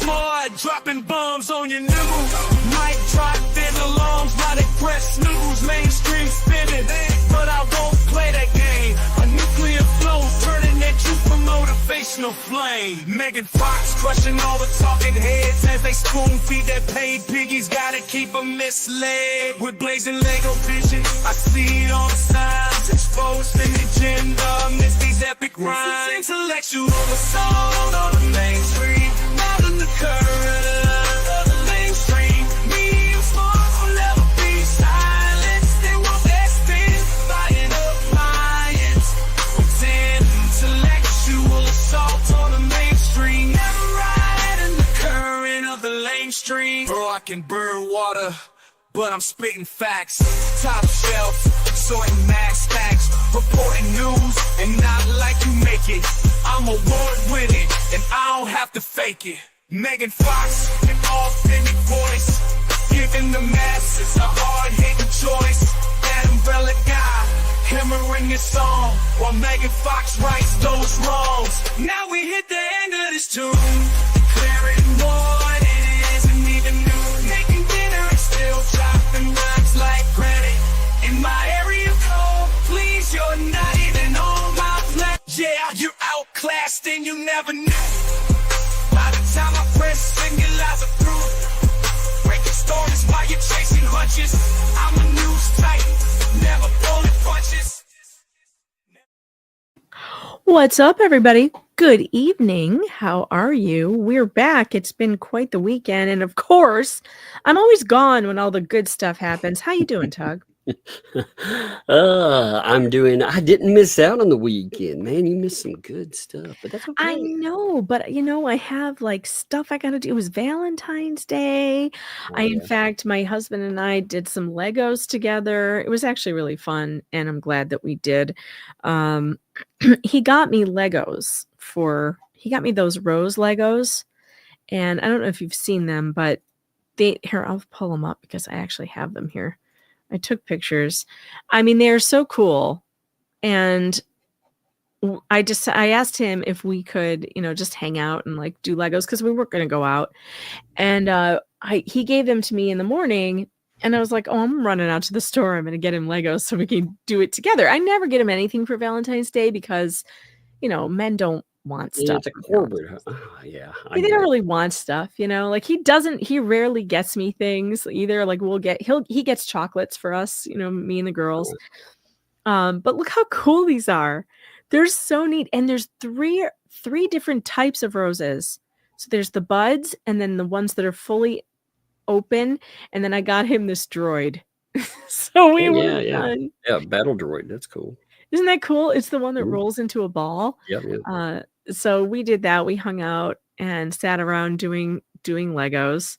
smart, dropping bombs on your news. Mic drop, then alarms, now they press snooze. Mainstream spinning, but I won't play that game. A nuclear flow, turning at you for motivational flame. Megan Fox crushing all the talking heads as they spoon feed their paid piggies. Gotta keep them misled with blazing Lego vision. I see all the signs, exposed in the agenda. Miss these epic rhymes. Intellectual assault on the mainstream, not in the current of the mainstream. Me and smart will never be silenced. They won't extend, buying up lions. Pretend intellectual assault on the mainstream, never ride in the current of the lame stream. Bro, I can burn water, but I'm spitting facts. Top shelf, sorting max facts, reporting news, and not like you make it. I'm award winning, and I don't have to fake it. Megan Fox, an authentic voice, giving the masses a hard-hitting choice. That umbrella guy, hammering his song, while Megan Fox rights those wrongs. Now we hit the end of this tune, declaring what it isn't even new. Making dinner and still chopping rhymes like granite. In my area code, please, you're not even on my plan. Yeah, you're outclassed and you never knew. By the time I press singulars are through, breaking stories while you're chasing hunches. I'm a news titan, never pulling punches. What's up, everybody? Good evening. How are you? We're back. It's been quite the weekend, and of course, I'm always gone when all the good stuff happens. How you doing, Tug? I'm doing. I didn't miss out on the weekend, man. You missed some good stuff, but that's okay. I know, but I have like stuff I gotta do. It was Valentine's Day. In fact, my husband and I did some Legos together. It was actually really fun, and I'm glad that we did. He got me Legos he got me those rose Legos, and I don't know if you've seen them, but here, I'll pull them up because I actually have them here. I took pictures. I mean, they're so cool. And I asked him if we could, just hang out and like do Legos because we weren't going to go out. And he gave them to me in the morning. And I was like, oh, I'm running out to the store. I'm going to get him Legos so we can do it together. I never get him anything for Valentine's Day because, men don't want stuff. It's a corporate. Yeah. They don't really want stuff, like he rarely gets me things either. Like he gets chocolates for us, me and the girls. But look how cool these are. They're so neat. And there's three different types of roses. So there's the buds and then the ones that are fully open. And then I got him this droid. So we were done. Yeah, battle droid. That's cool. Isn't that cool? It's the one that rolls into a ball. Yeah. So we did that. We hung out and sat around doing Legos.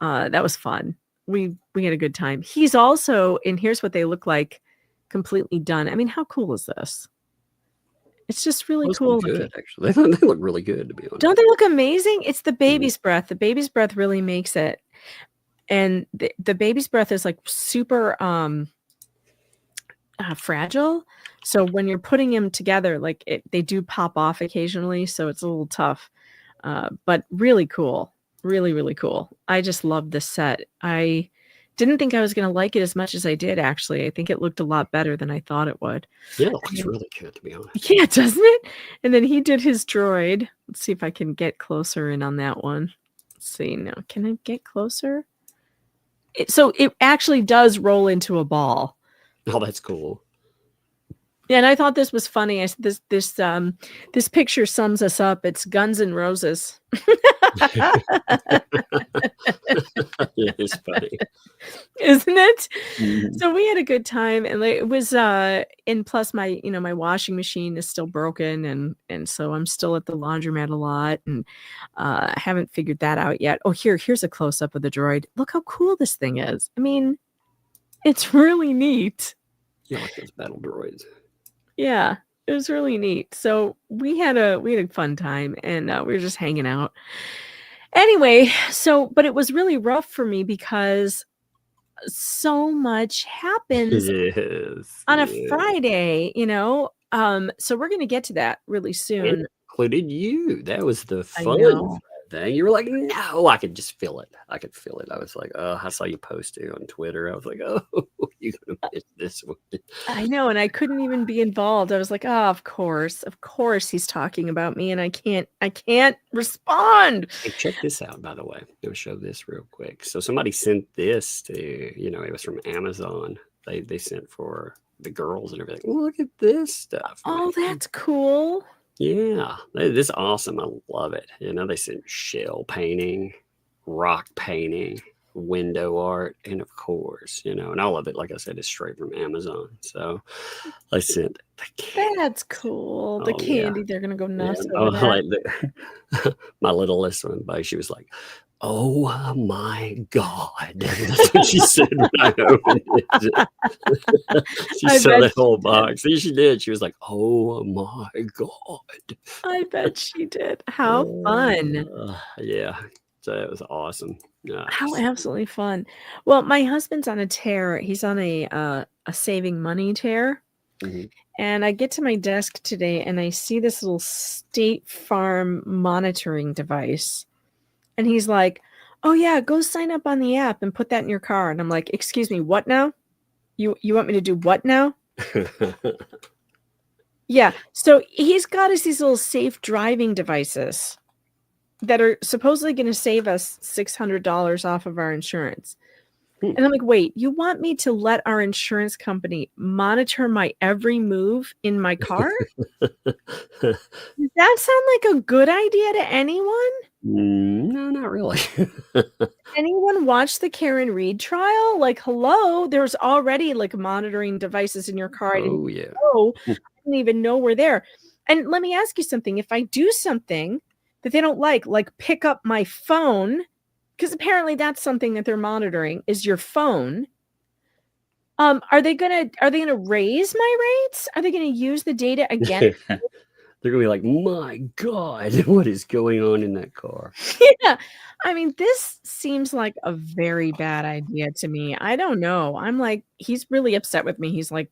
That was fun. We had a good time. He's also, and here's what they look like, completely done. I mean, how cool is this? It's just really cool. Good, actually. They look really good, to be honest. Don't they look amazing? It's the baby's breath. The baby's breath really makes it. And the baby's breath is like super fragile. So when you're putting them together, like they do pop off occasionally. So it's a little tough, but really cool. Really, really cool. I just love this set. I didn't think I was going to like it as much as I did, actually. I think it looked a lot better than I thought it would. Yeah, it looks really good, to be honest. Yeah, doesn't it? And then he did his droid. Let's see if I can get closer in on that one. Let's see now. Can I get closer? So it actually does roll into a ball. Oh, that's cool. Yeah, and I thought this was funny. I said this picture sums us up. It's Guns N' Roses. Yeah, it's funny, isn't it? Mm-hmm. So we had a good time, and it was and plus my my washing machine is still broken, and so I'm still at the laundromat a lot, and I haven't figured that out yet. Oh, here's a close up of the droid. Look how cool this thing is. I mean, it's really neat. Yeah, like those battle droids. Yeah, it was really neat. So we had a fun time, and we were just hanging out. Anyway, but it was really rough for me because so much happens on a Friday, so we're going to get to that really soon. It included you. That was the fun. thing. You were like, no, I could just feel it. I could feel it. I was like, oh, I saw you post it on Twitter. I was like, oh, you're going to miss this one. I know. And I couldn't even be involved. I was like, oh, of course he's talking about me and I can't respond. Hey, check this out, by the way. I'll show this real quick. So somebody sent this to, it was from Amazon. They sent for the girls and everything. Look at this stuff. Oh, that's cool. Yeah, this is awesome. I love it. They sent shell painting, rock painting, window art, and of course, and all of it, like I said, is straight from Amazon. So I sent the candy. That's cool. The candy, they're gonna go nuts over that. My littlest one, she was like, "Oh my God!" That's what she said when I opened it. She saw that whole box. See, she did. She was like, "Oh my God!" I bet she did. How fun! Yeah, so it was awesome. How absolutely fun. Well, my husband's on a tear. He's on a saving money tear. Mm-hmm. And I get to my desk today and I see this little State Farm monitoring device. And he's like, oh yeah, go sign up on the app and put that in your car. And I'm like, excuse me, what now? You want me to do what now? Yeah. So he's got us these little safe driving devices that are supposedly going to save us $600 off of our insurance. And I'm like, wait, you want me to let our insurance company monitor my every move in my car? Does that sound like a good idea to anyone? No, not really. Anyone watch the Karen Reed trial? Like, hello, there's already like monitoring devices in your car. I didn't even know we're there. And let me ask you something. If I do something that they don't like pick up my phone, because apparently that's something that they're monitoring is your phone. Are they gonna raise my rates? Are they gonna use the data again? They're gonna be like, my God, what is going on in that car? Yeah. I mean, this seems like a very bad idea to me. I don't know. I'm like, he's really upset with me. He's like,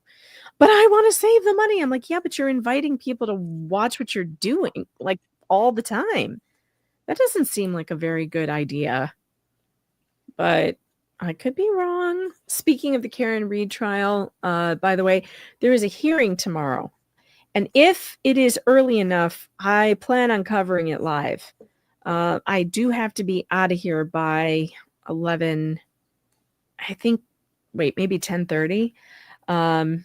but I want to save the money. I'm like, yeah, but you're inviting people to watch what you're doing like all the time. That doesn't seem like a very good idea. But I could be wrong. Speaking of the Karen Reed trial, by the way, there is a hearing tomorrow. And if it is early enough, I plan on covering it live. I do have to be out of here by 11, I think, maybe 10:30. But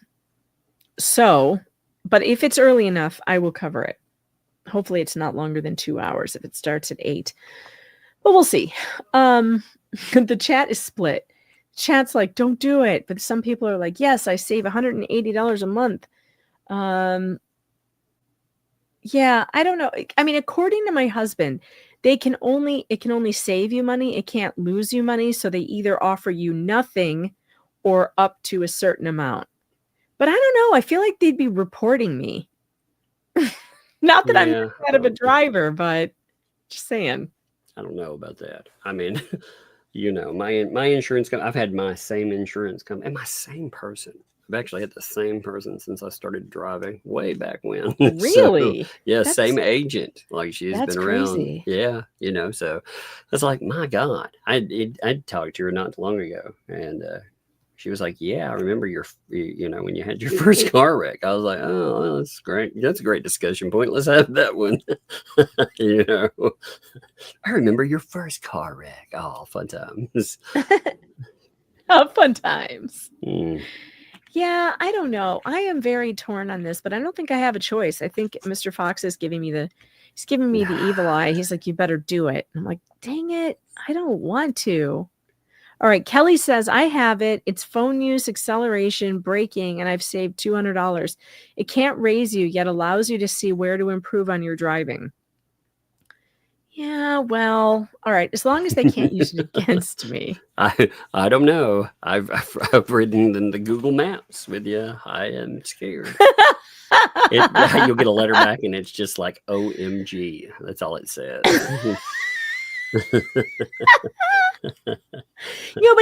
if it's early enough, I will cover it. Hopefully it's not longer than 2 hours if it starts at 8. But we'll see. The chat is split. Chat's like, don't do it. But some people are like, yes, I save $180 a month. Yeah, I don't know. I mean, according to my husband, it can only save you money. It can't lose you money. So they either offer you nothing or up to a certain amount. But I don't know. I feel like they'd be reporting me. Not that I'm that bad of a driver, but just saying. I don't know about that. I mean, my insurance company, I've had my same insurance company and my same person. I've actually had the same person since I started driving way back when. Really? So, yeah, same agent. Like she's been around. Crazy. Yeah, so it's like, my God. I talked to her not long ago, and she was like, "Yeah, I remember when you had your first car wreck." I was like, "Oh, well, that's great. That's a great discussion point. Let's have that one." I remember your first car wreck. Oh, fun times. Oh, fun times. Mm. Yeah, I don't know. I am very torn on this, but I don't think I have a choice. I think Mr. Fox is giving me the evil eye. He's like, you better do it. And I'm like, dang it. I don't want to. All right. Kelly says, I have it. It's phone use, acceleration, braking, and I've saved $200. It can't raise you, yet allows you to see where to improve on your driving. Yeah, well, all right. As long as they can't use it against me. I don't know. I've ridden in the Google Maps with you. I am scared. You'll get a letter back, and it's just like OMG. That's all it says. But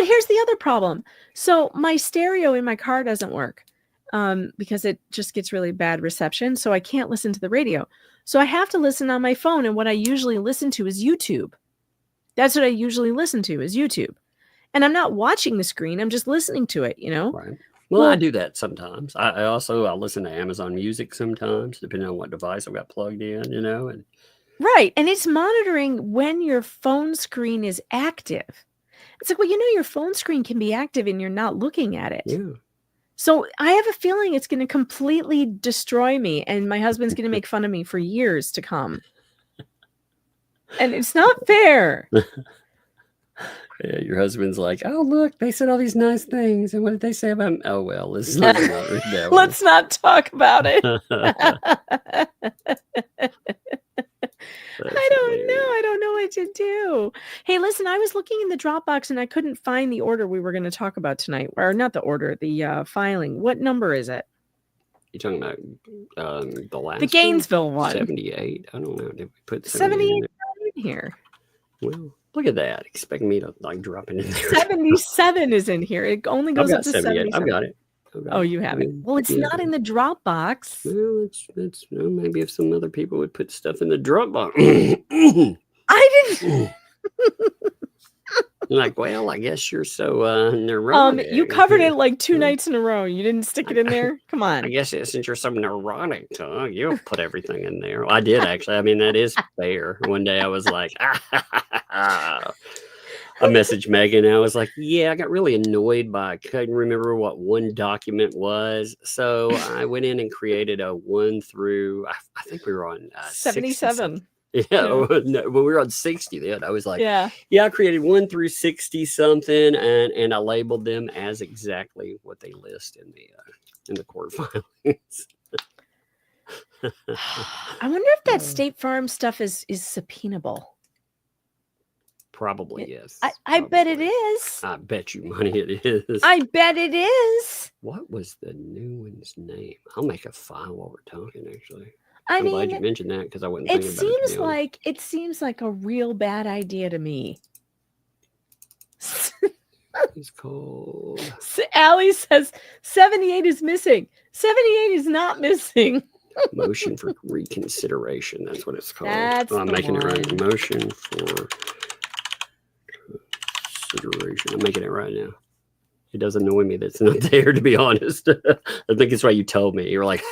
here's the other problem. So my stereo in my car doesn't work. because it just gets really bad reception. So I can't listen to the radio. So I have to listen on my phone. And what I usually listen to is YouTube. That's what I usually listen to is YouTube. And I'm not watching the screen. I'm just listening to it, Right. Well, I do that sometimes. I listen to Amazon Music sometimes, depending on what device I've got plugged in, and Right. And it's monitoring when your phone screen is active. It's like, well, your phone screen can be active and you're not looking at it. yeah. So I have a feeling it's going to completely destroy me. And my husband's going to make fun of me for years to come. And it's not fair. Yeah, your husband's like, oh, look, they said all these nice things. And what did they say about me? Oh, well, let's not read that one. Let's not talk about it. I don't know. I don't know what to do. Hey, listen, I was looking in the Dropbox and I couldn't find the order we were going to talk about tonight. Or not the order, the filing. What number is it? You're talking about the last The Gainesville one. 78. I don't know. Did we put 78 in here? Well, look at that. Expect me to drop it in there. 77 is in here. It only goes up to 77. I've got it. Oh, you have it. Well, it's not in the Dropbox. Well, it's maybe if some other people would put stuff in the Dropbox. I didn't. Like, well, I guess you're so neurotic. You covered it like 2 nights in a row. You didn't stick it in there. Come on. I guess since you're so neurotic, you'll put everything in there. Well, I did actually. I mean, that is fair. One day I was like, I messaged Megan and I was like, yeah, I got really annoyed I couldn't remember what one document was. So I went in and created a 1 through, I think we were on 77. Yeah, when we were on 60 then, I was like, yeah, I created 1 through 60 something and I labeled them as exactly what they list in the court filings. I wonder if that State Farm stuff is subpoenable. Probably yes. I bet it is. I bet you money it is. I bet it is. What was the new one's name? I'll make a file while we're talking, actually. I'm glad you mentioned that because I wasn't thinking about it. It seems like a real bad idea to me. It's called. Allie says 78 is missing. 78 is not missing. Motion for reconsideration. That's what it's called. I'm making it right. Motion for consideration. I'm making it right now. It does annoy me that it's not there, to be honest. I think it's why you told me. You were like,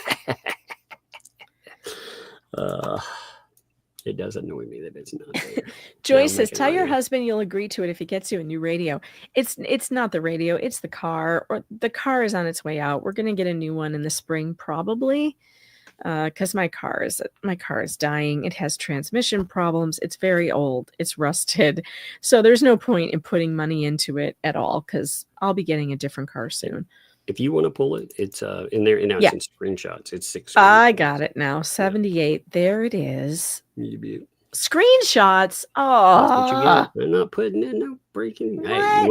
it does annoy me that it's not there. Joyce says, tell your husband you'll agree to it if he gets you a new radio. It's not the radio, it's the car. Or the car is on its way out. We're going to get a new one in the spring, probably. Because my car is dying. It has transmission problems. It's very old. It's rusted. So there's no point in putting money into it at all because I'll be getting a different car soon. If you want to pull it, it's in there. And now it's in screenshots. It's 6. I got it now. 78. There it is. Screenshots. Oh, that's what you got. I'm not putting in no breaking. Hey,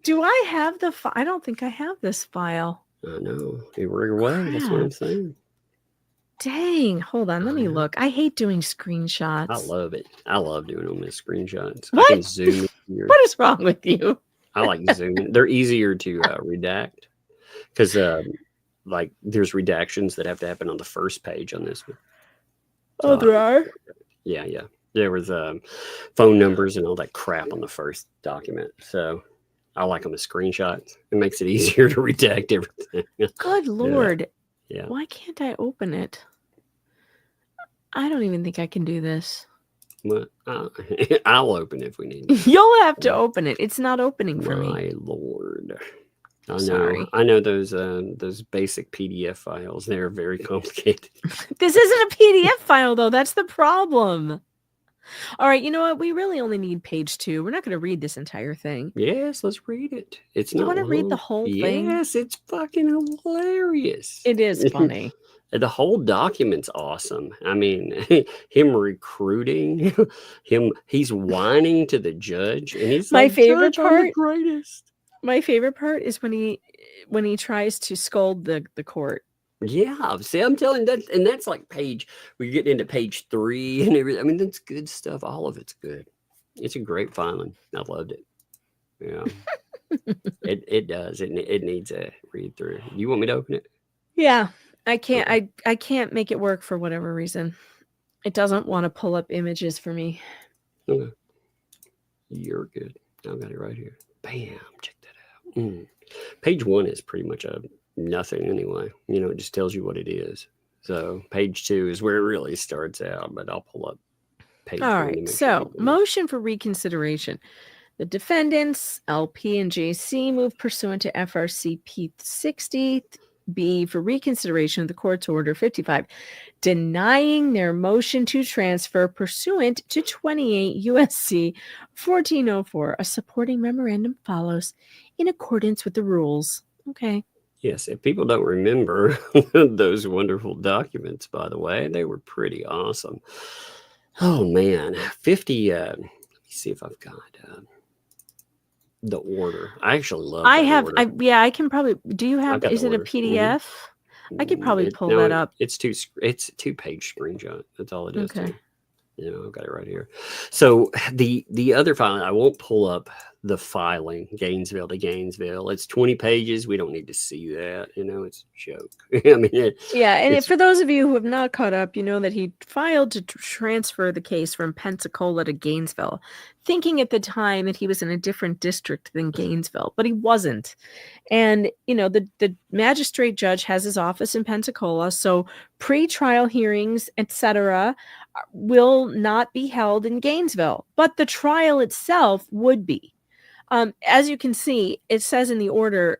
do I have the file? I don't think I have this file. I know. You're away. That's what I'm saying. Dang, hold on, let me look. I hate doing screenshots. I love it. I love doing them as screenshots. What? I can zoom in. What is wrong with you? I like zooming. They're easier to redact because like there's redactions that have to happen on the first page on this one. Oh, there are? Yeah. There was phone numbers and all that crap on the first document. So I like them as screenshots. It makes it easier to redact everything. Good Lord. Yeah. Why can't I open it? I don't even think I can do this. Well, I'll open it if we need to. You'll have to open it. It's not opening for me. My Lord. I know. Sorry. I know those basic PDF files. They're very complicated. This isn't a PDF file, though. That's the problem. All right. You know what? We really only need page 2. We're not going to read this entire thing. Yes, let's read it. It's not. You want to read the whole thing? Yes, it's fucking hilarious. It is funny. The whole document's awesome. I mean, him recruiting, he's whining to the judge, and he's my like, favorite part. I'm the greatest. My favorite part is when he tries to scold the court. Yeah, see, I'm telling that, and that's like we're getting into page 3 and everything. I mean, that's good stuff. All of it's good. It's a great filing. I loved it. Yeah, it does. It needs a read through. You want me to open it? Yeah, I can't. I can't make it work for whatever reason. It doesn't want to pull up images for me. Okay. You're good. I've got it right here. Bam. Check that out. Page 1 is pretty much a nothing anyway. It just tells you what it is. So page 2 is where it really starts out, but I'll pull up page 1. All right. So motion for reconsideration. The defendants, LP and JC, move pursuant to FRC P60. B, for reconsideration of the court's order 55, denying their motion to transfer pursuant to 28 USC 1404. A supporting memorandum follows in accordance with the rules. Okay. Yes, if people don't remember those wonderful documents, by the way, they were pretty awesome. Oh, man. 50, let me see if I've got the order. I actually love order. I can probably, do you have, is it a PDF? I could probably pull that up. It's 2-page screenshot. That's all it is. Okay. I've got it right here. So the other filing, I won't pull up the filing, Gainesville to Gainesville. It's 20 pages. We don't need to see that. It's a joke. I mean, For those of you who have not caught up, you know that he filed to transfer the case from Pensacola to Gainesville, thinking at the time that he was in a different district than Gainesville, but he wasn't. And, the magistrate judge has his office in Pensacola, so pre-trial hearings, etc., will not be held in Gainesville, but the trial itself would be. As you can see, it says in the order,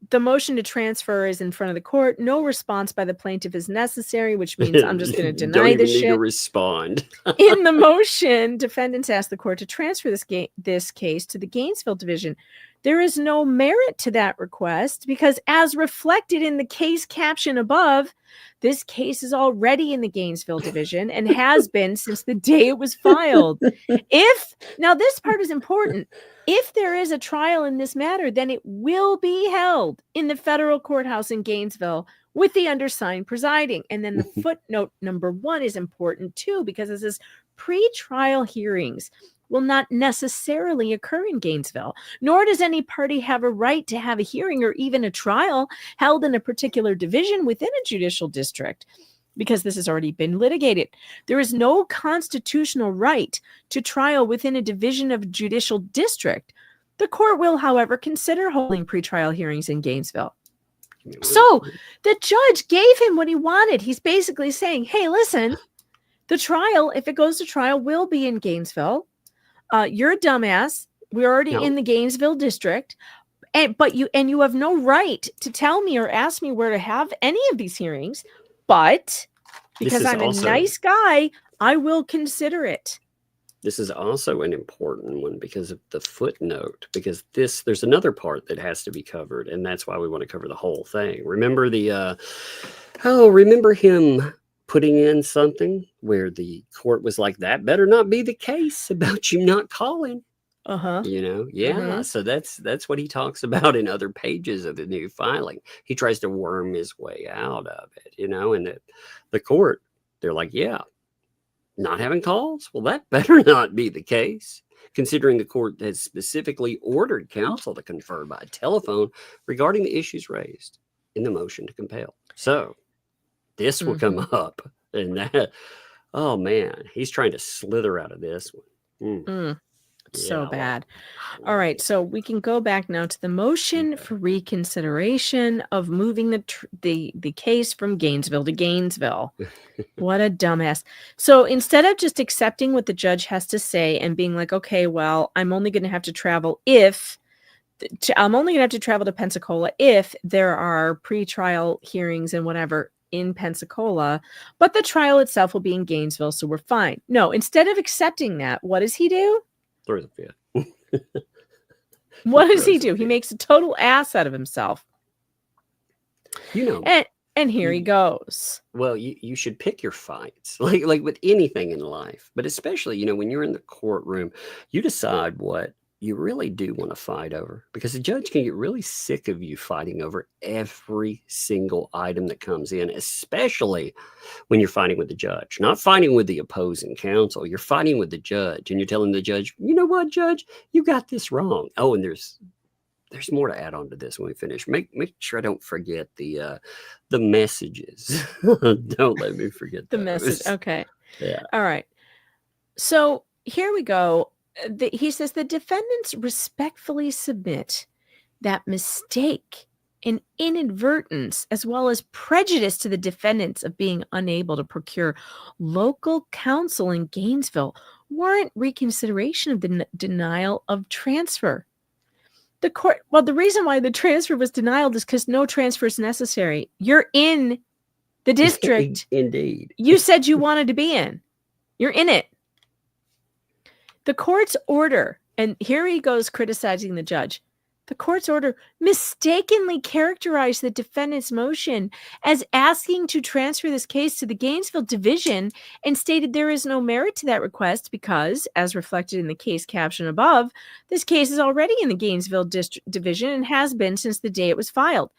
the motion to transfer is in front of the court. No response by the plaintiff is necessary, which means I'm just going to deny this shit. Need to respond. In the motion, defendants ask the court to transfer this case to the Gainesville division. There is no merit to that request because, as reflected in the case caption above, this case is already in the Gainesville division and has been since the day it was filed. Now this part is important. If there is a trial in this matter, then it will be held in the federal courthouse in Gainesville with the undersigned presiding. And then the footnote number 1 is important too, because it says pre-trial hearings will not necessarily occur in Gainesville, nor does any party have a right to have a hearing or even a trial held in a particular division within a judicial district, because this has already been litigated. There is no constitutional right to trial within a division of a judicial district. The court will, however, consider holding pretrial hearings in Gainesville. So the judge gave him what he wanted. He's basically saying, hey, listen, the trial, if it goes to trial, will be in Gainesville. You're a dumbass. We're already in the Gainesville district, but you have no right to tell me or ask me where to have any of these hearings. But because I'm a nice guy, I will consider it. This is also an important one because of the footnote, because there's another part that has to be covered, and that's why we want to cover the whole thing. Remember remember him putting in something where the court was like, that better not be the case about you not calling. So that's what he talks about in other pages of the new filing. He tries to worm his way out of it, and the court, they're like, yeah, not having calls? Well, that better not be the case, considering the court has specifically ordered counsel to confer by telephone regarding the issues raised in the motion to compel. So this will come up, and that, oh man, he's trying to slither out of this one. So bad. All right, so we can go back now to the motion for reconsideration of moving the case from Gainesville to Gainesville. What a dumbass. So instead of just accepting what the judge has to say and being like, okay, well, I'm only going to have to travel to Pensacola if there are pre-trial hearings and whatever in Pensacola, but the trial itself will be in Gainesville, so we're fine. No, instead of accepting that, what does he do? Throws a fit. What does he do? He makes a total ass out of himself. And here he goes. Well, you should pick your fights, like with anything in life, but especially, when you're in the courtroom, you decide what you really do want to fight over, because the judge can get really sick of you fighting over every single item that comes in, especially when you're fighting with the judge, not fighting with the opposing counsel. You're fighting with the judge, and you're telling the judge, you know what, judge, you got this wrong. Oh, and there's there's more to add on to this when we finish. Make sure I don't forget the messages. Don't let me forget the those. message. Okay. Yeah. All right. So here we go. He says the defendants respectfully submit that mistake and inadvertence, as well as prejudice to the defendants of being unable to procure local counsel in Gainesville, warrant reconsideration of the denial of transfer. The court, well, the reason why the transfer was denied is because no transfer is necessary. You're in the district. Indeed. You said you wanted to be in. You're in it. The court's order, and here he goes criticizing the judge. The court's order mistakenly characterized the defendant's motion as asking to transfer this case to the Gainesville division and stated there is no merit to that request because, as reflected in the case caption above, this case is already in the Gainesville division and has been since the day it was filed.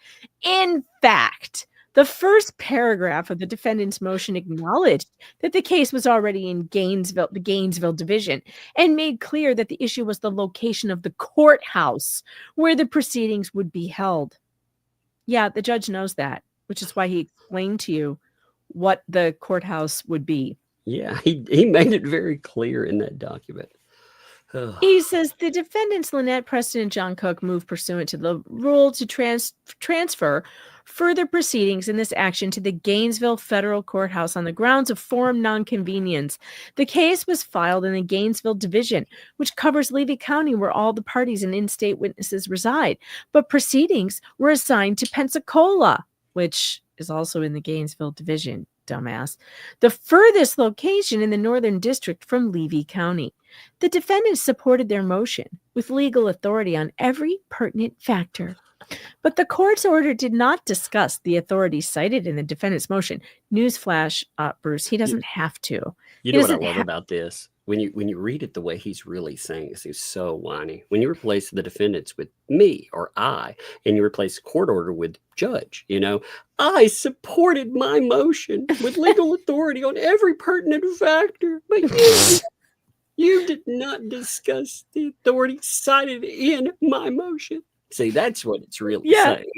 In fact, the first paragraph of the defendant's motion acknowledged that the case was already in Gainesville, the Gainesville division, and made clear that the issue was the location of the courthouse where the proceedings would be held. Yeah, the judge knows that, which is why he explained to you what the courthouse would be. Yeah, he made it very clear in that document. He says the defendants, Lynette Preston and John Cook, moved pursuant to the rule to transfer further proceedings in this action to the Gainesville Federal Courthouse on the grounds of forum nonconvenience. The case was filed in the Gainesville Division, which covers Levy County, where all the parties and in-state witnesses reside. But proceedings were assigned to Pensacola, which is also in the Gainesville Division, dumbass, the furthest location in the Northern District from Levy County. The defendants supported their motion with legal authority on every pertinent factor. But the court's order did not discuss the authorities cited in the defendant's motion. Newsflash, Bruce, he doesn't have to. You know what I love about this? When you read it the way he's really saying this, he's so whiny. When you replace the defendants with me or I, and you replace court order with judge, I supported my motion with legal authority on every pertinent factor. But you did not discuss the authority cited in my motion. See, that's what it's really saying.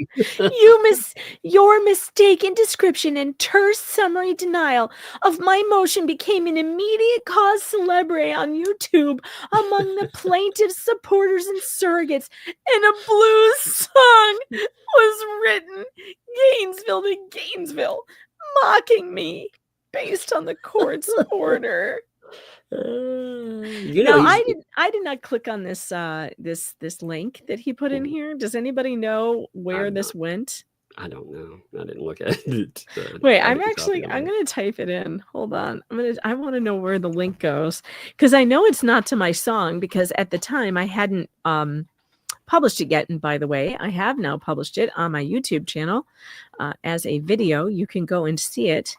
Your mistaken description and terse summary denial of my motion became an immediate cause célèbre on YouTube among the plaintiff's supporters and surrogates, and a blues song was written, Gainesville to Gainesville, mocking me based on the court's order. I did not click on this this link that he put in here. Does anybody know where this went? I don't know. I didn't look at it. Wait, I'm gonna type it in. Hold on. I want to know where the link goes because I know it's not to my song because at the time I hadn't published it yet. And by the way, I have now published it on my YouTube channel as a video. You can go and see it.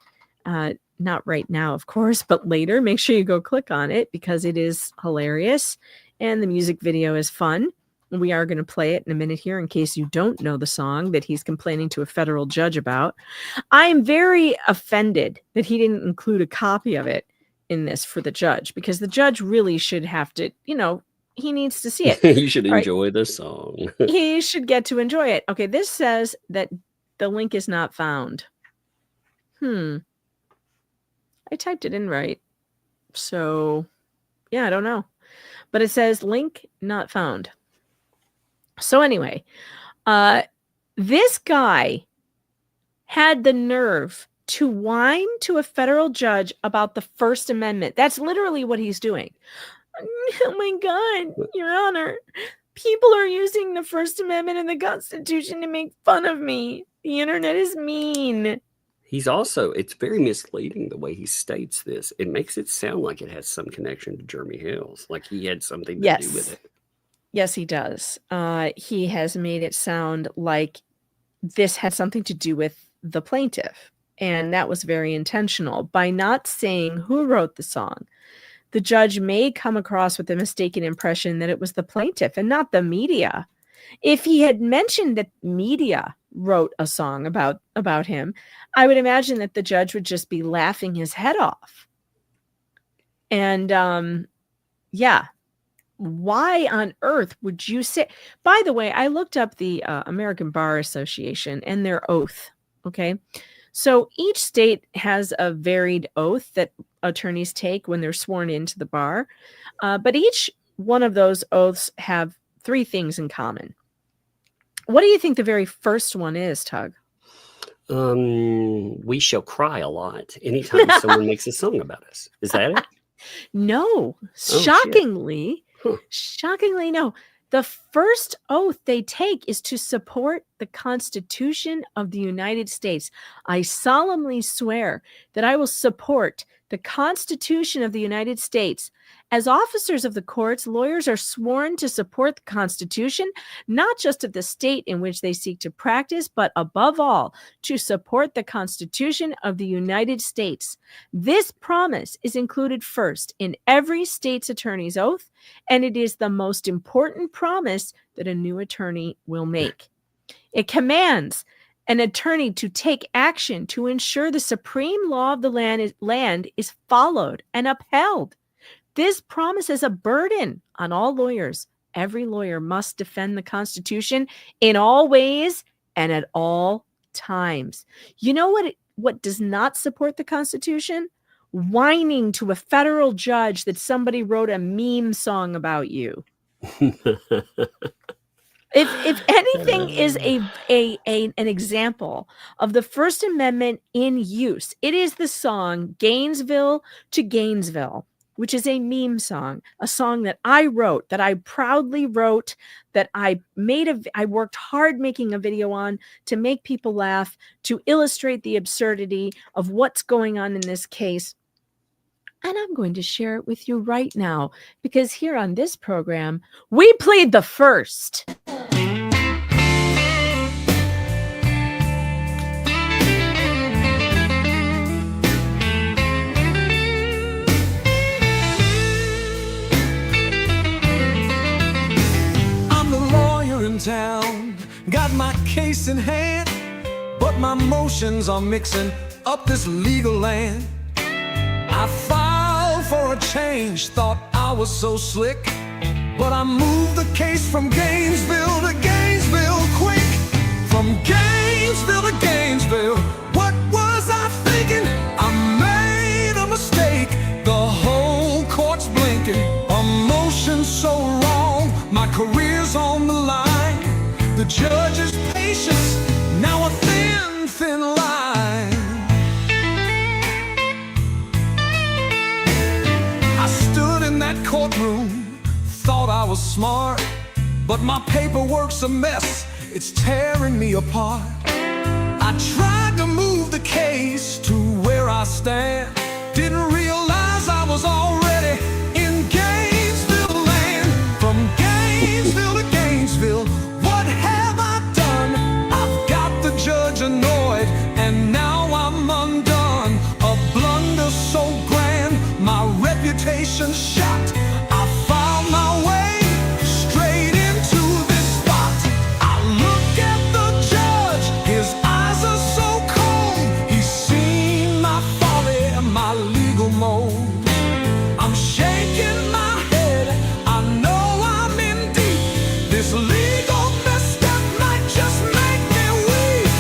Not right now, of course, but later. Make sure you go click on it because it is hilarious and the music video is fun. We are going to play it in a minute here in case you don't know the song that he's complaining to a federal judge about. I am very offended that he didn't include a copy of it in this for the judge because the judge really should have to, he needs to see it. You should enjoy the song. He should get to enjoy it. Okay, this says that the link is not found. I typed it in right. So, yeah, I don't know. But it says link not found. So anyway, this guy had the nerve to whine to a federal judge about the First Amendment. That's literally what he's doing. Oh my God, Your Honor, people are using the First Amendment and the Constitution to make fun of me. The internet is mean. It's very misleading the way he states this. It makes it sound like it has some connection to Jeremy Hales, like he had something to do with it. Yes, he does. He has made it sound like this had something to do with the plaintiff, and that was very intentional. By not saying who wrote the song, the judge may come across with a mistaken impression that it was the plaintiff and not the media. If he had mentioned that media wrote a song about him, I would imagine that the judge would just be laughing his head off. And why on earth would you say? By the way, I looked up the American Bar Association and their oath. Okay. So each state has a varied oath that attorneys take when they're sworn into the bar. But each one of those oaths have three things in common. What do you think the very first one is, Tug? We shall cry a lot anytime someone makes a song about us. Is that it? No. Shockingly, shockingly, no. The first oath they take is to support the Constitution of the United States. I solemnly swear that I will support the Constitution of the United States. As officers of the courts, lawyers are sworn to support the Constitution, not just of the state in which they seek to practice, but above all, to support the Constitution of the United States. This promise is included first in every state's attorney's oath, and it is the most important promise that a new attorney will make. It commands an attorney to take action to ensure the supreme law of the land is followed and upheld. This promise is a burden on all lawyers. Every lawyer must defend the Constitution in all ways and at all times. You know what does not support the Constitution? Whining to a federal judge that somebody wrote a meme song about you. If anything is an example of the First Amendment in use, it is the song Gainesville to Gainesville, which is a meme song, a song that I wrote, that I proudly wrote, that I worked hard making a video on to make people laugh, to illustrate the absurdity of what's going on in this case. And I'm going to share it with you right now, because here on this program, we plead the first. I'm the lawyer in town, got my case in hand, but my emotions are mixing up this legal land. I filed for a change, thought I was so slick, but I moved the case from Gainesville to Gainesville quick. From Gainesville to Gainesville, what was I thinking? I made a mistake, the whole court's blinking. Emotions so wrong, my career's on the line. The judge's patience, now a thin, thin line. In that courtroom, thought I was smart, but my paperwork's a mess, it's tearing me apart. I tried to move the case to where I stand, didn't realize I was already in Gainesville land. From Gainesville to Gainesville, what have I done? I've got the judge annoyed, and now I'm undone. A blunder so grand, my reputation shot. I found my way straight into this spot. I look at the judge, his eyes are so cold. He's seen my folly and my legal mode. I'm shaking my head, I know I'm in deep. This legal misstep might just make me weak.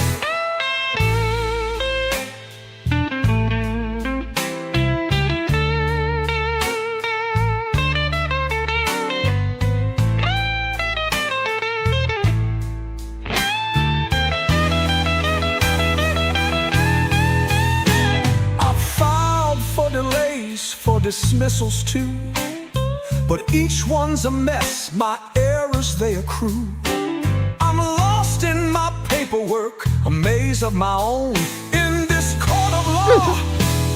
For dismissals too, but each one's a mess, my errors they accrue. I'm lost in my paperwork, a maze of my own. In this court of law,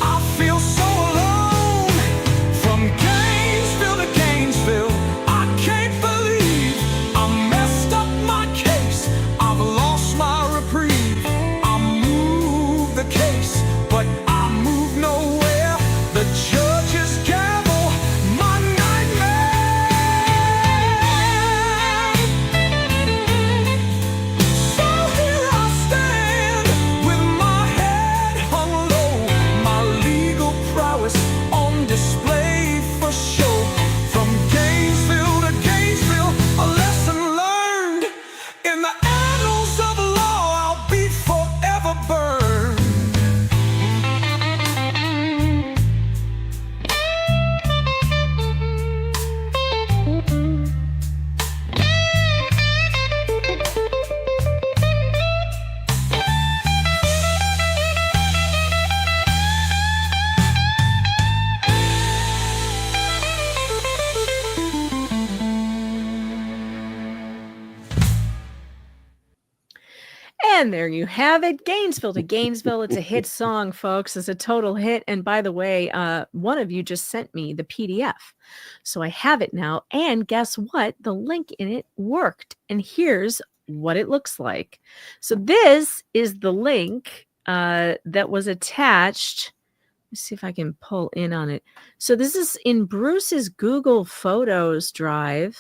I feel so alone. From Gainesville to Gainesville, I can't believe I messed up my case. I've lost my reprieve. I moved the case, but I moved nowhere. The judge's gavel, my nightmare. So here I stand with my head hung low, my legal pride And there you have it. Gainesville to Gainesville. It's a hit song, folks. It's a total hit. And by the way, one of you just sent me the PDF. So I have it now. And guess what? The link in it worked. And here's what it looks like. So this is the link that was attached. Let's see if I can pull in on it. So this is in Bruce's Google Photos drive.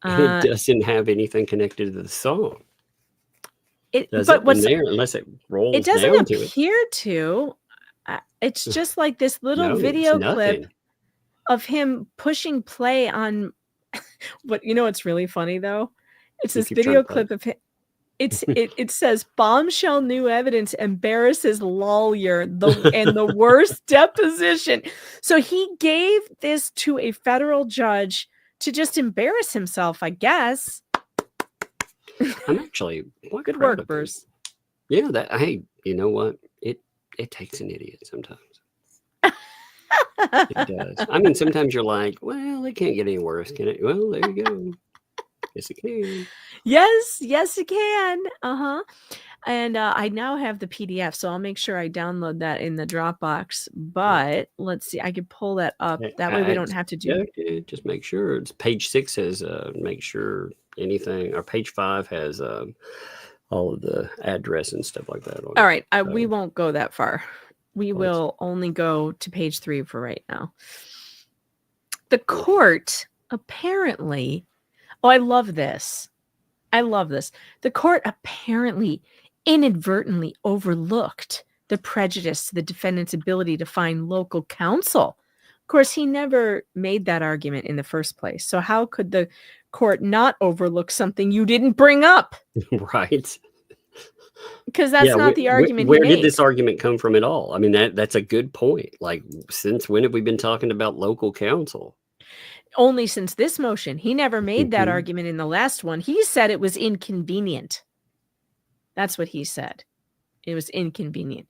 It doesn't have anything connected to the song. But what's there unless it rolls it doesn't down appear to. It's just like this little video clip of him pushing play on. But you know what's really funny though? It's this video clip of him. It says bombshell new evidence embarrasses LOLYER and the worst deposition. So he gave this to a federal judge to just embarrass himself, I guess. I'm actually good work, Bruce. Yeah, hey, you know what? It takes an idiot sometimes. It does. I mean, sometimes you're like, well, it can't get any worse, can it? Well, there you go. Yes, it can. Yes, it can. And I now have the PDF, so I'll make sure I download that in the Dropbox. But let's see, I could pull that up. That way we don't have to do it. Just make sure. It's page 6 says make sure anything, or page 5 has all of the address and stuff like that on all right, we won't go that far. We will only go to page 3 for right now. The court apparently... Oh, I love this. The court apparently inadvertently overlooked the prejudice to the defendant's ability to find local counsel. Of course, he never made that argument in the first place. So how could the court not overlook something you didn't bring up? Right. Because that's not the argument where he made. did this argument come from at all? I mean, that's a good point. Like, since when have we been talking about local counsel? Only since this motion. He never made that argument in the last one. He said it was inconvenient. That's what he said. It was inconvenient.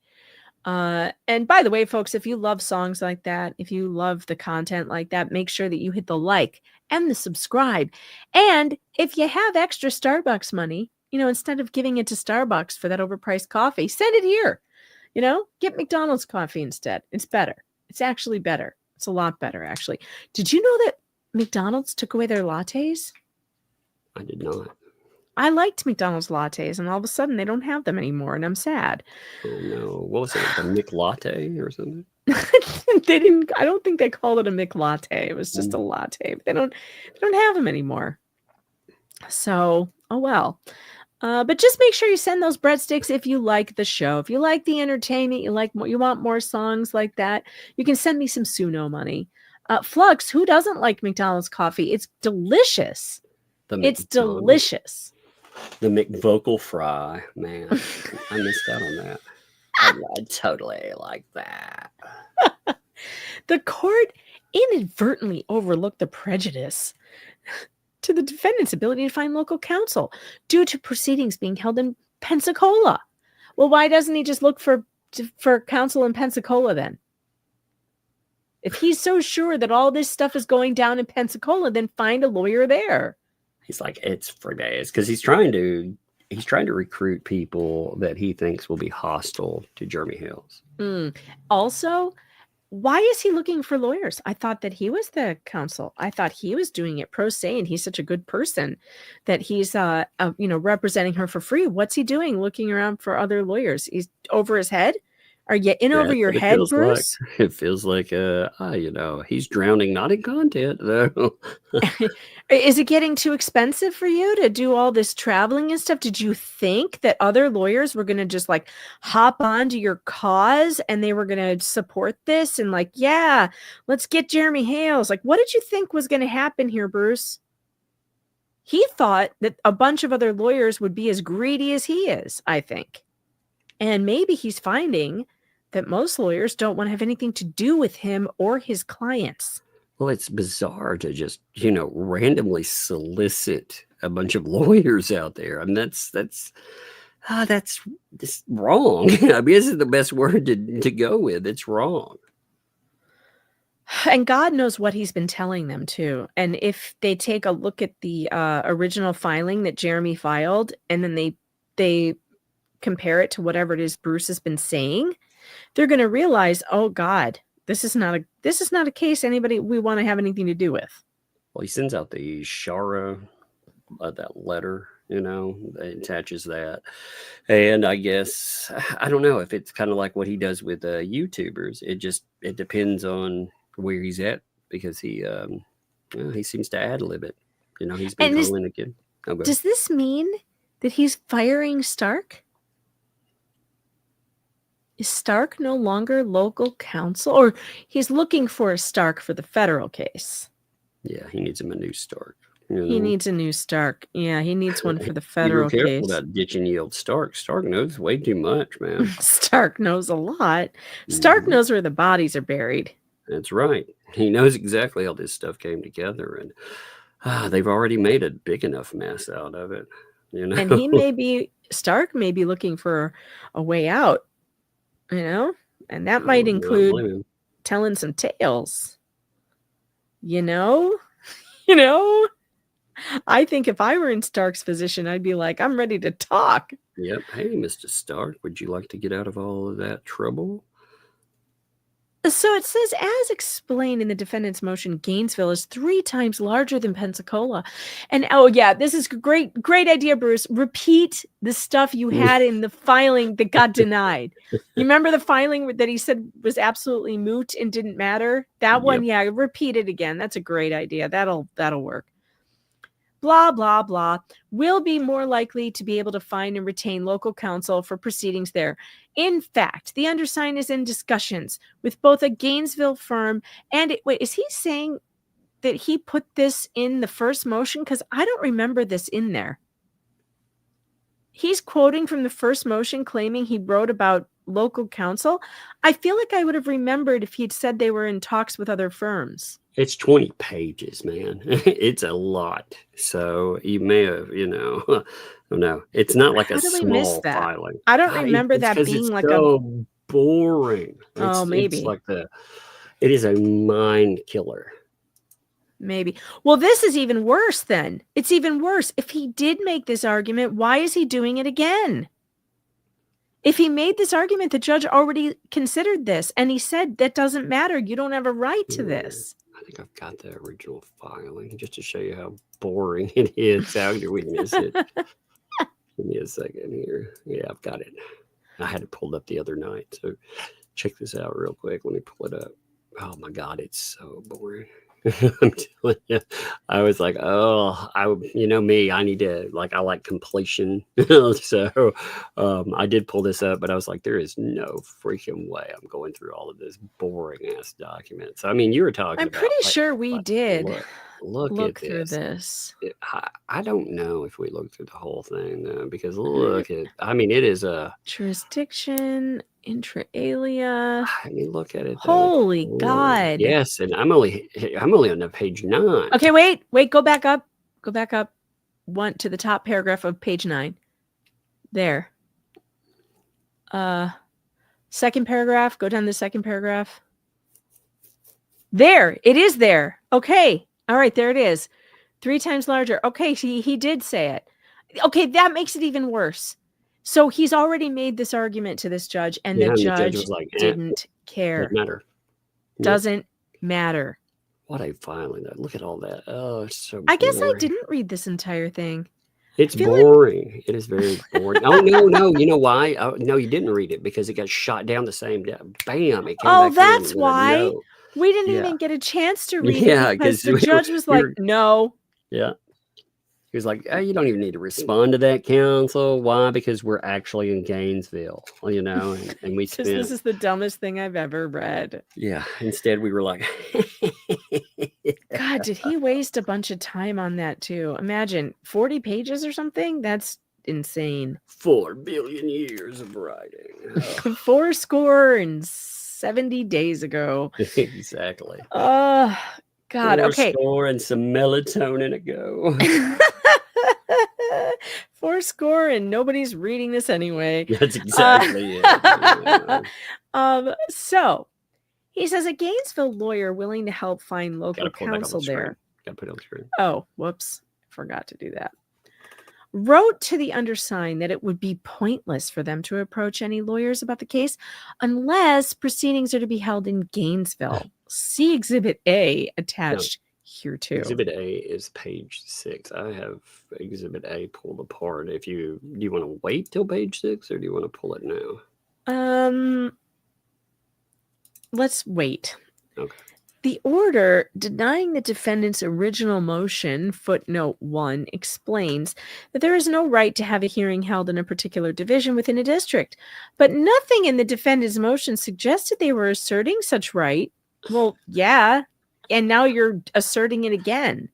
And by the way, folks, if you love songs like that, if you love the content like that, make sure that you hit the like and the subscribe. And if you have extra Starbucks money, instead of giving it to Starbucks for that overpriced coffee, send it here. Get McDonald's coffee instead. It's better. It's actually better. It's a lot better, actually. Did you know that McDonald's took away their lattes? I did not. I liked McDonald's lattes, and all of a sudden they don't have them anymore, and I'm sad. Oh no! What was it? A McLatte or something? They didn't. I don't think they called it a McLatte. It was just a latte. They don't have them anymore. So, oh well. But just make sure you send those breadsticks if you like the show. If you like the entertainment, you want more songs like that, you can send me some Suno money. Flux, who doesn't like McDonald's coffee? It's delicious. It's delicious. The McVocal fry, man. I missed out on that. I totally like that. The court inadvertently overlooked the prejudice to the defendant's ability to find local counsel due to proceedings being held in Pensacola. Well, why doesn't he just look for counsel in Pensacola then? If he's so sure that all this stuff is going down in Pensacola, then find a lawyer there. He's like, it's for days, because he's trying to recruit people that he thinks will be hostile to Jeremy Hale's. Also, why is he looking for lawyers? I thought that he was the counsel. I thought he was doing it pro se, and he's such a good person that he's representing her for free. What's he doing looking around for other lawyers? He's over his head? Are you in over your head, Bruce? It feels like he's drowning not in content though. Is it getting too expensive for you to do all this traveling and stuff? Did you think that other lawyers were going to just like hop onto your cause and they were going to support this and like, yeah, let's get Jeremy Hale's? Like, what did you think was going to happen here, Bruce? He thought that a bunch of other lawyers would be as greedy as he is, I think. And maybe he's finding that most lawyers don't want to have anything to do with him or his clients. Well, it's bizarre to just, randomly solicit a bunch of lawyers out there. I mean, that's just wrong. I mean, this is the best word to go with. It's wrong. And God knows what he's been telling them too. And if they take a look at the original filing that Jeremy filed, and then they compare it to whatever it is Bruce has been saying, they're going to realize, oh God, this is not a case anybody we want to have anything to do with. Well, he sends out the Shara, that letter, attaches that. And I guess, I don't know if it's kind of like what he does with YouTubers. It depends on where he's at, because he seems to ad-lib it. He's been calling again. Okay. Does this mean that he's firing Stark? Is Stark no longer local counsel, or he's looking for a Stark for the federal case? Yeah, he needs him a new Stark. He needs a new Stark. Yeah, he needs one for the federal case. Be case. careful about ditching the old Stark. Stark knows way too much, man. Stark knows a lot. Stark knows where the bodies are buried. That's right. He knows exactly how this stuff came together, and they've already made a big enough mess out of it. And Stark may be looking for a way out, and that might include telling some tales. I think if I were in Stark's position, I'd be like, I'm ready to talk. Yep. Hey, Mr. Stark, would you like to get out of all of that trouble? So it says, as explained in the defendant's motion, Gainesville is 3 times larger than Pensacola. And this is great idea, Bruce. Repeat the stuff you had in the filing that got denied. You remember the filing that he said was absolutely moot and didn't matter? That one, repeat it again. That's a great idea. That'll work. Blah, blah, blah, will be more likely to be able to find and retain local counsel for proceedings there. In fact, the undersigned is in discussions with both a Gainesville firm and... is he saying that he put this in the first motion? Because I don't remember this in there. He's quoting from the first motion, claiming he wrote about local counsel. I feel like I would have remembered if he'd said they were in talks with other firms. It's 20 pages, man. It's a lot. So you may have, no, it's not like a small filing. I don't remember that being like so boring. Maybe. It's like it is a mind killer. Maybe. Well, this is even worse then. It's even worse. If he did make this argument, why is he doing it again? If he made this argument, the judge already considered this, and he said that doesn't matter. You don't have a right to this. I think I've got the original filing just to show you how boring it is. How do we miss it? Give me a second here. Yeah, I've got it. I had it pulled up the other night. So check this out real quick. Let me pull it up. Oh my God, it's so boring. I'm telling you, I was like, me, I need to, I like completion. So I did pull this up, but I was like, there is no freaking way I'm going through all of this boring ass documents. I mean, you were talking I'm pretty sure we did look through this. I don't know if we looked through the whole thing though, because it is a jurisdiction, inter alia. I mean, look at it. Holy God. Yes. And I'm only on page 9. Okay. Wait, go back up. One to the top paragraph of page 9. There. Second paragraph, go down the second paragraph. There, it is there. Okay. All right, there it is. 3 times larger. Okay, he did say it. Okay, that makes it even worse. So he's already made this argument to this judge, and the judge was like, didn't care. Doesn't matter. Doesn't matter. What a filing. Look at all that. Oh, it's so boring. I guess I didn't read this entire thing. It's boring. It is very boring. Oh, no. You know why? No, you didn't read it because it got shot down the same day. Bam. It came back that's why. We didn't even get a chance to read it because the judge was like, no. Yeah. He was like, you don't even need to respond to that, counsel. Why? Because we're actually in Gainesville, and we spent... This is the dumbest thing I've ever read. Yeah. Instead, we were like... God, did he waste a bunch of time on that, too? Imagine 40 pages or something? That's insane. 4 billion years of writing. 70 days ago. Exactly. Oh, God. Okay. 4 and some melatonin ago. 4 and nobody's reading this anyway. That's exactly it. So he says a Gainesville lawyer willing to help find local counsel there. Got to put it on the screen. Oh, whoops. Forgot to do that. wrote to the undersigned that it would be pointless for them to approach any lawyers about the case unless proceedings are to be held in Gainesville. See Exhibit A attached here too. Exhibit A is page 6. I have Exhibit A pulled apart. Do you want to wait till page 6 or do you want to pull it now? Let's wait. Okay. The order denying the defendant's original motion, footnote 1, explains that there is no right to have a hearing held in a particular division within a district, but nothing in the defendant's motion suggested they were asserting such right. Well, yeah, and now you're asserting it again.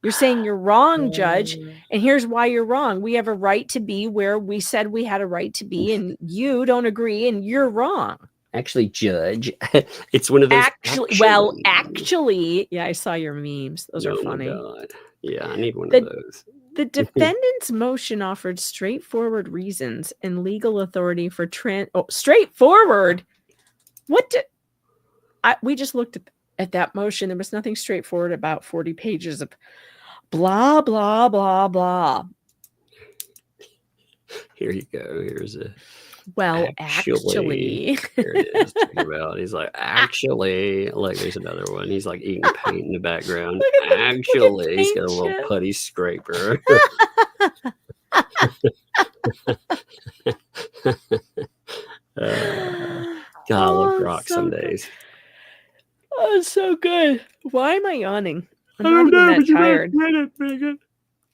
You're saying you're wrong, Judge, and here's why you're wrong. We have a right to be where we said we had a right to be, and you don't agree, and you're wrong. Actually, Judge, it's one of those. Actually, yeah, I saw your memes. Those are funny. Oh my God. Yeah, I need one of those. The defendant's motion offered straightforward reasons and legal authority for straightforward. We just looked at that motion. There was nothing straightforward about 40 pages of blah, blah, blah, blah. Here you go. Here's a. Well, actually. There it is. He's like, actually, like there's another one. He's like eating paint in the background. Actually, he's got a little putty scraper. God, I love rock some days. Oh, so good. Why am I yawning? I'm not even that tired.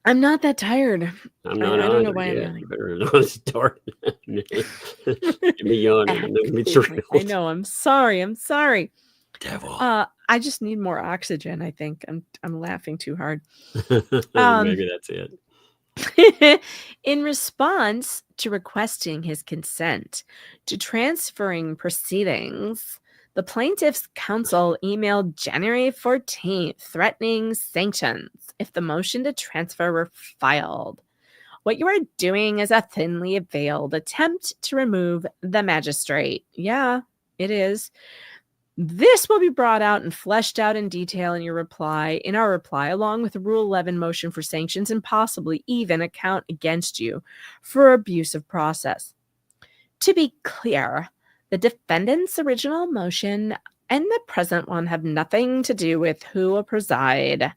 I'm not that tired. I'm not. I don't know why I'm yawning. Better not start. Get me yawning. I know. I'm sorry. Devil. I just need more oxygen. I think I'm laughing too hard. Maybe that's it. In response to requesting his consent to transferring proceedings, the plaintiff's counsel emailed January 14th threatening sanctions if the motion to transfer were filed. What you are doing is a thinly veiled attempt to remove the magistrate. Yeah, it is. This will be brought out and fleshed out in detail in our reply, along with the Rule 11 motion for sanctions and possibly even a count against you for abuse of process. To be clear, the defendant's original motion and the present one have nothing to do with who will preside,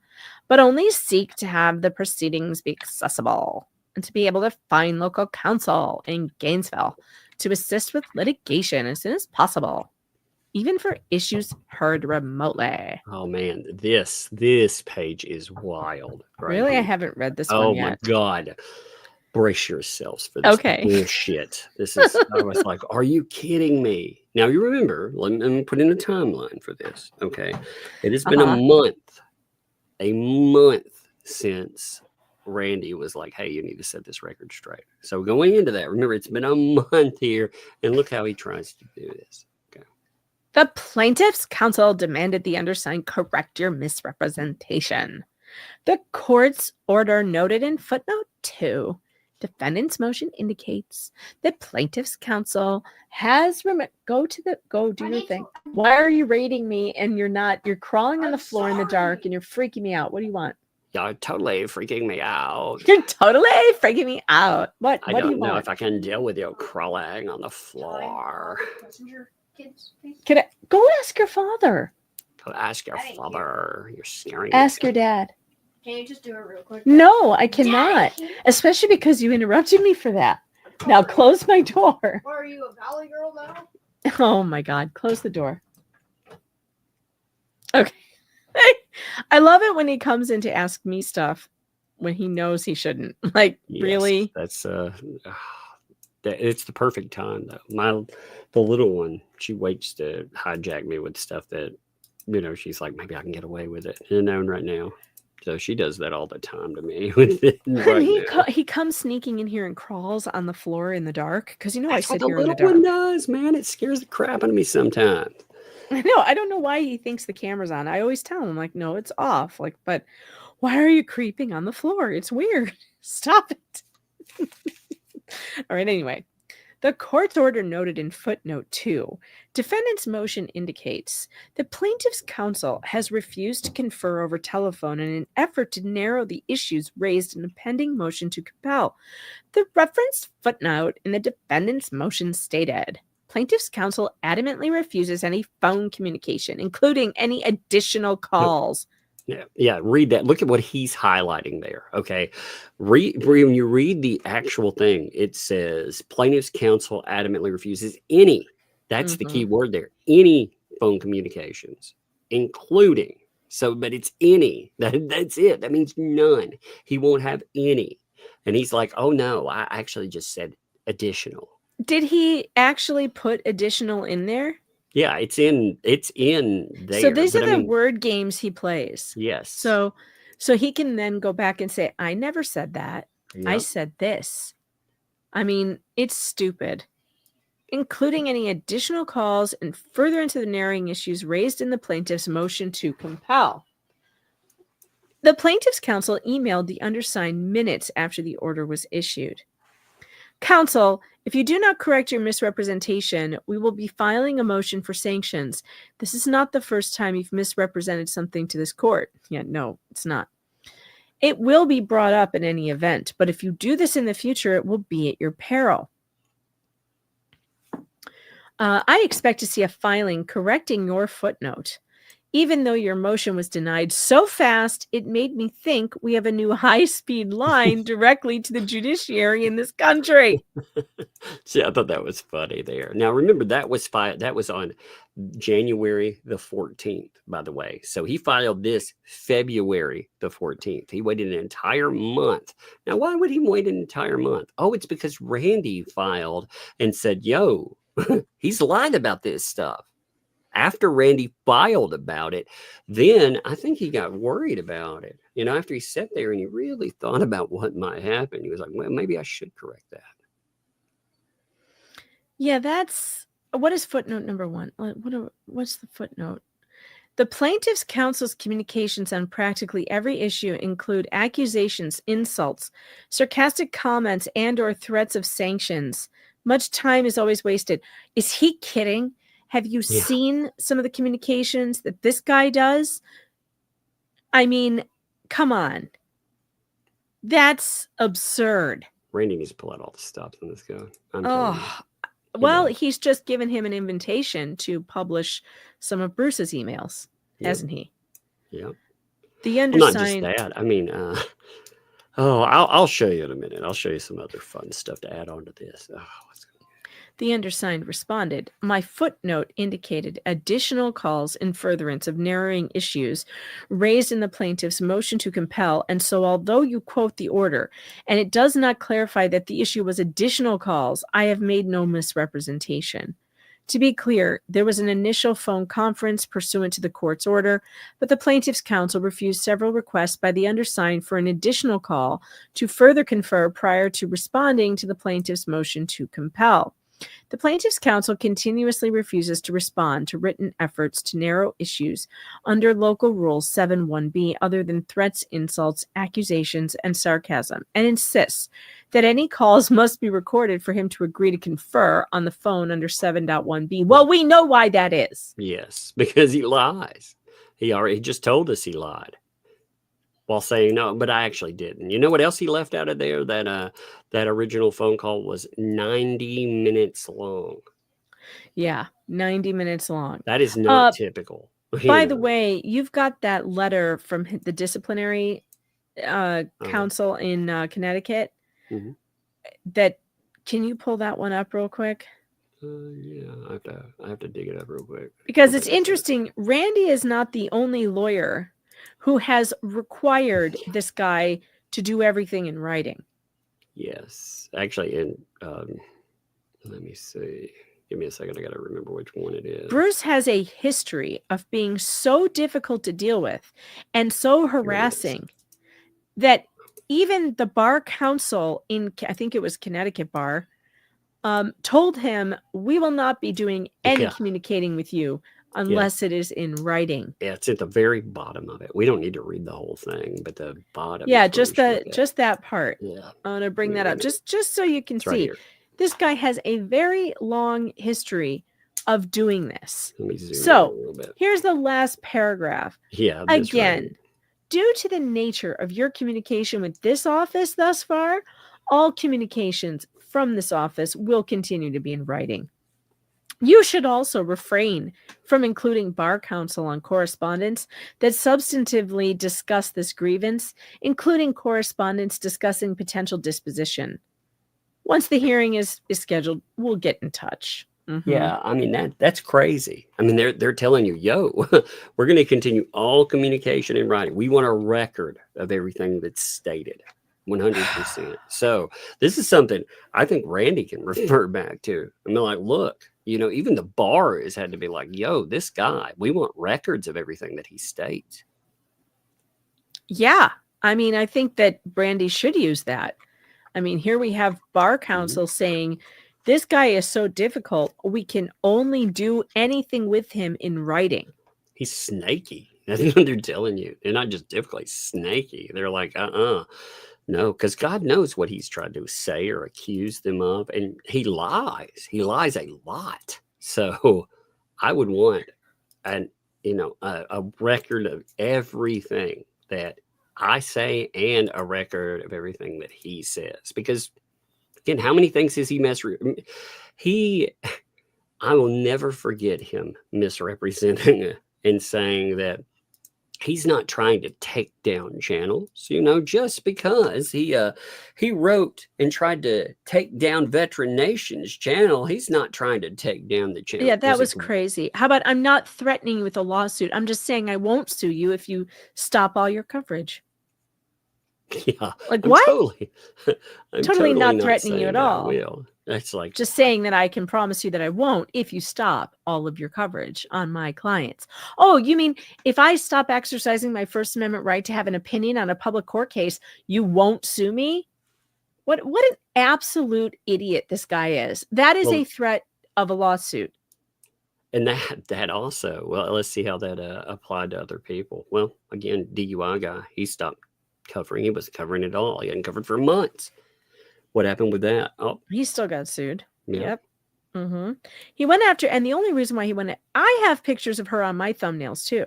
but only seek to have the proceedings be accessible and to be able to find local counsel in Gainesville to assist with litigation as soon as possible, even for issues heard remotely. Oh man, this page is wild. Right really? here. I haven't read this one yet. Oh my God. Brace yourselves for this bullshit. I was like, are you kidding me? Now you remember, let me put in a timeline for this. Okay. It has been a month since Randy was like, hey, you need to set this record straight. So going into that, remember, it's been a month here, and look how he tries to do this. Okay. The plaintiff's counsel demanded the undersigned correct your misrepresentation. The court's order noted in footnote 2, defendant's motion indicates that plaintiff's counsel has go do your thing. Why are you rating me and you're crawling on the floor in the dark and you're freaking me out? What do you want? You're totally freaking me out. You're totally freaking me out. What do you want? I don't know if I can deal with you crawling on the floor. Can I go ask your father? Go ask your father. You're scaring me. Ask your dad. Can you just do it real quick? No, I cannot. Especially because you interrupted me for that. Now close my door. What, are you a valley girl now? Oh my God. Close the door. Okay. I love it when he comes in to ask me stuff when he knows he shouldn't. Like, yes, really? That's it's the perfect time though. The little one, she waits to hijack me with stuff that, she's like, maybe I can get away with it. And right now. So she does that all the time to me. He comes sneaking in here and crawls on the floor in the dark because I sit here in the dark. The little one does, man. It scares the crap out of me sometimes. I know. I don't know why he thinks the camera's on. I always tell him, like, no, it's off. Like, but why are you creeping on the floor? It's weird. Stop it. All right. Anyway, The court's order noted in footnote 2, defendant's motion indicates the plaintiff's counsel has refused to confer over telephone in an effort to narrow the issues raised in the pending motion to compel. The referenced footnote in the defendant's motion stated, plaintiff's counsel adamantly refuses any phone communication, including any additional calls. Yeah, read that. Look at what he's highlighting there. Okay. When you read the actual thing, it says plaintiff's counsel adamantly refuses any. That's the key word there. Any phone communications, including. So, but it's any. That's it. That means none. He won't have any. And he's like, oh no, I actually just said additional. Did he actually put additional in there? Yeah, it's in there. So these are the word games he plays. Yes. So he can then go back and say, I never said that. Yep. I said this. I mean, it's stupid. Including any additional calls and further into the narrowing issues raised in the plaintiff's motion to compel. The plaintiff's counsel emailed the undersigned minutes after the order was issued. Counsel, if you do not correct your misrepresentation, we will be filing a motion for sanctions. This is not the first time you've misrepresented something to this court. Yeah, no, it's not. It will be brought up in any event, but if you do this in the future, it will be at your peril. I expect to see a filing correcting your footnote. Even though your motion was denied so fast, it made me think we have a new high-speed line directly to the judiciary in this country. See, I thought that was funny there. Now, remember, that was on January the 14th, by the way. So he filed this February the 14th. He waited an entire month. Now, why would he wait an entire month? Oh, it's because Randy filed and said, yo, he's lied about this stuff. After Randy filed about it, then I think he got worried about it. You know, after he sat there and he really thought about what might happen, he was like, well, maybe I should correct that. Yeah, what is footnote number 1? What's the footnote? The plaintiff's counsel's communications on practically every issue include accusations, insults, sarcastic comments, and or threats of sanctions. Much time is always wasted. Is he kidding? Have you seen some of the communications that this guy does? I mean, come on. That's absurd. Randy needs to pull out all the stops on this guy. Well, he's just given him an invitation to publish some of Bruce's emails, hasn't he? Yeah. The undersigned. Well, not just that. I mean, I'll show you in a minute. I'll show you some other fun stuff to add on to this. The undersigned responded, my footnote indicated additional calls in furtherance of narrowing issues raised in the plaintiff's motion to compel, and so although you quote the order, and it does not clarify that the issue was additional calls, I have made no misrepresentation. To be clear, there was an initial phone conference pursuant to the court's order, but the plaintiff's counsel refused several requests by the undersigned for an additional call to further confer prior to responding to the plaintiff's motion to compel. The plaintiff's counsel continuously refuses to respond to written efforts to narrow issues under Local Rule 7.1b other than threats, insults, accusations, and sarcasm, and insists that any calls must be recorded for him to agree to confer on the phone under 7.1b. Well, we know why that is. Yes, because he lies. He just told us he lied while saying no, but I actually didn't. You know what else he left out of there? That original phone call was 90 minutes long. Yeah, 90 minutes long. That is not typical. By the way, you've got that letter from the disciplinary council in Connecticut. Mm-hmm. Can you pull that one up real quick? Yeah, I have to dig it up real quick. Because it's interesting. Randy is not the only lawyer who has required this guy to do everything in writing. Yes. Actually, let me see. Give me a second. I got to remember which one it is. Bruce has a history of being so difficult to deal with and so harassing that even the bar council in, I think it was Connecticut Bar, told him, we will not be doing any communicating with you unless it is in writing. Yeah, it's at the very bottom of it. We don't need to read the whole thing, but the bottom. Yeah, just that part. Yeah. I want to bring that up just so you can see. Right here. This guy has a very long history of doing this. Let me zoom in So, a little bit. here's the last paragraph. Yeah. Again, due to the nature of your communication with this office thus far, all communications from this office will continue to be in writing. You should also refrain from including bar counsel on correspondence that substantively discuss this grievance, including correspondence discussing potential disposition. Once the hearing is scheduled, we'll get in touch. Mm-hmm. Yeah, I mean that's crazy. I mean they're telling you, yo, we're going to continue all communication in writing. We want a record of everything that's stated, 100%. So this is something I think Randy can refer back to. I mean, like, look, you know, even the bar has had to be like, yo, this guy, we want records of everything that he states. Yeah, I mean, I think that Brandy should use that. I mean, here we have bar counsel saying, this guy is so difficult, we can only do anything with him in writing. He's snaky. That's what they're telling you. They're not just difficult, he's snaky. They're like, no, because God knows what he's tried to say or accuse them of. And he lies. He lies a lot. So I would want a record of everything that I say and a record of everything that he says. Because again, how many things has he I will never forget him misrepresenting and saying that he's not trying to take down channels, you know, just because he wrote and tried to take down Veteran Nation's channel. He's not trying to take down the channel. Yeah, that was crazy. How about I'm not threatening you with a lawsuit. I'm just saying I won't sue you if you stop all your coverage. Yeah. Like, what? I'm totally not threatening you at all. That's like just saying that I can promise you that I won't if you stop all of your coverage on my clients. Oh, you mean if I stop exercising my First Amendment right to have an opinion on a public court case, you won't sue me? What an absolute idiot this guy is. That is a threat of a lawsuit. And that also, well, let's see how that applied to other people. Well, again, DUI guy, he stopped covering. He wasn't covering it all. He hadn't covered for months. What happened with that? Oh, he still got sued. Yeah. Yep. Mm-hmm. He went after, and the only reason why he went, I have pictures of her on my thumbnails too.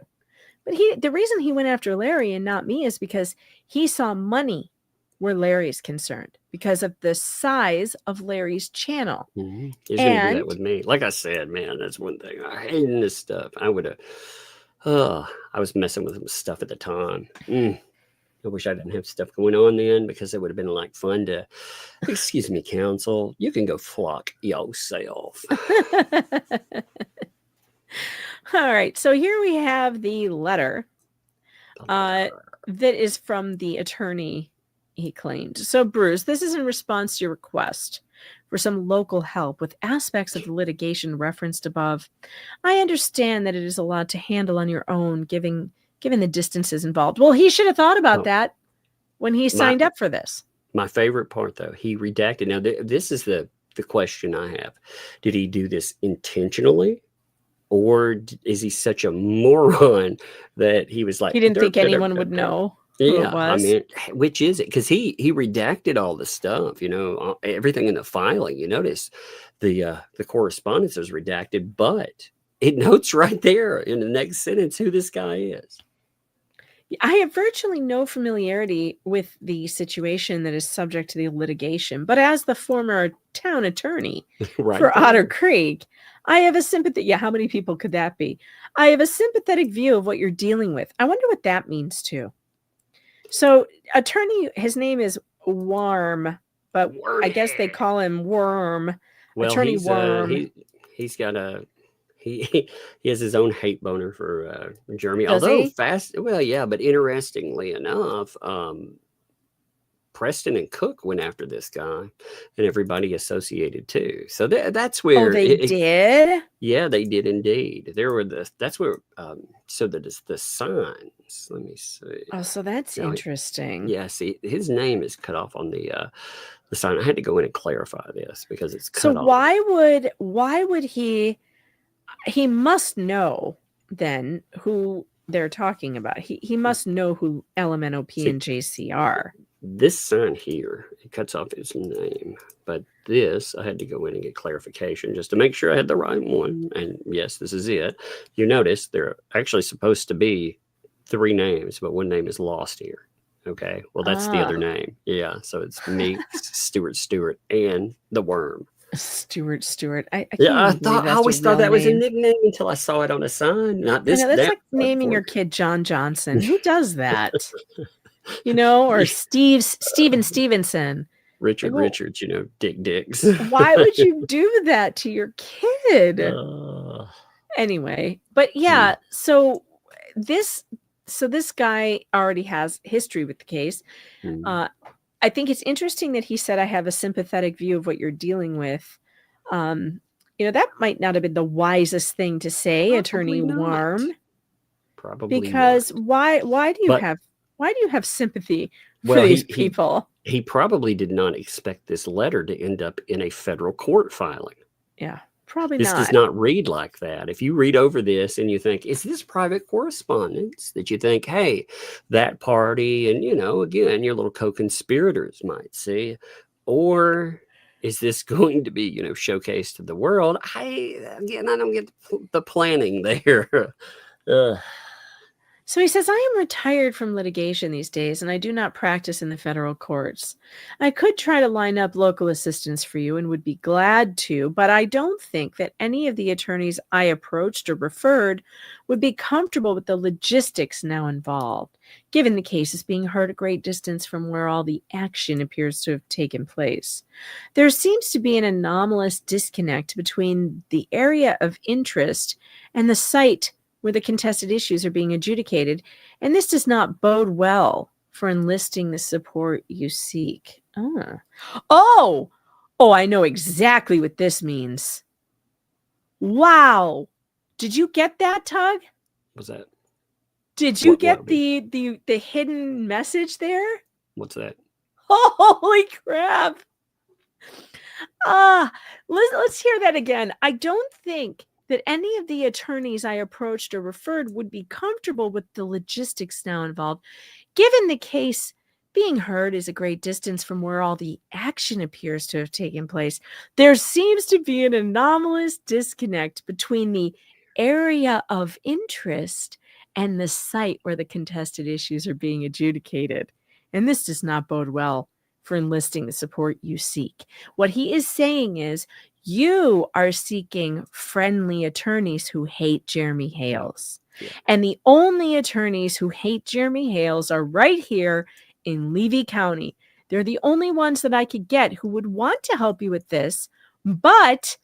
But the reason he went after Larry and not me is because he saw money where Larry's concerned because of the size of Larry's channel. Mm-hmm. He's going to do that with me. Like I said, man, that's one thing. I hate this stuff. I was messing with some stuff at the time. I wish I didn't have stuff going on then, because it would have been like fun to, excuse me, counsel, you can go flock yourself. All right. So here we have the letter that is from the attorney he claimed. So Bruce, this is in response to your request for some local help with aspects of the litigation referenced above. I understand that it is a lot to handle on your own, given the distances involved. Well, he should have thought about that when he signed up for this. My favorite part, though, he redacted. Now, this is the question I have. Did he do this intentionally? Or is he such a moron that he was like... He didn't think anyone would know who it was? I mean, which is it? Because he redacted all the stuff, you know, everything in the filing. You notice the correspondence is redacted, but it notes right there in the next sentence who this guy is. I have virtually no familiarity with the situation that is subject to the litigation, but as the former town attorney for Otter Creek, I have a sympathy. Yeah, how many people could that be? I have a sympathetic view of what you're dealing with. I wonder what that means too. So attorney, his name is Worm, but I guess they call him Worm. Well, attorney Worm. He's got a... He has his own hate boner for Jeremy. Does Although he? Well, yeah, but interestingly enough, Preston and Cook went after this guy, and everybody associated too. So that's where they did. Yeah, they did indeed. There were that's where so that is the signs. Let me see. Oh, so that's interesting. Yeah, see, his name is cut off on the sign. I had to go in and clarify this because it's cut off. So why would he? He must know then who they're talking about. He must know who LMNOP and JC are. This sign here, He cuts off his name. But this, I had to go in and get clarification just to make sure I had the right one. And yes, this is it. You notice there are actually supposed to be 3 names, but one name is lost here. Okay. Well, that's the other name. Yeah. So it's me, Stewart, and the worm. Stewart. I always thought that was a nickname until I saw it on a sign. Not this. I know, that's like naming your kid John Johnson. Who does that? Or Steven Stevenson. Richards, Dick Dicks. Why would you do that to your kid? Anyway, but yeah, so this guy already has history with the case. I think it's interesting that he said, I have a sympathetic view of what you're dealing with. That might not have been the wisest thing to say, Probably Attorney not. Worm. Probably because not. why do you have sympathy for these people? He probably did not expect this letter to end up in a federal court filing. Yeah, probably this not. This does not read like that. If you read over this and you think, is this private correspondence? That you think, hey, that party, and again, your little co-conspirators might see, or is this going to be, showcased to the world? I don't get the planning there. So he says, I am retired from litigation these days, and I do not practice in the federal courts. I could try to line up local assistance for you and would be glad to, but I don't think that any of the attorneys I approached or referred would be comfortable with the logistics now involved, given the case is being heard a great distance from where all the action appears to have taken place. There seems to be an anomalous disconnect between the area of interest and the site where the contested issues are being adjudicated, and this does not bode well for enlisting the support you seek. Oh, I know exactly what this means. Wow. Did you get that, Tug? What's that? Did you get the hidden message there? What's that? Holy crap. Let's hear that again. I don't think that any of the attorneys I approached or referred would be comfortable with the logistics now involved, given the case being heard is a great distance from where all the action appears to have taken place. There seems to be an anomalous disconnect between the area of interest and the site where the contested issues are being adjudicated. And this does not bode well for enlisting the support you seek. What he is saying is, you are seeking friendly attorneys who hate Jeremy Hales. Yeah. And the only attorneys who hate Jeremy Hales are right here in Levy County. They're the only ones that I could get who would want to help you with this, but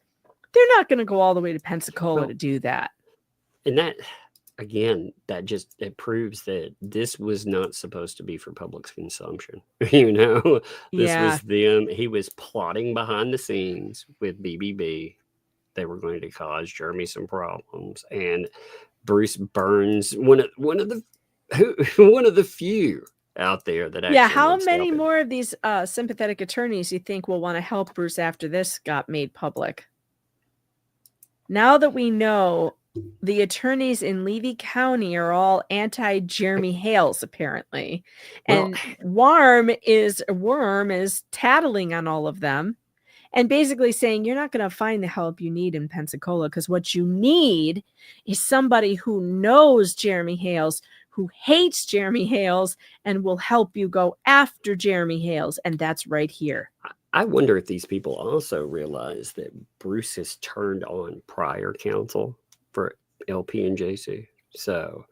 they're not going to go all the way to Pensacola to do that. And that, again, it proves that this was not supposed to be for public consumption. This was them. He was plotting behind the scenes with BBB. They were going to cause Jeremy some problems, and Bruce Burns, one of the few out there that actually. Yeah, how many more of these sympathetic attorneys you think will want to help Bruce after this got made public? Now that we know the attorneys in Levy County are all anti-Jeremy Hales, apparently. And Worm is tattling on all of them and basically saying, you're not going to find the help you need in Pensacola, because what you need is somebody who knows Jeremy Hales, who hates Jeremy Hales, and will help you go after Jeremy Hales. And that's right here. I wonder if these people also realize that Bruce has turned on prior counsel for LP and JC. So,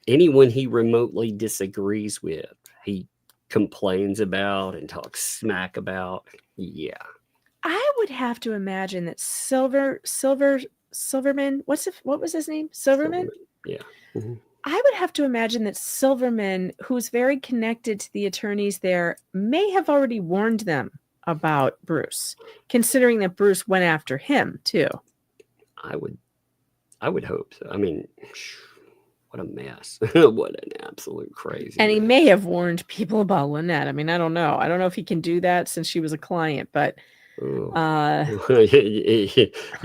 anyone he remotely disagrees with, he complains about and talks smack about. Yeah. I would have to imagine that Silverman, what was his name? Silverman? Yeah. Mm-hmm. I would have to imagine that Silverman, who's very connected to the attorneys there, may have already warned them about Bruce, considering that Bruce went after him too. I would hope so. I mean, what a mess. What an absolute crazy And mess. he may have warned people about Lynette. I mean, I don't know. I don't know if he can do that since she was a client, but you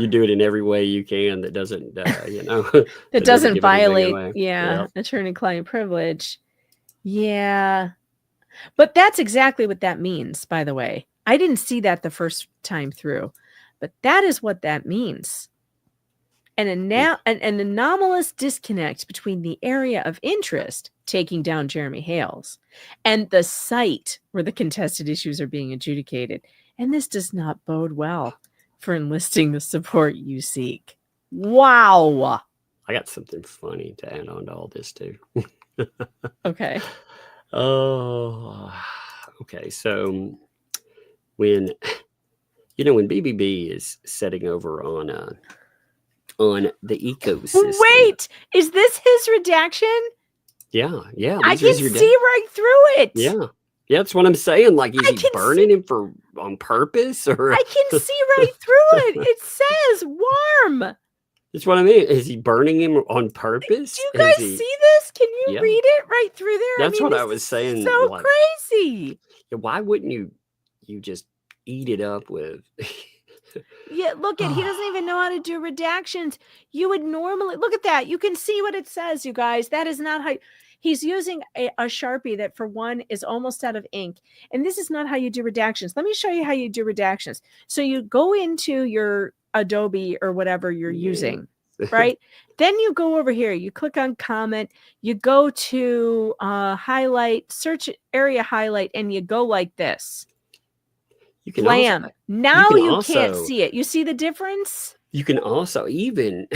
do it in every way you can that doesn't, that doesn't violate, attorney-client privilege. Yeah. But that's exactly what that means, by the way. I didn't see that the first time through, but that is what that means. An anomalous disconnect between the area of interest, taking down Jeremy Hales, and the site where the contested issues are being adjudicated. And this does not bode well for enlisting the support you seek. Wow. I got something funny to add on to all this too. Okay. Oh, okay. So when BBB is setting over on the ecosystem. Wait, is this his redaction? Yeah. I can see right through it. Yeah, that's what I'm saying. Like, is he burning him on purpose, or I can see right through it. It says worm. That's what I mean. Is he burning him on purpose? Do you guys see this? Can you read it right through there? That's what I was saying. So like, crazy. Why wouldn't you just eat it up with? Yeah, look at, he doesn't even know how to do redactions. You would normally look at that. You can see what it says, you guys. That is not how he's using a Sharpie that, for one, is almost out of ink. And this is not how you do redactions. Let me show you how you do redactions. So you go into your Adobe or whatever you're using, right? Then you go over here, you click on comment, you go to highlight, search area highlight, and you go like this. You can Blam. Now you can't see it. You see the difference? You can also, even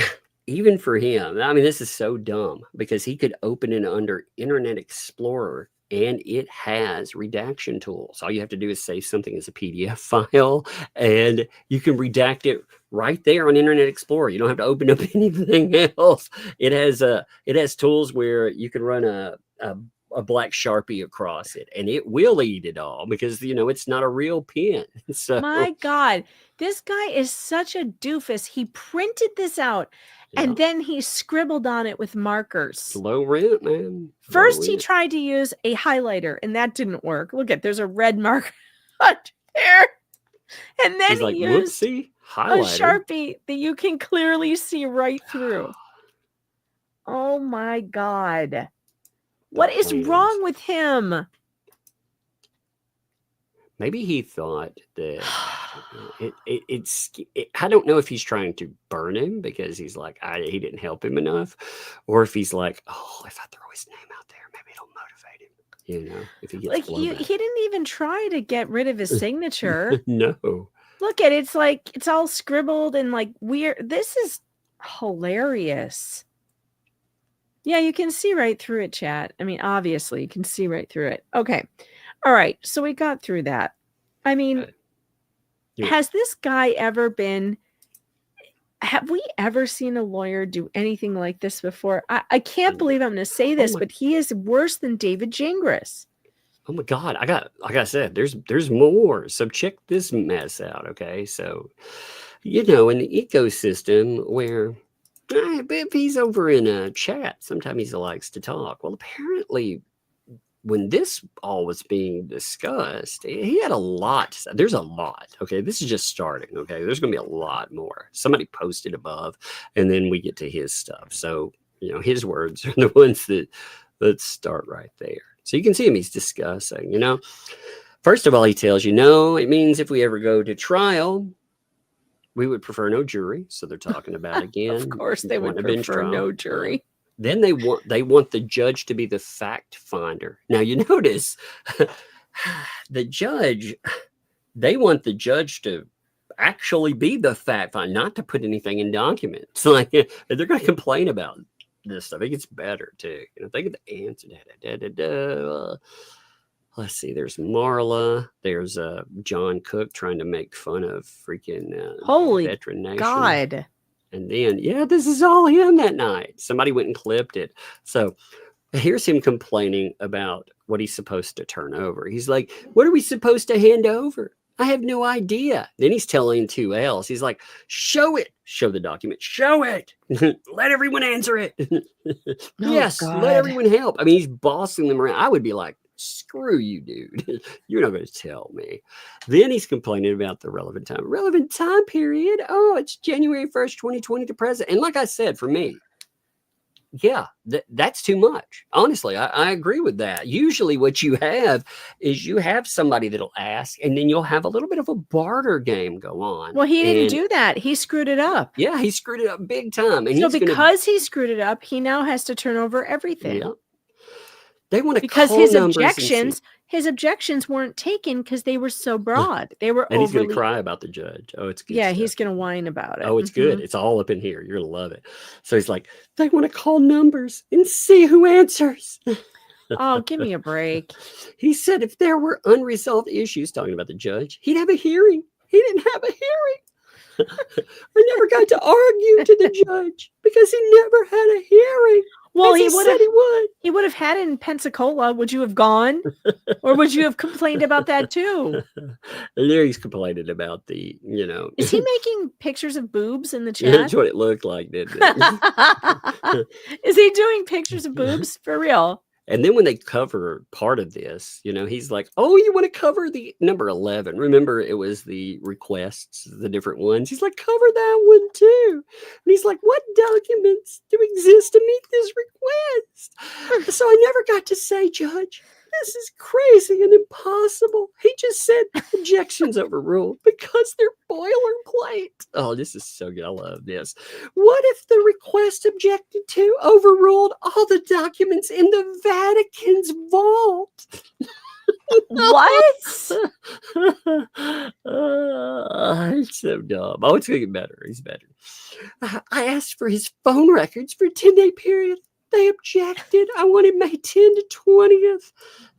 for him, I mean, this is so dumb because he could open it under Internet Explorer and it has redaction tools. All you have to do is save something as a PDF file and you can redact it right there on Internet Explorer. You don't have to open up anything else. It has tools where you can run a black Sharpie across it and it will eat it all because it's not a real pen. So my God, this guy is such a doofus. He printed this out and then he scribbled on it with markers. Low rent, man. First he tried to use a highlighter and that didn't work. Look at, there's a red marker there. And then he used a Sharpie that you can clearly see right through. Oh my God. What is wrong with him? Maybe he thought that I don't know if he's trying to burn him because he's like, he didn't help him enough. Or if he's like, oh, if I throw his name out there, maybe it'll motivate him. If he gets he didn't even try to get rid of his signature. No. Look at it. It's like, it's all scribbled and like weird. This is hilarious. Yeah, you can see right through it, chat. I mean, obviously, you can see right through it. Okay. All right. So we got through that. I mean, has this guy ever been... Have we ever seen a lawyer do anything like this before? I can't believe I'm going to say this, but he is worse than David Gingras. Oh, my God. Like I said, there's more. So check this mess out, okay? So, in the ecosystem where... if he's over in a chat, sometimes he likes to talk. Well, apparently, when this all was being discussed, he had a lot to say. There's a lot. Okay, this is just starting. Okay, there's going to be a lot more. Somebody posted above, and then we get to his stuff. So his words are the ones that start right there. So you can see him. He's discussing. First of all, he tells it means if we ever go to trial, we would prefer no jury. So they're talking about again. Of course, they would prefer no jury. Then they want the judge to be the fact finder. Now you notice the judge, they want the judge to actually be the fact finder, not to put anything in documents. Like they're going to complain about this stuff. It gets better too. Think of the answer. Let's see. There's Marla. There's John Cook trying to make fun of freaking Holy Veteran Nation. God. And then, this is all him that night. Somebody went and clipped it. So here's him complaining about what he's supposed to turn over. He's like, what are we supposed to hand over? I have no idea. Then he's telling two else. He's like, show it. Show the document. Show it. Let everyone answer it. Yes, God. Let everyone help. I mean, he's bossing them around. I would be like, screw you, dude. You're not going to tell me. Then he's complaining about the relevant time. Relevant time period? Oh, it's January 1st, 2020 to present. And like I said, for me, Yeah, that's too much. Honestly, I agree with that. Usually what you have is you have somebody that'll ask, and then you'll have a little bit of a barter game go on. Well, he didn't And do that. He screwed it up. yeah, he screwed it up big time. And So he's because he screwed it up, he now has to turn over everything. yeah. They want to Because call his objections weren't taken because they were so broad. They were and he's going to overly. cry about the judge. Oh, it's good. Yeah, stuff. he's going to whine about it. Oh, it's good. It's all up in here. You're going to love it. So he's like, they want to call numbers and see who answers. Oh, give me a break. He said if there were unresolved issues, talking about the judge, he'd have a hearing. He didn't have a hearing. I never got to argue to the judge because he never had a hearing. Well, he would have had it in Pensacola. Would you have gone? Or would you have complained about that too? There he's complaining about the, Is he making pictures of boobs in the chat? That's what it looked like, didn't it? Is he doing pictures of boobs for real? And then when they cover part of this, he's like, oh, you want to cover the number 11. Remember, it was the requests, the different ones. He's like, cover that one too. And he's like, what documents do exist to meet this request? So I never got to say, Judge, this is crazy and impossible. He just said objections overruled because they're boilerplate. Oh, this is so good. I love this. What if the request objected to overruled all the documents in the Vatican's vault? What? It's so dumb. Oh, it's going to get better. He's better. I asked for his phone records for a 10-day period. They objected. I wanted May 10 to 20th.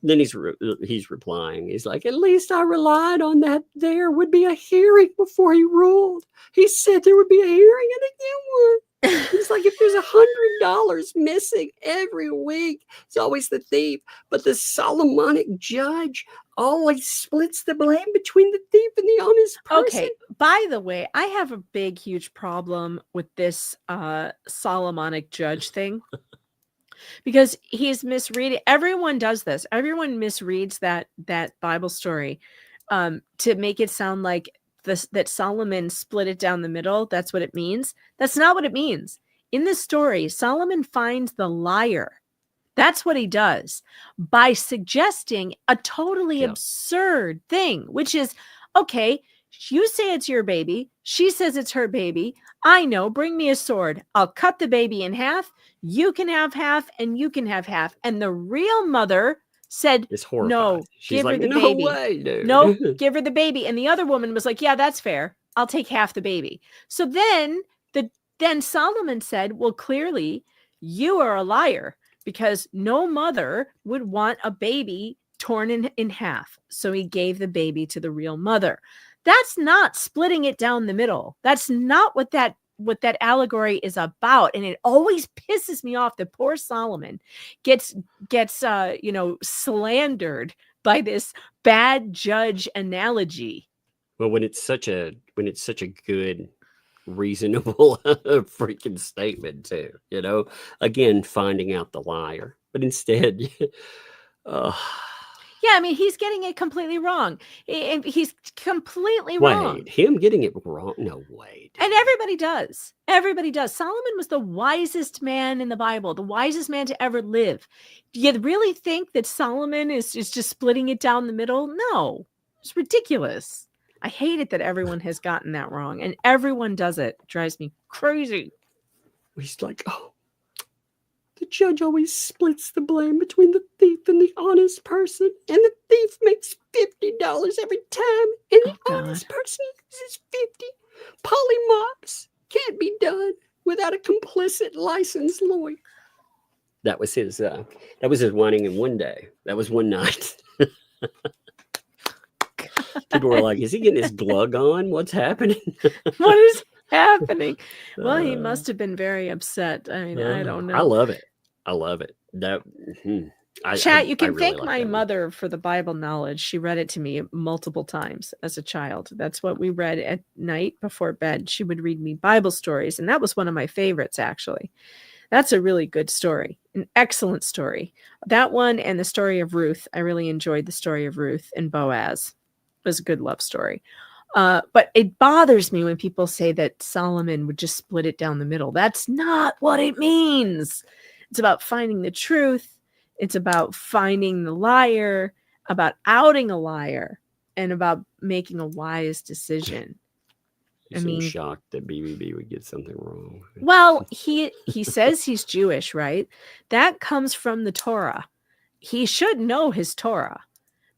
Then he's replying. He's like, at least I relied on that there would be a hearing before he ruled. He said there would be a hearing and again one. He's like, if there's $100 missing every week, it's always the thief. But the Solomonic judge always splits the blame between the thief and the honest person. Okay. By the way, I have a big, huge problem with this Solomonic judge thing. Because he's misreading. Everyone does this. Everyone misreads that Bible story to make it sound like that Solomon split it down the middle. That's what it means. That's not what it means. In this story, Solomon finds the liar. That's what he does by suggesting a totally absurd thing, which is, okay, you say it's your baby. She says it's her baby. I know, bring me a sword. I'll cut the baby in half. You can have half and you can have half. And the real mother said, no, give her the baby. Way, dude. No, give her the baby. And the other woman was like, yeah, that's fair. I'll take half the baby. So then Solomon said, well, clearly you are a liar because no mother would want a baby torn in half. So he gave the baby to the real mother. That's not splitting it down the middle. That's not what that allegory is about. And it always pisses me off that poor Solomon gets slandered by this bad judge analogy. Well, when it's such a good, reasonable freaking statement too, again, finding out the liar, but instead, yeah, I mean, he's getting it completely wrong. He's completely wrong. Wait, him getting it wrong? No, wait. And everybody does. Everybody does. Solomon was the wisest man in the Bible, the wisest man to ever live. Do you really think that Solomon is just splitting it down the middle? No, it's ridiculous. I hate it that everyone has gotten that wrong, and everyone does it. It drives me crazy. He's like, oh, the judge always splits the blame between the thief and the honest person, and the thief makes $50 every time, and the honest person uses 50. Polymops can't be done without a complicit licensed lawyer. That was his whining in one day. That was one night. People were like, is he getting his glug on? What's happening? What is happening? Well, he must have been very upset. I mean, I don't know. I love it. Chat, you can thank my mother for the Bible knowledge. She read it to me multiple times as a child. That's what we read at night before bed. She would read me Bible stories, and that was one of my favorites, actually. That's a really good story, an excellent story. That one and the story of Ruth. I really enjoyed the story of Ruth and Boaz. It was a good love story. But it bothers me when people say that Solomon would just split it down the middle. That's not what it means. It's about finding the truth. It's about finding the liar, about outing a liar, and about making a wise decision. You seem shocked that BBB would get something wrong. Well, he says he's Jewish, right? That comes from the Torah. He should know his Torah.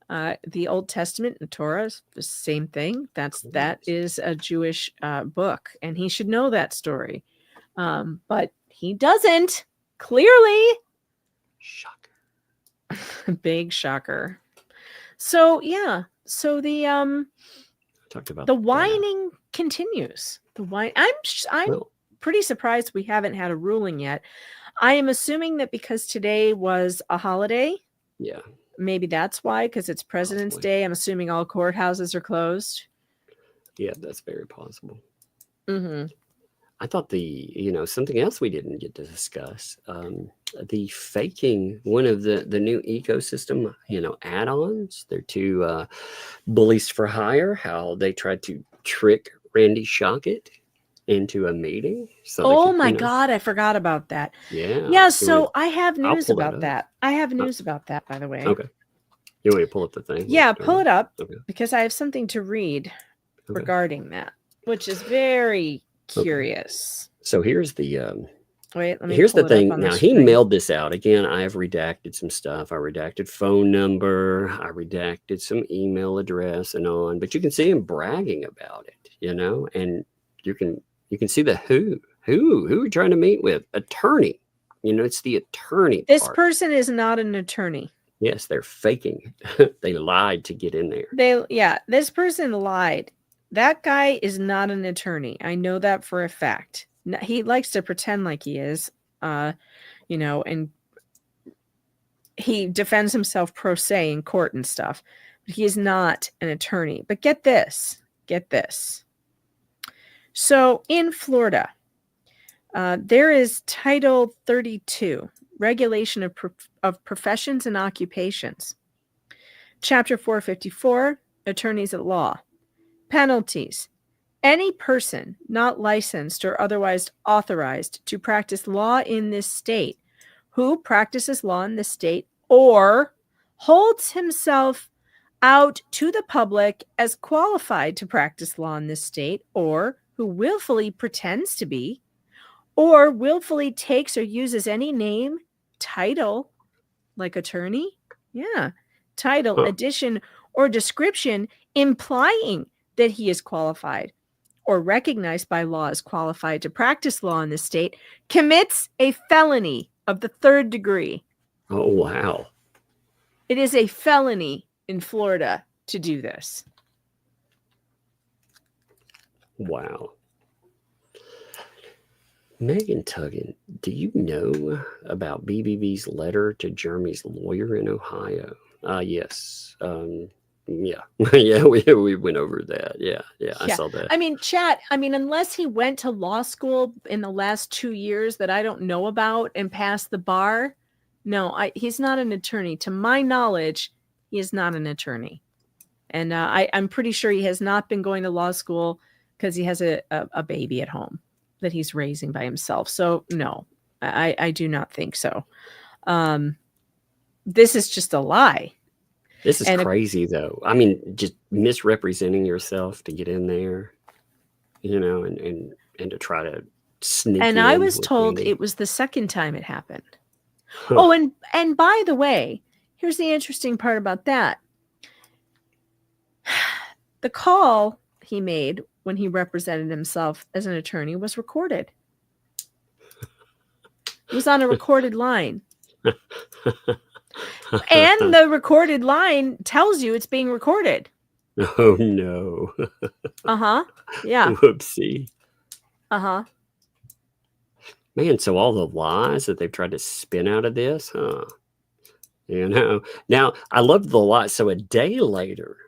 The Old Testament and Torah is the same thing. That is a Jewish book, and he should know that story. But he doesn't, clearly. Shocker. Big shocker. So yeah. So the talked about the whining continues. The whine. I'm pretty surprised we haven't had a ruling yet. I am assuming that because today was a holiday. Yeah. Maybe that's why, because it's President's Day. I'm assuming all courthouses are closed. Yeah, that's very possible. Mm-hmm. I thought something else we didn't get to discuss, the faking one of the new ecosystem, add-ons. They're two bullies for hire, how they tried to trick Randy Shockett into a meeting. So my God, I forgot about that. Yeah. Yeah, so I have news about that. by the way. Okay. You want me to pull up the thing? Yeah, pull it up, Okay. because I have something to read regarding that, which is very curious. So here's the Wait, let me here's pull the it up thing. on the Now he screen. mailed this out. Again, I have redacted some stuff. I redacted phone number. I redacted some email address and on. But you can see him bragging about it, and you can see the who you're trying to meet with. Attorney. It's the attorney. This part. person is not an attorney. Yes, they're faking. They lied to get in there. This person lied. That guy is not an attorney. I know that for a fact. He likes to pretend like he is, and he defends himself pro se in court and stuff. But he is not an attorney. But get this. So in Florida, there is Title 32, Regulation of Professions and Occupations. Chapter 454, Attorneys at Law. Penalties. Any person not licensed or otherwise authorized to practice law in this state who practices law in this state or holds himself out to the public as qualified to practice law in this state, or who willfully pretends to be, or willfully takes or uses any name, title, like attorney, title, addition, or description implying that he is qualified or recognized by law as qualified to practice law in the state, commits a felony of the 3rd degree. Oh, wow. It is a felony in Florida to do this. Wow. Megan Tuggan, do you know about BBB's letter to Jeremy's lawyer in Ohio? Yes. Yeah. Yeah, we went over that. Yeah, I saw that. I mean, chat, unless he went to law school in the last 2 years that I don't know about and passed the bar, no, he's not an attorney. To my knowledge, he is not an attorney. And I'm pretty sure he has not been going to law school because he has a baby at home that he's raising by himself. So no, I do not think so. This is just a lie. This is crazy, though. I mean, just misrepresenting yourself to get in there, and to try to sneak. And I was told it was the second time it happened. Oh, and by the way, here's the interesting part about that. The call he made when he represented himself as an attorney was recorded. It was on a recorded line. And the recorded line tells you it's being recorded. Oh, no. Yeah. Whoopsie. Man, so all the lies that they've tried to spin out of this, Now, I love the lie. So a day later,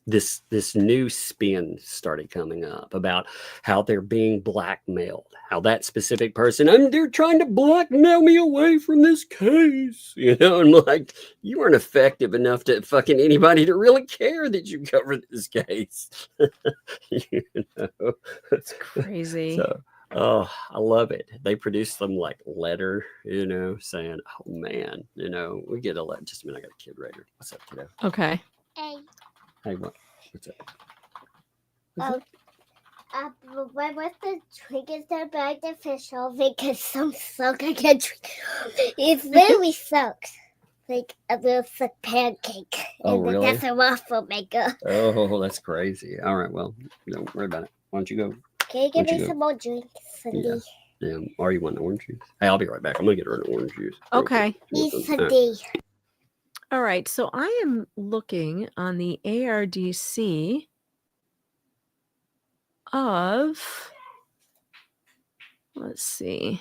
this new spin started coming up about how they're being blackmailed, how that specific person, they're trying to blackmail me away from this case, and like, you weren't effective enough to fucking anybody to really care that you covered this case. It's crazy. Oh, I love it. They produce some like letter, saying, "Oh man, we get a letter." Just a minute, I got a kid right here. What's up, kiddo? Okay. Hey. Hey, what's up? When was the drink is that artificial because some suck I can drink. It really sucks. Like a little suck pancake. Oh, and then really? that's a waffle maker. Oh, that's crazy. All right, well, don't worry about it. Why don't you go? Can you give me some more drinks, Cindy? Yeah. Or you want an orange juice? Hey, I'll be right back. I'm gonna get her an orange juice. Okay. Please, All right. Cindy. All right. So I am looking on the ARDC of, let's see.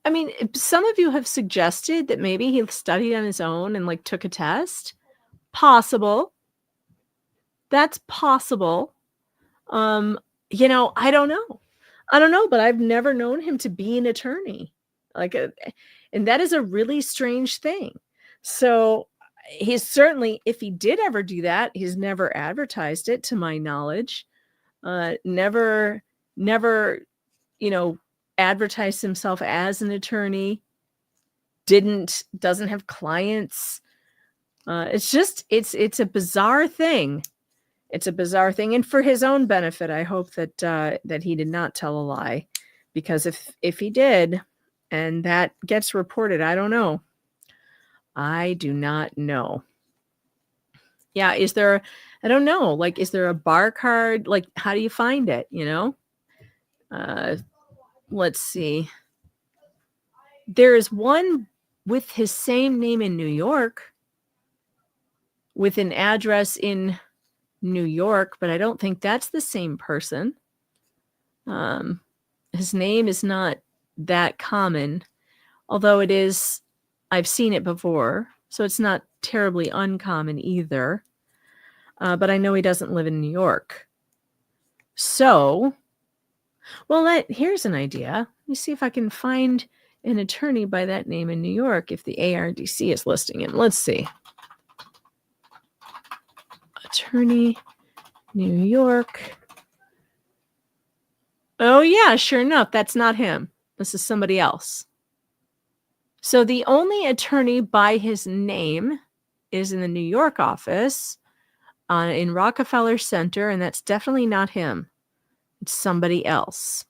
I mean, some of you have suggested that maybe he studied on his own and like took a test. Possible. That's possible. I don't know. But I've never known him to be an attorney. And that is a really strange thing. So he's certainly, if he did ever do that, he's never advertised it to my knowledge. Never, advertised himself as an attorney. Doesn't have clients. It's a bizarre thing. It's a bizarre thing. And for his own benefit, I hope that he did not tell a lie, because if he did, and that gets reported, I don't know. I do not know. Yeah. Is there a bar card? Like, how do you find it? Let's see. There is one with his same name in New York, with an address in New York, but I don't think that's the same person. His name is not that common, although it is, I've seen it before, so it's not terribly uncommon either. But I know he doesn't live in New York. So, well, here's an idea. Let me see if I can find an attorney by that name in New York if the ARDC is listing it. Let's see. Attorney, New York. Oh, yeah, sure enough. That's not him. This is somebody else. So the only attorney by his name is in the New York office in Rockefeller Center, and that's definitely not him. It's somebody else.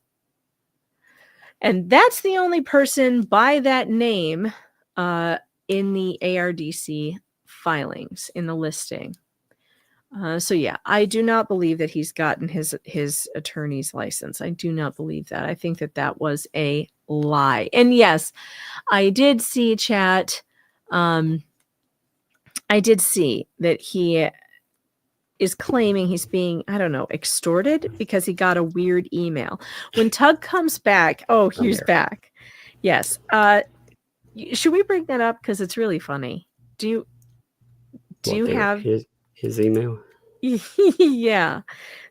And that's the only person by that name in the ARDC filings, in the listing. So yeah, I do not believe that he's gotten his attorney's license. I do not believe that. I think that was a lie. And yes, I did see, chat. I did see that he is claiming he's being, I don't know, extorted because he got a weird email. When Tug comes back, he's back. Yes. Should we bring that up? Because it's really funny. Do you have his email? Yeah.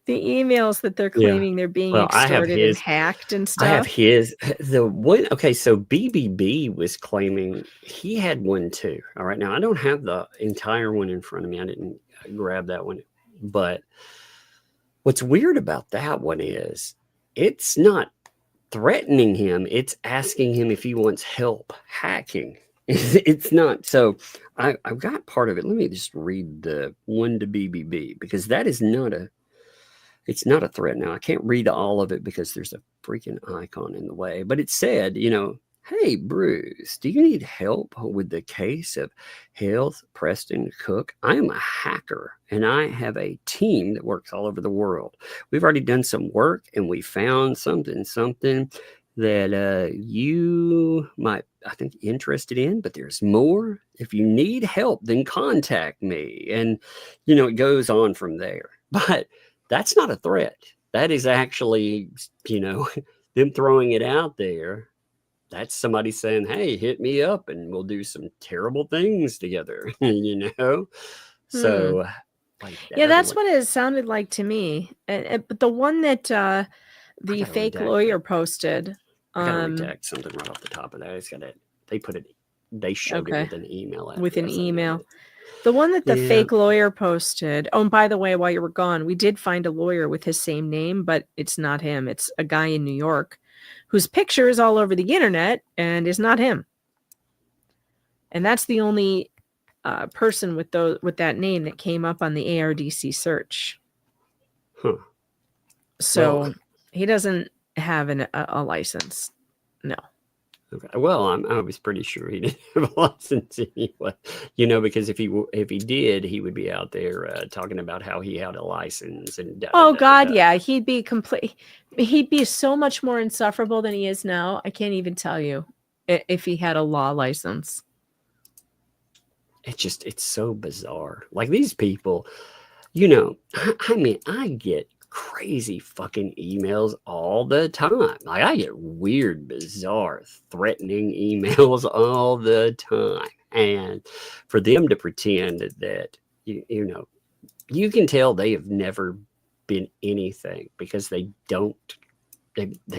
The emails that they're claiming they're being extorted and hacked and stuff. I have the one. Okay, so BBB was claiming he had one too. All right, now I don't have the entire one in front of me. I didn't grab that one. But what's weird about that one is it's not threatening him. It's asking him if he wants help hacking. It's not. So I've got part of it. Let me just read the one to BBB, because that is it's not a threat. Now I can't read all of it because there's a freaking icon in the way, but it said, hey, Bruce, do you need help with the case of Hale Preston Cook? I am a hacker and I have a team that works all over the world. We've already done some work and we found something that you might, I think, interested in, but there's more. If you need help, then contact me. And, it goes on from there. But that's not a threat. That is actually, them throwing it out there. That's somebody saying, hey, hit me up and we'll do some terrible things together, So, that's what it sounded like to me. But the one that the fake lawyer posted. I gotta redact something right off the top of that. They showed it with an email. With an email. The one that the Yeah. fake lawyer posted. Oh, and by the way, while you were gone, we did find a lawyer with his same name, but it's not him. It's a guy in New York whose picture is all over the internet and is not him. And that's the only person with that name that came up on the ARDC search. Huh. So Well, he doesn't have a license. No. okay. Well, I was pretty sure he didn't have a license anyway. Because if he did, he would be out there talking about how he had a license and. Oh God, yeah, he'd be He'd be so much more insufferable than he is now. I can't even tell you if he had a law license. It's so bizarre. Like these people, I mean, I get crazy fucking emails all the time. Like I get weird, bizarre, threatening emails all the time. And for them to pretend that, you can tell they have never been anything because they've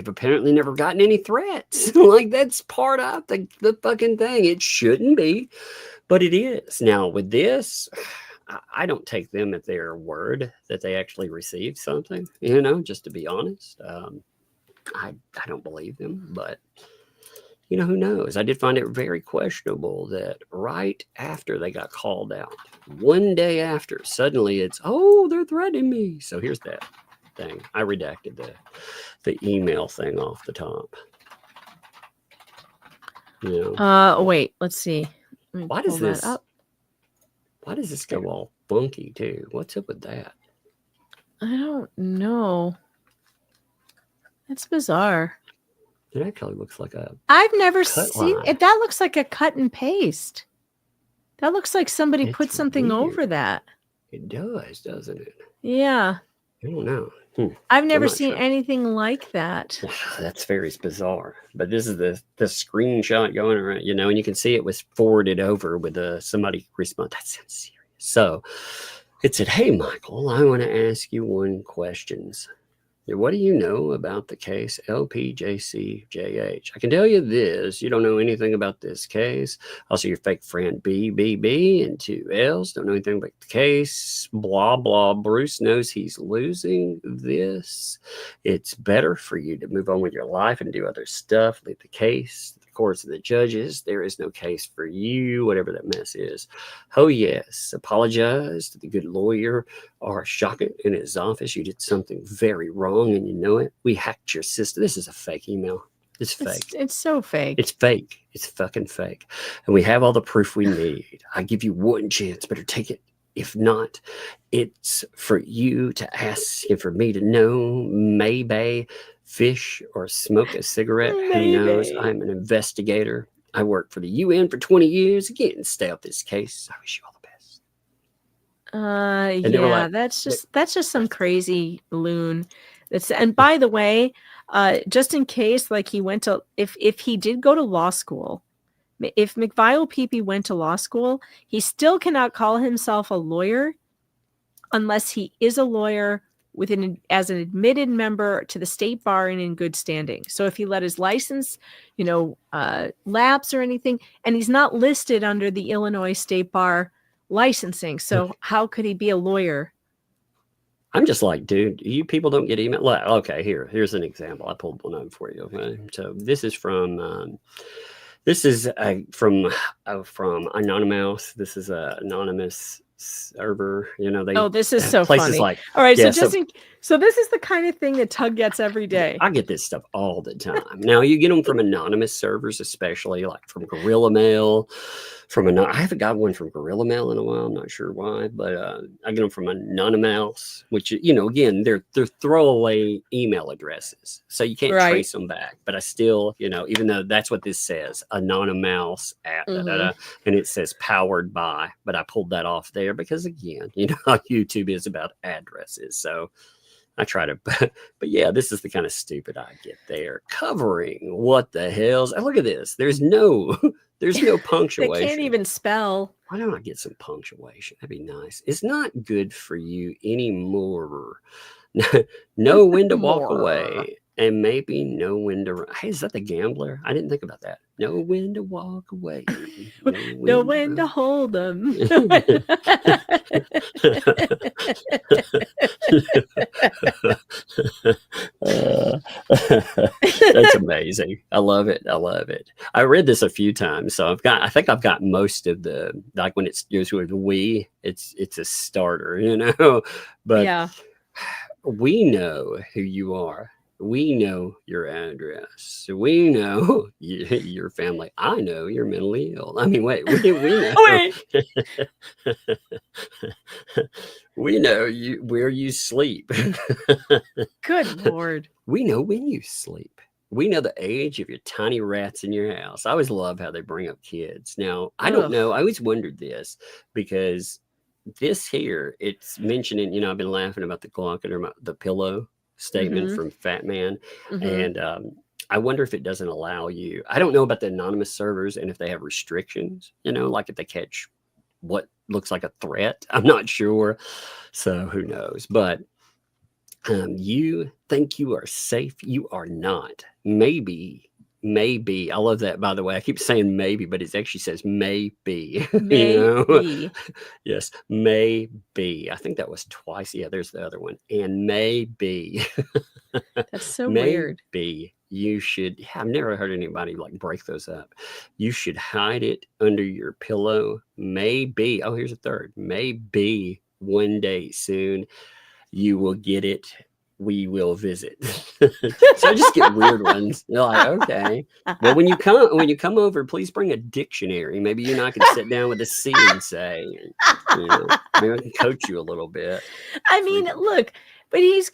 apparently never gotten any threats. Like that's part of the fucking thing. It shouldn't be, but it is. Now with this, I don't take them at their word that they actually received something, just to be honest. I don't believe them, but who knows? I did find it very questionable that right after they got called out, one day after, suddenly it's, oh, they're threatening me. So here's that thing. I redacted the email thing off the top. Wait, let's see. Why does this go all funky too? What's up with that? I don't know. That's bizarre. It actually looks like I've never seen line. it. That looks like a cut and paste. That looks like somebody It's put something weird. over that. It does, doesn't it? Yeah. I don't know. I've never not seen sure. anything like that. That's very bizarre. But this is the screenshot going around, and you can see it was forwarded over with somebody respond. That sounds serious. So it said, "Hey, Michael, I want to ask you one question. What do you know about the case LPJCJH? I can tell you this. You don't know anything about this case. Also, your fake friend BBB and 2 L's don't know anything about the case. Blah, blah. Bruce knows he's losing this. It's better for you to move on with your life and do other stuff. Leave the case. The courts and the judges. There is no case for you, whatever that mess is. Oh, yes. Apologize to the good lawyer or Shocking in his office. You did something very wrong and you know it. We hacked your system." This is a fake email. It's fake. It's so fake. It's fake. It's fucking fake. And we have all the proof we need. I give you one chance. Better take it. If not, it's for you to ask and for me to know. Maybe fish or smoke a cigarette. Maybe. Who knows? I'm an investigator. I worked for the UN for 20 years. Again, stay off this case. I wish you all the best. they were Yeah, like, that's just some crazy loon. And by the way, just in case, like he went to, if he did go to law school, if McVile Pepe went to law school, he still cannot call himself a lawyer unless he is a lawyer as an admitted member to the state bar and in good standing. So if he let his license, lapse or anything, and he's not listed under the Illinois State Bar licensing, so how could he be a lawyer? I'm just like, dude, you people don't get email. Okay, here's an example. I pulled one up for you. Okay, so this is from Anonymous. This is a anonymous server. This is so places funny. Like, all right, yeah, so this is the kind of thing that Tug gets every day. I get this stuff all the time. Now you get them from anonymous servers, especially like from Gorilla Mail. I haven't got one from Gorilla Mail in a while. I'm not sure why, but I get them from Anonymous, which again they're throwaway email addresses, so you can't trace them back. But I still, even though that's what this says, Anonymous app, and it says powered by, but I pulled that off there because again, how YouTube is about addresses, so. I try to, but yeah, this is the kind of stupid I get there. Covering what the hell's? Look at this. There's no punctuation. They can't even spell. Why don't I get some punctuation? That'd be nice. It's not good for you anymore. Know when to walk away And maybe know when to. Hey, is that the Gambler? I didn't think about that. Know when to walk away. Know when to hold them. That's amazing. I love it. I love it. I read this a few times, so I think I've got most of the, like when it goes with we, it's a starter, you know. But yeah, we know who you are. We know your address. We know your family. I know you're mentally ill. I mean, wait, we know. wait. We know where you sleep. Good Lord. We know when you sleep. We know the age of your tiny rats in your house. I always love how they bring up kids. Now, I don't know. I always wondered this because this here, it's mentioning, you know, I've been laughing about the clock and the pillow statement from Fat Man. And I wonder if it doesn't allow you. I don't know about the anonymous servers and if they have restrictions, you know, like if they catch what looks like a threat. I'm not sure. So who knows? But you think you are safe. You are not. Maybe. I love that, by the way. I keep saying maybe, but it actually says maybe. Maybe. You know? Yes, maybe. I think that was twice. Yeah, there's the other one. And maybe. That's so weird. Maybe you should. Yeah, I've never heard anybody like break those up. You should hide it under your pillow. Maybe. Oh, here's a third. Maybe one day soon you will get it. We will visit. So I just get weird ones. They're like, okay. Well, when you come over, please bring a dictionary. Maybe you and I can sit down with a C and say, you know, maybe I can coach you a little bit. I mean, look, but he's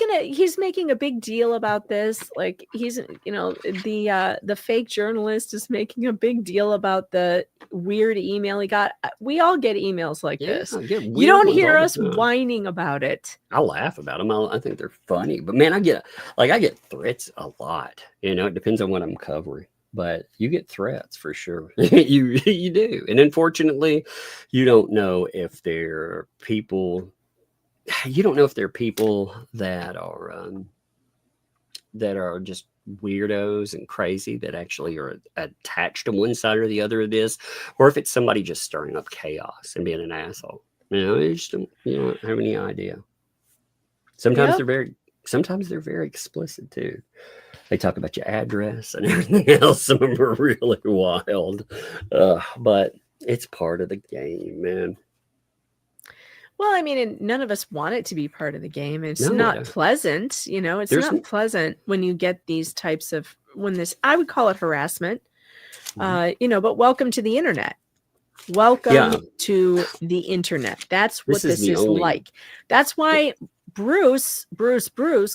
making a big deal about this. Like he's, you know, the fake journalist is making a big deal about the weird email he got. We all get emails like this. You don't hear us whining about it. I laugh about them. I think they're funny, but man, I get threats a lot. You know, it depends on what I'm covering, but you get threats for sure. you do, and unfortunately, you don't know if they're people. You don't know if they're people that are just weirdos and crazy that actually are attached to one side or the other of this, or if it's somebody just stirring up chaos and being an asshole. You know, you just don't have any idea. Sometimes they're very explicit too. They talk about your address and everything else. Some of them are really wild, but it's part of the game, man. Well, I mean, and none of us want it to be part of the game. It's not pleasant, you know. It's not pleasant when you get these types of I would call it harassment, you know. But welcome to the internet. Welcome to the internet. That's what this is like. That's why Bruce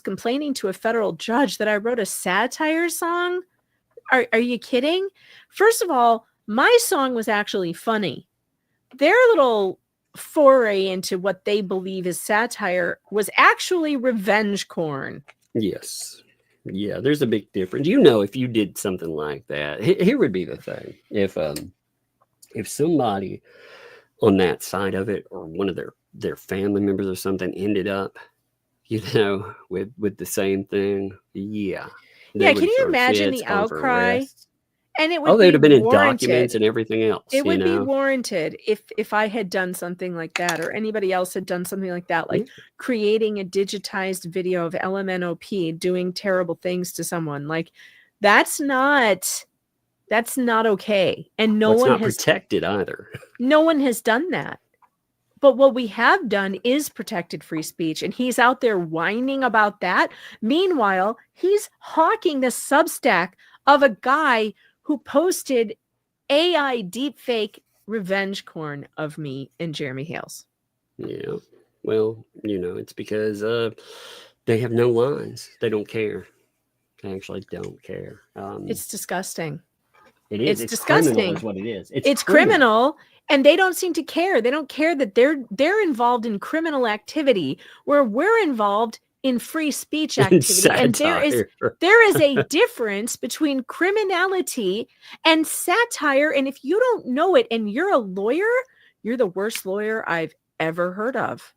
complaining to a federal judge that I wrote a satire song. Are you kidding? First of all, my song was actually funny. Their little foray into what they believe is satire was actually revenge corn. Yes. Yeah, there's a big difference. You know, if you did something like that, here would be the thing. If somebody on that side of it or one of their family members or something ended up, you know, with the same thing, can you imagine the outcry? And it would they'd have been in warranted. Documents and everything else. It would be warranted if I had done something like that, or anybody else had done something like that, like creating a digitized video of LMNOP doing terrible things to someone. Like that's not okay. And no one has protected either. No one has done that. But what we have done is protected free speech, and he's out there whining about that. Meanwhile, he's hawking the Substack of a guy who posted AI deepfake revenge corn of me and Jeremy Hales. Yeah. Well, you know, it's because they have no lines. They don't care. They actually don't care. It's disgusting. It is. It's disgusting. Is what it is. It's criminal, and they don't seem to care. They don't care that they're involved in criminal activity where we're involved in free speech activity. And there is a difference between criminality and satire. And if you don't know it and you're a lawyer, you're the worst lawyer I've ever heard of.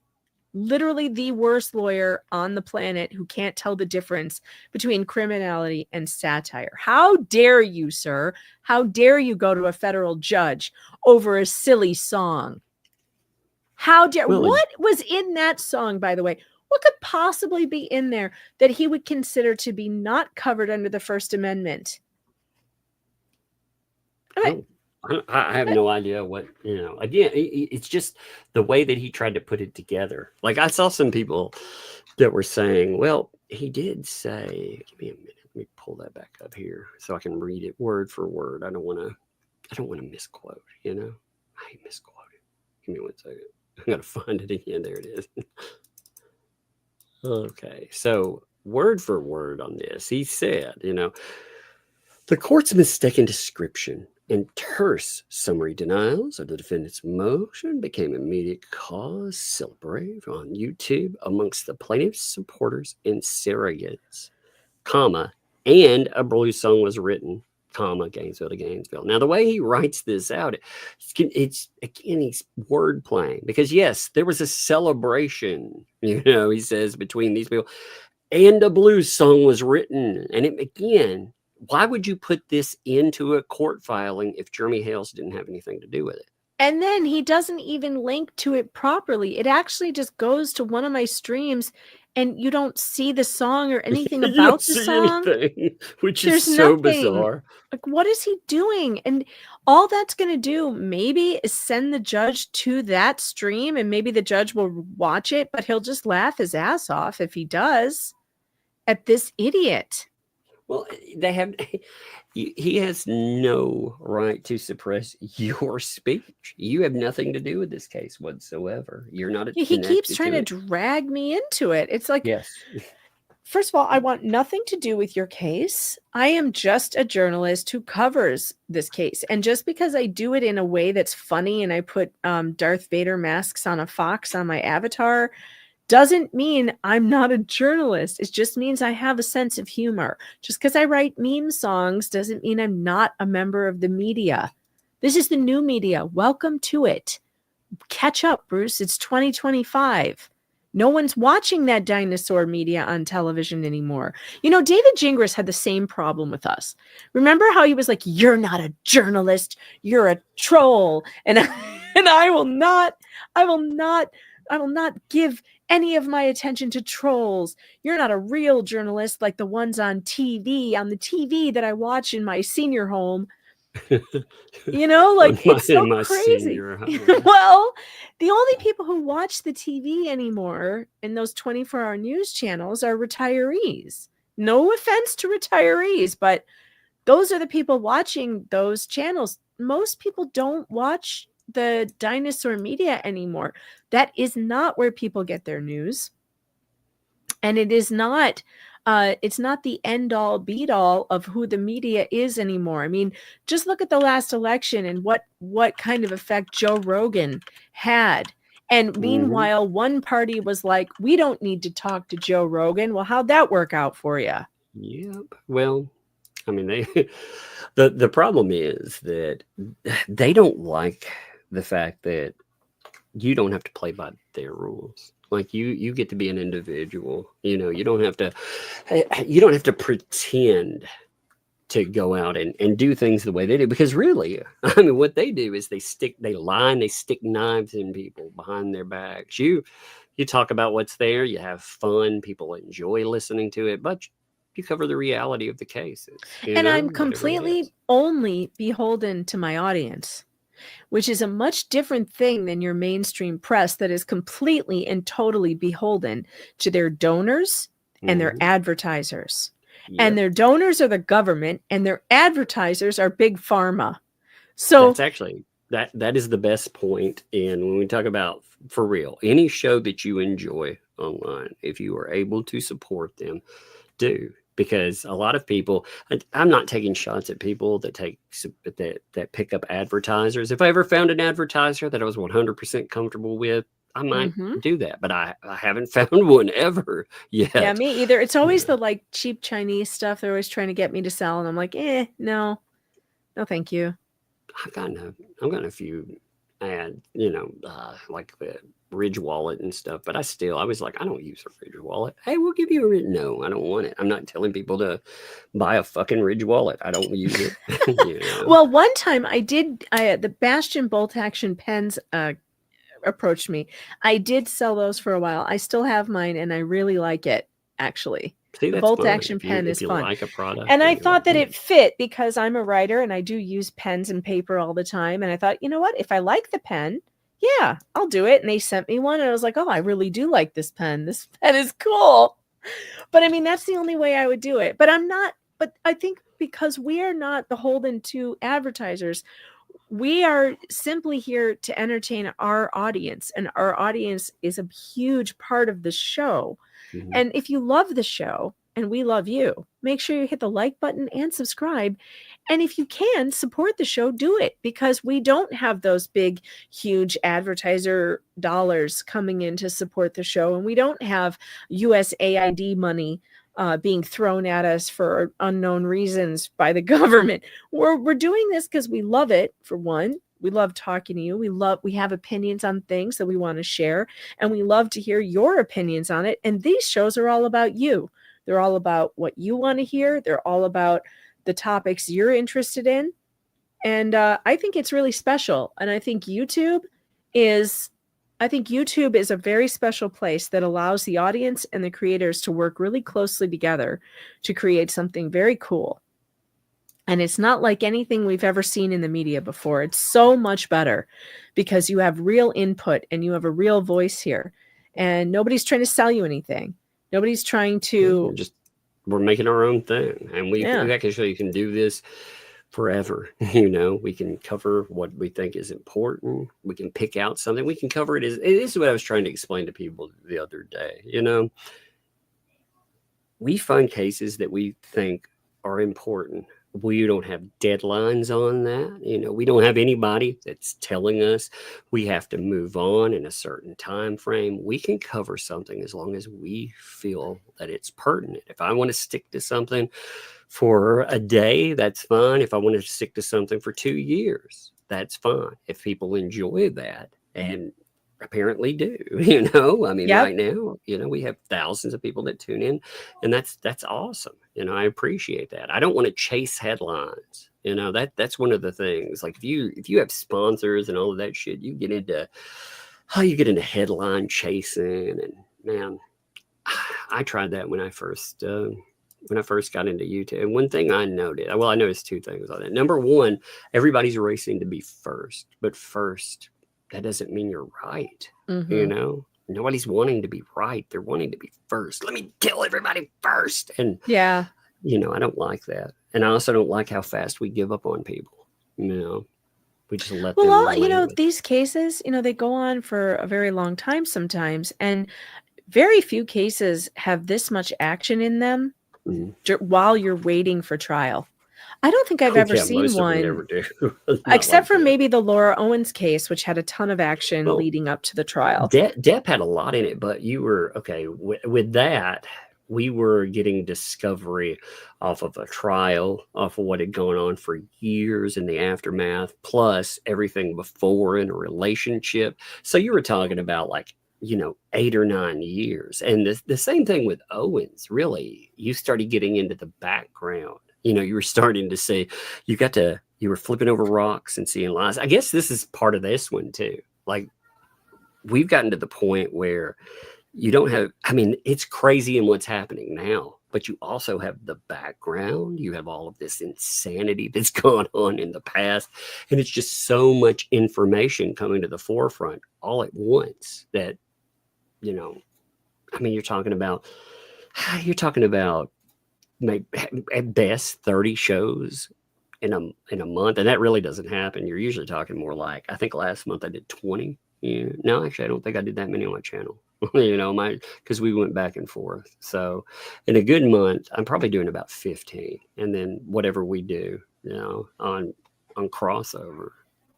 literally the worst lawyer on the planet who can't tell the difference between criminality and satire. How dare you, sir? How dare you go to a federal judge over a silly song? How dare, Well, what was in that song, by the way? What could possibly be in there that he would consider to be not covered under the First Amendment? I have no idea what, again, it's just the way that he tried to put it together. Like, I saw some people that were saying, well, he did say, give me a minute, let me pull that back up here so I can read it word for word. I don't want to misquote, I hate misquoting. Give me 1 second. I'm going to find it again. There it is. Okay. So word for word on this, he said, the court's mistaken description and terse summary denials of the defendant's motion became immediate cause celebrated on YouTube amongst the plaintiff's supporters and surrogates, and a blues song was written, Gainesville to Gainesville. Now, the way he writes this out, it's again, he's word playing because, yes, there was a celebration, he says, between these people, and a blues song was written. And again, why would you put this into a court filing if Jeremy Hales didn't have anything to do with it? And then he doesn't even link to it properly. It actually just goes to one of my streams and you don't see the song or anything about the song. Anything, which is so bizarre. Like, what is he doing? And all that's going to do maybe is send the judge to that stream and maybe the judge will watch it, but he'll just laugh his ass off if he does at this idiot. Well, he has no right to suppress your speech. You have nothing to do with this case whatsoever. You're not. He keeps trying to drag me into it. It's like, yes. First of all, I want nothing to do with your case. I am just a journalist who covers this case. And just because I do it in a way that's funny and I put Darth Vader masks on a fox on my avatar doesn't mean I'm not a journalist. It just means I have a sense of humor. Just because I write meme songs doesn't mean I'm not a member of the media. This is the new media. Welcome to it. Catch up, Bruce. It's 2025. No one's watching that dinosaur media on television anymore. David Gingras had the same problem with us. Remember how he was like, you're not a journalist. You're a troll. And I will not give any of my attention to trolls. You're not a real journalist like the ones on the TV that I watch in my senior home. It's so crazy. Well, the only people who watch the TV anymore in those 24-hour news channels are retirees. No offense to retirees, but those are the people watching those channels. Most people don't watch the dinosaur media anymore. That is not where people get their news. And it is not, it's not the end all beat all of who the media is anymore. I mean, just look at the last election and what kind of effect Joe Rogan had. And meanwhile, one party was like, we don't need to talk to Joe Rogan. Well, how'd that work out for you? Yep. Well, I mean, the problem is that they don't like the fact that you don't have to play by their rules. Like you get to be an individual. You don't have to pretend to go out and do things the way they do. Because really, I mean, what they do is they stick knives in people behind their backs. You talk about what's there. You have fun. People enjoy listening to it, but you cover the reality of the cases. And I'm completely only beholden to my audience, which is a much different thing than your mainstream press that is completely and totally beholden to their donors and their advertisers. Yep. And their donors are the government and their advertisers are big pharma. So that's actually, that is the best point. And when we talk about, for real, any show that you enjoy online, if you are able to support them, do. Because a lot of people, I'm not taking shots at people that pick up advertisers. If I ever found an advertiser that I was 100% comfortable with, I might do that. But I haven't found one ever yet. Yeah, me either. It's always the cheap Chinese stuff they're always trying to get me to sell, and I'm like, no, thank you. I've gotten a few and like the Ridge wallet and stuff. But I was like, I don't use a Ridge wallet. Hey, we'll give you a Ridge. No, I don't want it. I'm not telling people to buy a fucking Ridge wallet. I don't use it. Well, one time the Bastion bolt action pens approached me. I did sell those for a while. I still have mine, and I really like it, actually. See, the that's bolt fun. action pen is fun. Like a product, and I thought that it fit because I'm a writer and I do use pens and paper all the time. And I thought, you know what? If I like the pen, yeah, I'll do it. And they sent me one, and I was like, oh, I really do like this pen. This pen is cool. But I mean, that's the only way I would do it. But I think because we are not beholden to advertisers, we are simply here to entertain our audience, and our audience is a huge part of the show. Mm-hmm. And if you love the show and we love you, make sure you hit the like button and subscribe. And if you can support the show, do it, because we don't have those big, huge advertiser dollars coming in to support the show. And we don't have USAID money being thrown at us for unknown reasons by the government. We're doing this because we love it, for one. We love talking to you. We have opinions on things that we want to share, and we love to hear your opinions on it. And these shows are all about you. They're all about what you want to hear. They're all about the topics you're interested in. And I think it's really special. And I think YouTube is a very special place that allows the audience and the creators to work really closely together to create something very cool. And it's not like anything we've ever seen in the media before. It's so much better because you have real input and you have a real voice here. And nobody's trying to sell you anything. Nobody's trying to... We're making our own thing. And we can show you can do this forever. We can cover what we think is important. We can pick out something. We can cover it. This is what I was trying to explain to people the other day. We find cases that we think are important. We don't have deadlines on that. We don't have anybody that's telling us we have to move on in a certain time frame. We can cover something as long as we feel that it's pertinent. If I want to stick to something for a day, that's fine. If I want to stick to something for 2 years, that's fine. If people enjoy that, and apparently do, I mean, right now, we have thousands of people that tune in, and that's awesome. I appreciate that. I don't want to chase headlines. That's one of the things. Like if you have sponsors and all of that shit, you get into headline chasing, and man, I tried that when I first got into YouTube. And one thing I noticed two things on it. Number one, everybody's racing to be first, but first, that doesn't mean you're right. Mm-hmm. Nobody's wanting to be right. They're wanting to be first. Let me kill everybody first. And I don't like that. And I also don't like how fast we give up on people. We just let them. Well, these cases, they go on for a very long time sometimes. And very few cases have this much action in them while you're waiting for trial. I don't think I've ever seen one, except for maybe the Laura Owens case, which had a ton of action leading up to the trial. Depp had a lot in it, but you were okay with that. We were getting discovery off of a trial, off of what had gone on for years in the aftermath, plus everything before in a relationship. So you were talking about 8 or 9 years. And the same thing with Owens, really. You started getting into the background. You were starting to see, you were flipping over rocks and seeing lies. I guess this is part of this one too. Like we've gotten to the point where you don't have, it's crazy in what's happening now, but you also have the background. You have all of this insanity that's gone on in the past. And it's just so much information coming to the forefront all at once that, you're talking about maybe at best 30 shows in a month, and that really doesn't happen. You're usually talking more like, I think last month I did 20. No, actually I don't think I did that many on my channel. Because we went back and forth. So in a good month I'm probably doing about 15, and then whatever we do on crossover.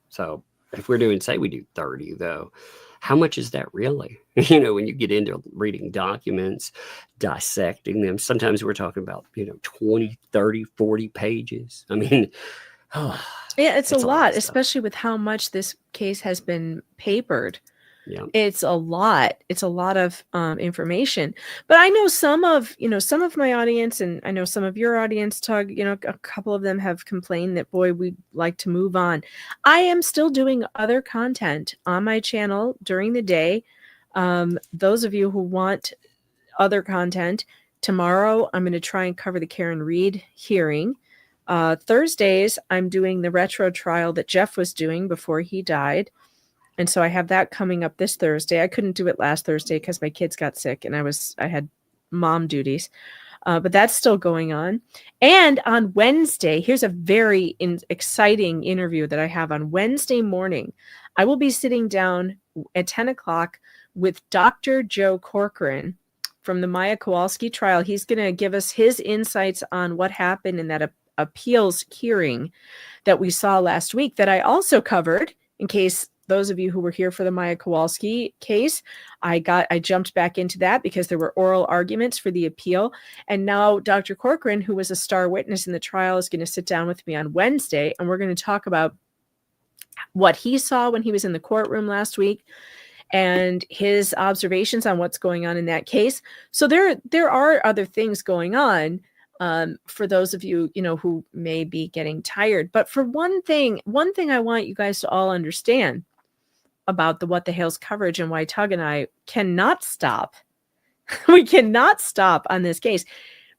So if we're doing, say we do 30 though, how much is that really? When you get into reading documents, dissecting them, sometimes we're talking about, 20, 30, 40 pages. Yeah, it's a lot, of stuff. especially with how much this case has been papered. Yeah. It's a lot. It's a lot of information. But I know some of my audience, and I know some of your audience, Tug, a couple of them have complained that, boy, we'd like to move on. I am still doing other content on my channel during the day. Those of you who want other content, tomorrow I'm going to try and cover the Karen Reed hearing. Thursdays, I'm doing the retro trial that Jeff was doing before he died. And so I have that coming up this Thursday. I couldn't do it last Thursday because my kids got sick and I had mom duties. But that's still going on. And on Wednesday, here's a very exciting interview that I have on Wednesday morning. I will be sitting down at 10 o'clock with Dr. Joe Corcoran from the Maya Kowalski trial. He's going to give us his insights on what happened in that appeals hearing that we saw last week that I also covered, in case those of you who were here for the Maya Kowalski case. I jumped back into that because there were oral arguments for the appeal. And now Dr. Corcoran, who was a star witness in the trial, is going to sit down with me on Wednesday, and we're going to talk about what he saw when he was in the courtroom last week and his observations on what's going on in that case. So there are other things going on for those of you, who may be getting tired. But for one thing I want you guys to all understand about the What the Hale's coverage and why Tug and I cannot stop. We cannot stop on this case.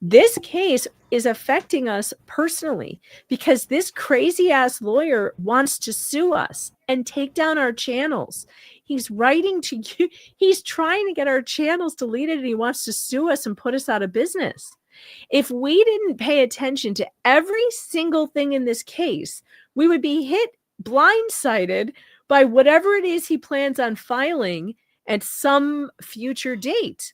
This case is affecting us personally because this crazy ass lawyer wants to sue us and take down our channels. He's writing to you. He's trying to get our channels deleted, and he wants to sue us and put us out of business. If we didn't pay attention to every single thing in this case, we would be hit blindsided by whatever it is he plans on filing at some future date.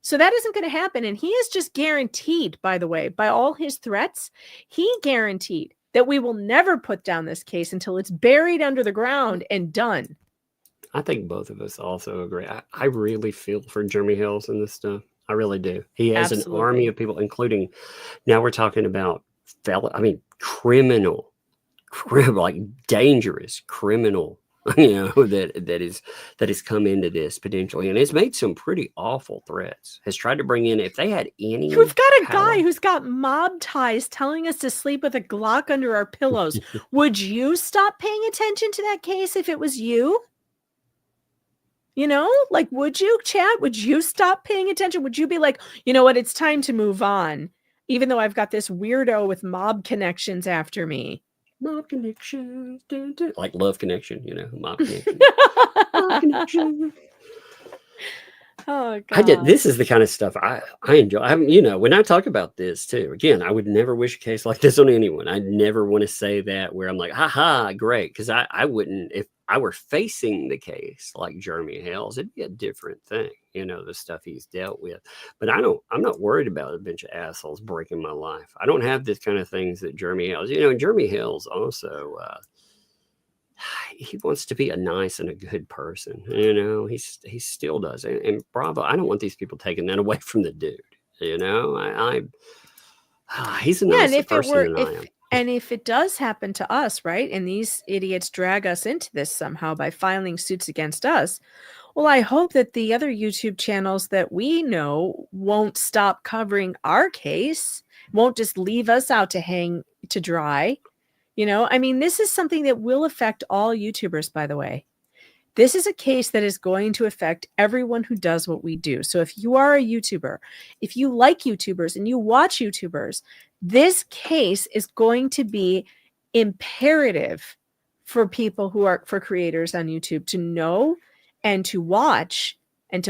So that isn't going to happen. And he is just guaranteed, by the way, by all his threats, he guaranteed that we will never put down this case until it's buried under the ground and done. I think both of us also agree. I really feel for Jeremy Hales in this stuff. I really do. He has an army of people, including, now we're talking about criminal, like dangerous criminal, that has come into this potentially, and has made some pretty awful threats. Has tried to bring in, if they had any. We've got a guy who's got mob ties telling us to sleep with a Glock under our pillows. Would you stop paying attention to that case if it was you? Would you, Chad? Would you stop paying attention? Would you be like, you know what? It's time to move on, even though I've got this weirdo with mob connections after me. Mob connections, like Love Connection, mob connection. Mob connection. Oh God! This is the kind of stuff I enjoy. When I talk about this too, again, I would never wish a case like this on anyone. I never want to say that where I'm like, haha, great, because I wouldn't, if I were facing the case like Jeremy Hales, it'd be a different thing, the stuff he's dealt with. But I'm not worried about a bunch of assholes breaking my life. I don't have this kind of things that Jeremy Hales, and Jeremy Hales also, he wants to be a nice and a good person. He still does. And bravo. I don't want these people taking that away from the dude. He's a nicer person than I am. And if it does happen to us, right, and these idiots drag us into this somehow by filing suits against us, well, I hope that the other YouTube channels that we know won't stop covering our case, won't just leave us out to hang to dry. This is something that will affect all YouTubers, by the way. This is a case that is going to affect everyone who does what we do. So if you are a YouTuber, if you like YouTubers and you watch YouTubers, this case is going to be imperative for people for creators on YouTube to know and to watch and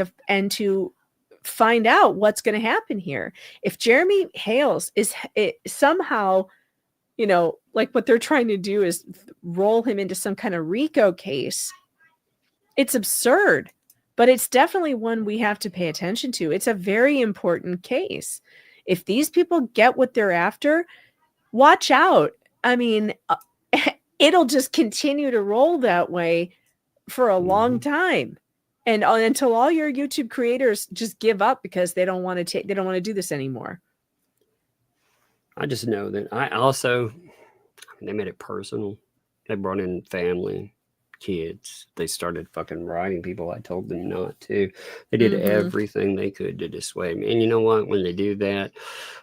to find out what's going to happen here. If Jeremy Hales is somehow, like what they're trying to do is roll him into some kind of RICO case, it's absurd, but it's definitely one we have to pay attention to. It's a very important case. If these people get what they're after, watch out. It'll just continue to roll that way for a long time. And until all your YouTube creators just give up because they don't want to do this anymore. I just know that I also They made it personal. They brought in family, kids. They started fucking writing people I told them not to. They did everything they could to dissuade me. And you know what? When they do that,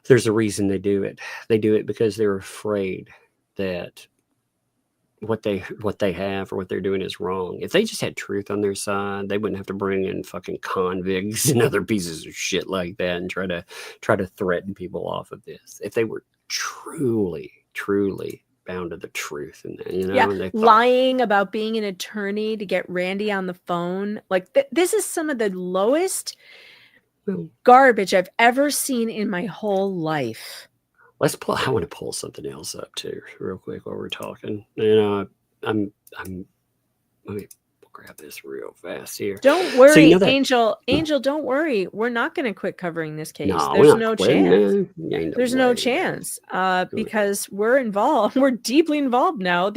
there's a reason they do it. They do it because they're afraid that what they have or what they're doing is wrong. If they just had truth on their side, they wouldn't have to bring in fucking convicts and other pieces of shit like that and try to threaten people off of this. If they were truly bound to the truth and and they lying about being an attorney to get Randy on the phone, like this is some of the lowest garbage I've ever seen in my whole life. I want to pull something else up too, real quick while we're talking. Let me grab this real fast here. Don't worry, Angel. Angel, don't worry. We're not going to quit covering this case. There's no chance. There's no chance because we're involved. We're deeply involved now.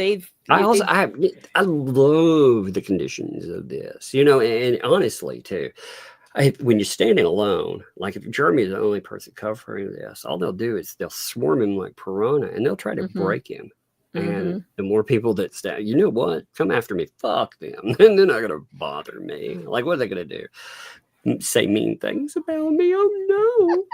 I love the conditions of this, and honestly too. When you're standing alone, like if Jeremy is the only person covering this, all they'll do is they'll swarm him like piranha and they'll try to break him. And the more people that stay, you know what? Come after me. Fuck them. And they're not going to bother me. Like, what are they going to do? Say mean things about me? Oh,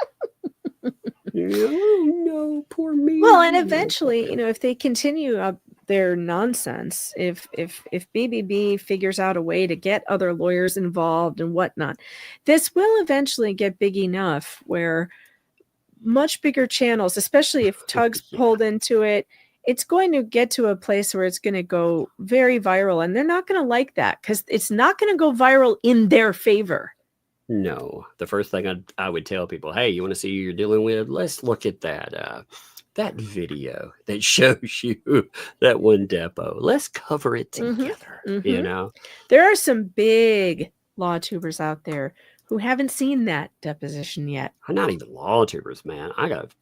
no. Oh, no. Poor me. Well, and eventually, if they continue their nonsense, if BBB figures out a way to get other lawyers involved and whatnot, this will eventually get big enough where much bigger channels, especially if Tug's pulled into it, it's going to get to a place where it's going to go very viral, and they're not going to like that because it's not going to go viral in their favor. No, the first thing I would tell people, hey, you want to see who you're dealing with? Let's look at that video that shows you that one depot. Let's cover it together. There are some big law tubers out there who haven't seen that deposition yet. Not even law tubers, man. I have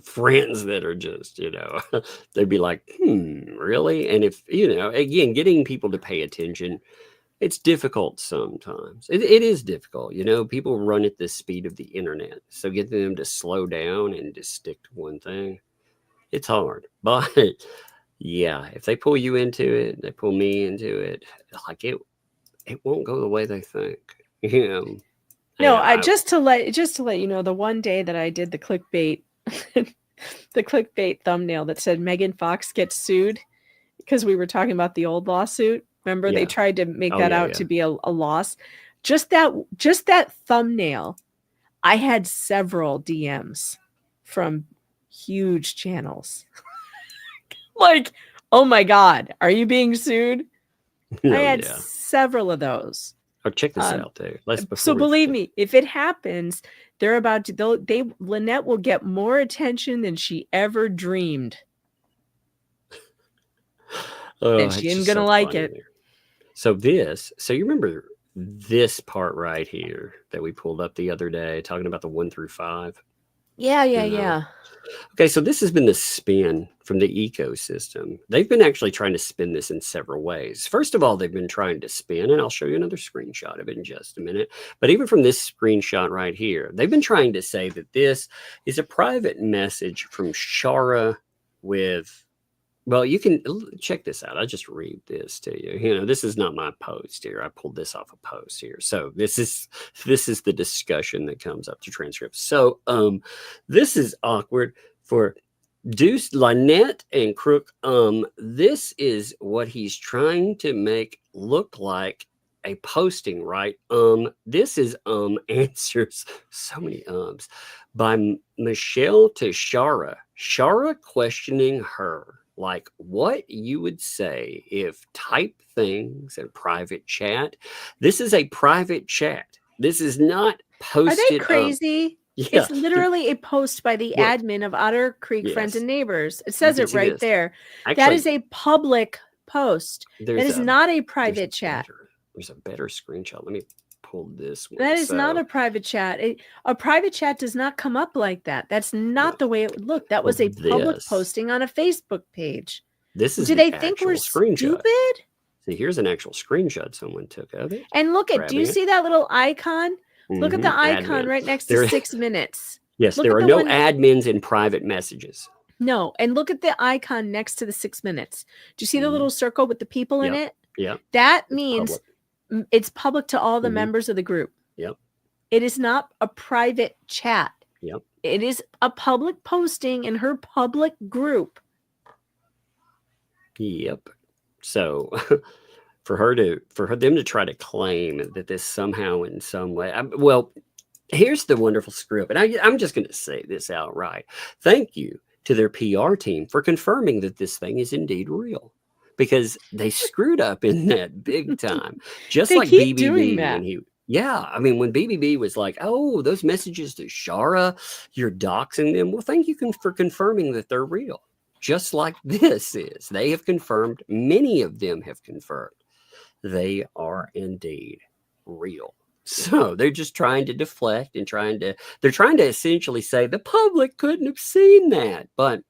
friends that are just, they'd be like, really? And if, again, getting people to pay attention, it's difficult sometimes. It is difficult. People run at the speed of the internet. So getting them to slow down and just stick to one thing, it's hard. But yeah, if they pull you into it, they pull me into it, like it won't go the way they think. No, just to let you know, the one day that I did the clickbait, the clickbait thumbnail that said Megan Fox gets sued because we were talking about the old lawsuit. Remember, they tried to make that out to be a loss. Just that thumbnail, I had several DMs from huge channels. Like, oh my God, are you being sued? I had several of those. Oh, check this out, too. So believe me, if it happens, they're about to. Lynette will get more attention than she ever dreamed, and she isn't gonna like it. So you remember this part right here that we pulled up the other day, talking about the 1 through 5. Yeah. Okay, so this has been the spin from the ecosystem. They've been actually trying to spin this in several ways. First of all, they've been trying to spin, and I'll show you another screenshot of it in just a minute. But even from this screenshot right here, they've been trying to say that this is a private message from Shara with... Well, you can check this out. I just read this to you. This is not my post here. I pulled this off a post here. So this is the discussion that comes up to transcripts. So this is awkward for Deuce, Lynette, and Crook. This is what he's trying to make look like a posting, right? This is answers, so many by Michelle to Shara. Shara questioning her. Like what you would say if type things in private chat. This is a private chat. This is not posted. Are they crazy? It's literally a post by the admin of Otter Creek Friends and Neighbors. It says it right there. Actually, that is a public post. That is not a private chat. There's a better screenshot. Let me pull this one. That is not a private chat. A private chat does not come up like that. That's not the way it would look. That was a public posting on a Facebook page. This is. Do they think we're stupid? See, here's an actual screenshot someone took of it. And look at. Do you see that little icon? Look at the icon right next to 6 minutes. Yes, there are no admins in private messages. No, and look at the icon next to the 6 minutes. Do you see the Mhm. little circle with the people in Yep. it? Yep. That It's means public. it's public to all the Mhm. members of the group. Yep. It is not a private chat. Yep. It is a public posting in her public group. Yep. So for them to try to claim that this somehow in some way, well, here's the wonderful screw up, and I'm just going to say this outright. Thank you to their PR team for confirming that this thing is indeed real, because they screwed up in that big time. Just They like keep doing BBB that. when when BBB was like, oh, those messages to Shara, you're doxing them. Well, thank you for confirming that they're real. Just like this is. They have confirmed, many of them have confirmed they are indeed real. So they're just trying to deflect and they're trying to essentially say the public couldn't have seen that. But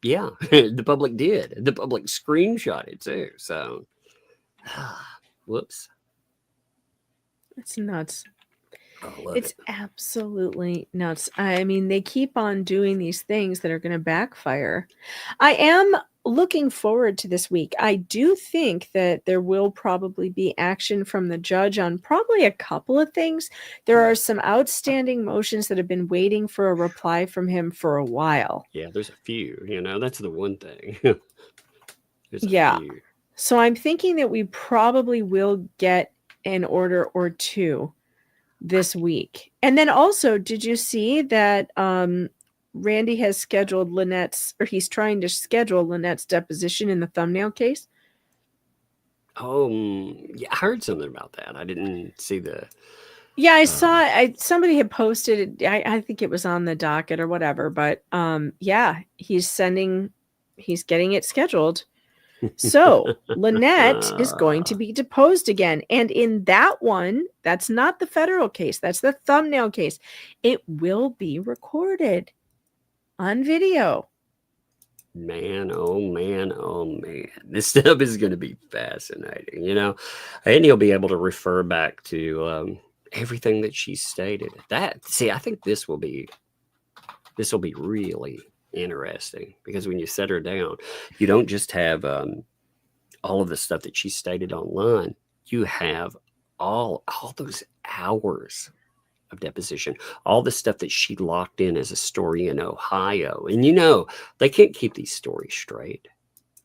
yeah, the public did. The public screenshot it too. So, whoops. It's nuts. I love It's it. absolutely nuts. I mean, they keep on doing these things that are going to backfire. I am looking forward to this week. I do think that there will probably be action from the judge on probably a couple of things. There are some outstanding motions that have been waiting for a reply from him for a while. Yeah, there's a few, that's the one thing. There's a Yeah. few. So I'm thinking that we probably will get an order or two this week. And then also, did you see that Randy has scheduled he's trying to schedule Lynette's deposition in the thumbnail case? Oh, yeah, I heard something about that. I didn't see the... Yeah, I saw somebody had posted it. I think it was on the docket or whatever, but yeah, he's getting it scheduled. So Lynette is going to be deposed again. And in that one, that's not the federal case. That's the thumbnail case. It will be recorded on video. Man, oh man, oh man. This stuff is going to be fascinating, and you'll be able to refer back to everything that she stated. I think this will be really interesting, because when you set her down, you don't just have all of the stuff that she stated online. You have all those hours of deposition, all the stuff that she locked in as a story in Ohio. And they can't keep these stories straight.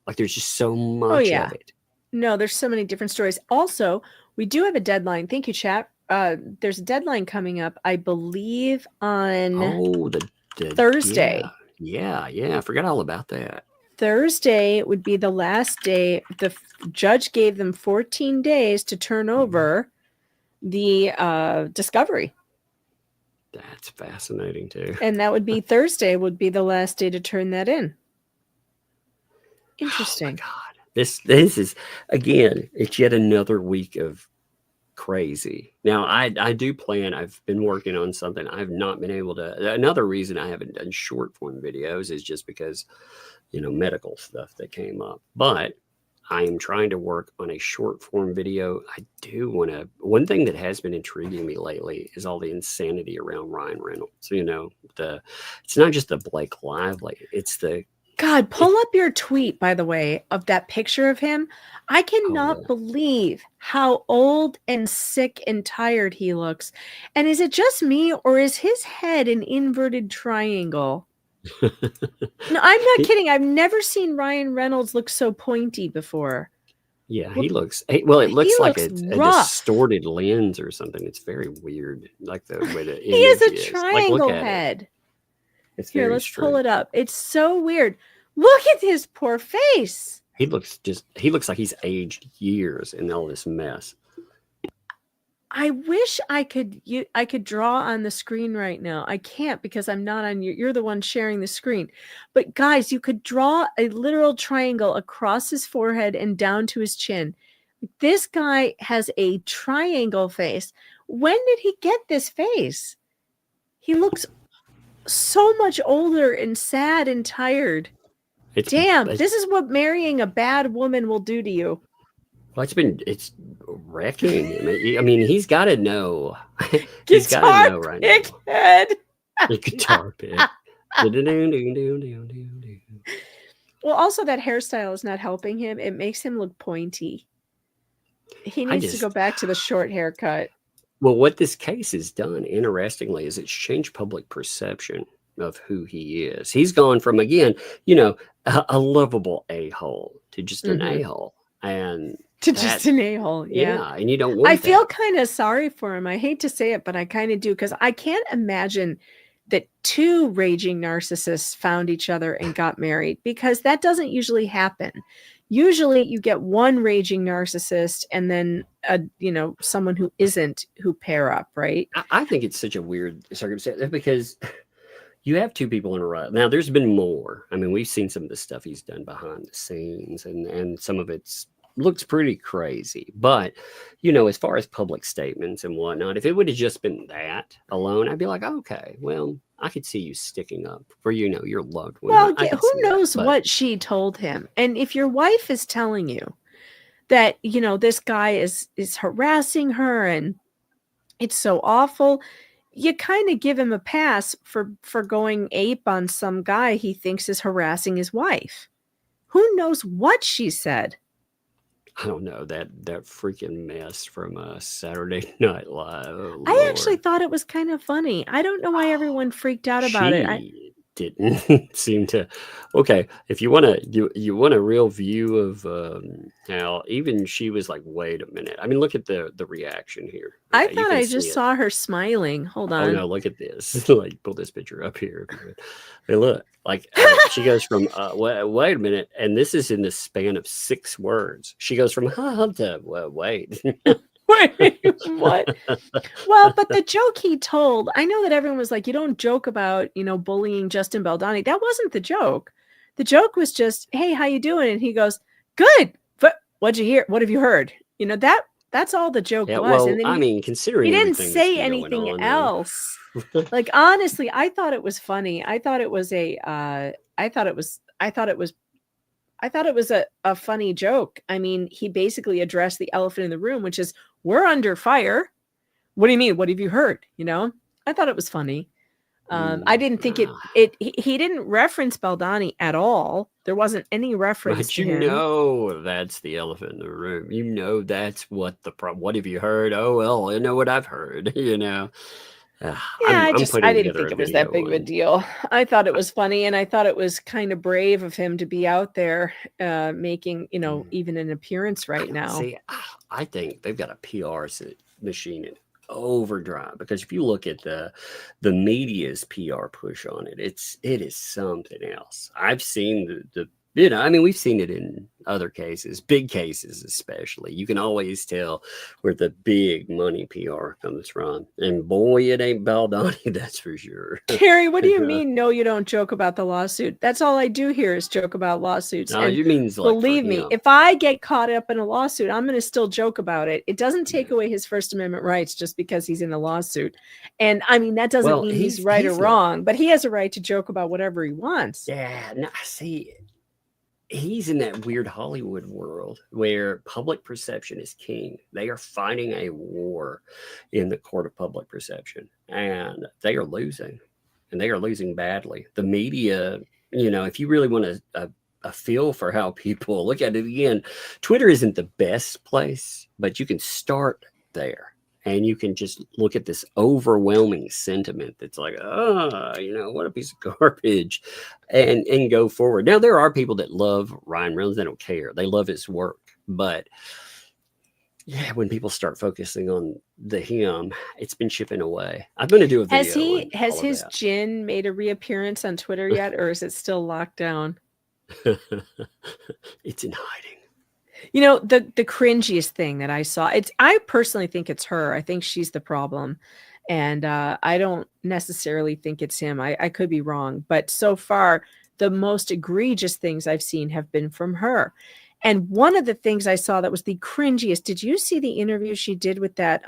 Like, there's just so much of it. No, there's so many different stories. Also, we do have a deadline. Thank you, chat. There's a deadline coming up, I believe, on the Thursday. Yeah, I forgot all about that. Thursday would be the last day. The judge gave them 14 days to turn over the discovery. That's fascinating too. And that would be Thursday would be the last day to turn that in. Interesting. Oh my God. This is, again, it's yet another week of crazy. Now, I do plan, I've been working on something. I've not been able to, another reason I haven't done short form videos is just because, medical stuff that came up. But I am trying to work on a short form video. I do want to, one thing that has been intriguing me lately is all the insanity around Ryan Reynolds. It's not just the Blake Lively, it's the, God, pull up your tweet, by the way, of that picture of him. I cannot believe how old and sick and tired he looks. And is it just me, or is his head an inverted triangle? No, I'm not kidding. I've never seen Ryan Reynolds look so pointy before. Yeah, he looks, well, it looks like a rough. distorted lens or something. It's very weird. Like the way the He has a image is. triangle Look at head. It's Here, very let's strange. pull it up. It's so weird. Look at his poor face. He looks like he's aged years in all this mess. I wish I could draw on the screen right now. I can't because I'm not on you're the one sharing the screen. But guys, you could draw a literal triangle across his forehead and down to his chin. This guy has a triangle face. When did he get this face? He looks so much older and sad and tired. This is what marrying a bad woman will do to you. Well, it's wrecking him. I mean, he's got to know. He's got to know right pick now. head. The guitar pick. Well, also that hairstyle is not helping him. It makes him look pointy. He needs to go back to the short haircut. Well, what this case has done, interestingly, is it's changed public perception of who he is. He's gone from, again, a lovable a-hole to just an a-hole. And just an a-hole. Yeah. And you don't want I feel kind of sorry for him. I hate to say it, but I kind of do, because I can't imagine that two raging narcissists found each other and got married, because that doesn't usually happen. Usually you get one raging narcissist and then someone who isn't, who pair up, right? I think it's such a weird circumstance because you have two people in a row. Now, there's been more. I mean, we've seen some of the stuff he's done behind the scenes, and some of it's looks pretty crazy. But, as far as public statements and whatnot, if it would have just been that alone, I'd be like, okay, well, I could see you sticking up for, your loved one. Well, who knows what she told him? And if your wife is telling you that, this guy is harassing her and it's so awful, you kind of give him a pass for going ape on some guy he thinks is harassing his wife. Who knows what she said? I don't know, that freaking mess from Saturday Night Live. Oh, I actually thought it was kind of funny. I don't know why everyone freaked out about it. Didn't seem to. Okay, if you want a real view of how even she was like, wait a minute. I mean, look at the reaction here. I thought I just saw her smiling. Hold on. Oh no, look at this. Like, pull this picture up here. Hey, look, like she goes from wait a minute, and this is in the span of 6 words. She goes from to wait. Wait, what? Well, but the joke he told, I know that everyone was like, you don't joke about, bullying Justin Baldoni. That wasn't the joke. The joke was just, hey, how you doing? And he goes, good. But what'd you hear? What have you heard? That's all the joke was. Well, and then considering he didn't say anything else. Like, honestly, I thought it was funny. I thought it was a funny joke. I mean, he basically addressed the elephant in the room, which is, we're under fire. What do you mean? What have you heard? I thought it was funny. I didn't think he didn't reference Baldoni at all. There wasn't any reference to him. That's the elephant in the room. That's what the problem. What have you heard? Oh, well, I know what I've heard, I didn't think it was that big of a deal. I thought it was funny, and I thought it was kind of brave of him to be out there making, even an appearance right now. See, I think they've got a PR machine in overdrive, because if you look at the media's PR push on it, it is something else. I've seen we've seen it in other cases, big cases especially. You can always tell where the big money PR comes from. And boy, it ain't Baldoni, that's for sure. Carrie, what do you mean, no, you don't joke about the lawsuit? That's all I do here is joke about lawsuits. No, you mean like, believe me, if I get caught up in a lawsuit, I'm going to still joke about it. It doesn't take away his First Amendment rights just because he's in a lawsuit. And I mean, that doesn't mean he's right or wrong, but he has a right to joke about whatever he wants. Yeah, no, I see. He's in that weird Hollywood world where public perception is king. They are fighting a war in the court of public perception, and they are losing, and they are losing badly. The media, if you really want a feel for how people look at it, again, Twitter isn't the best place, but you can start there. And you can just look at this overwhelming sentiment that's like, what a piece of garbage, and go forward. Now, there are people that love Ryan Reynolds. They don't care. They love his work. But, yeah, when people start focusing on him, it's been chipping away. I'm going to do a video. Has his gin made a reappearance on Twitter yet, or is it still locked down? It's in hiding. The cringiest thing that I saw, I personally think it's her. I think she's the problem. And I don't necessarily think it's him. I could be wrong. But so far, the most egregious things I've seen have been from her. And one of the things I saw that was the cringiest, did you see the interview she did with that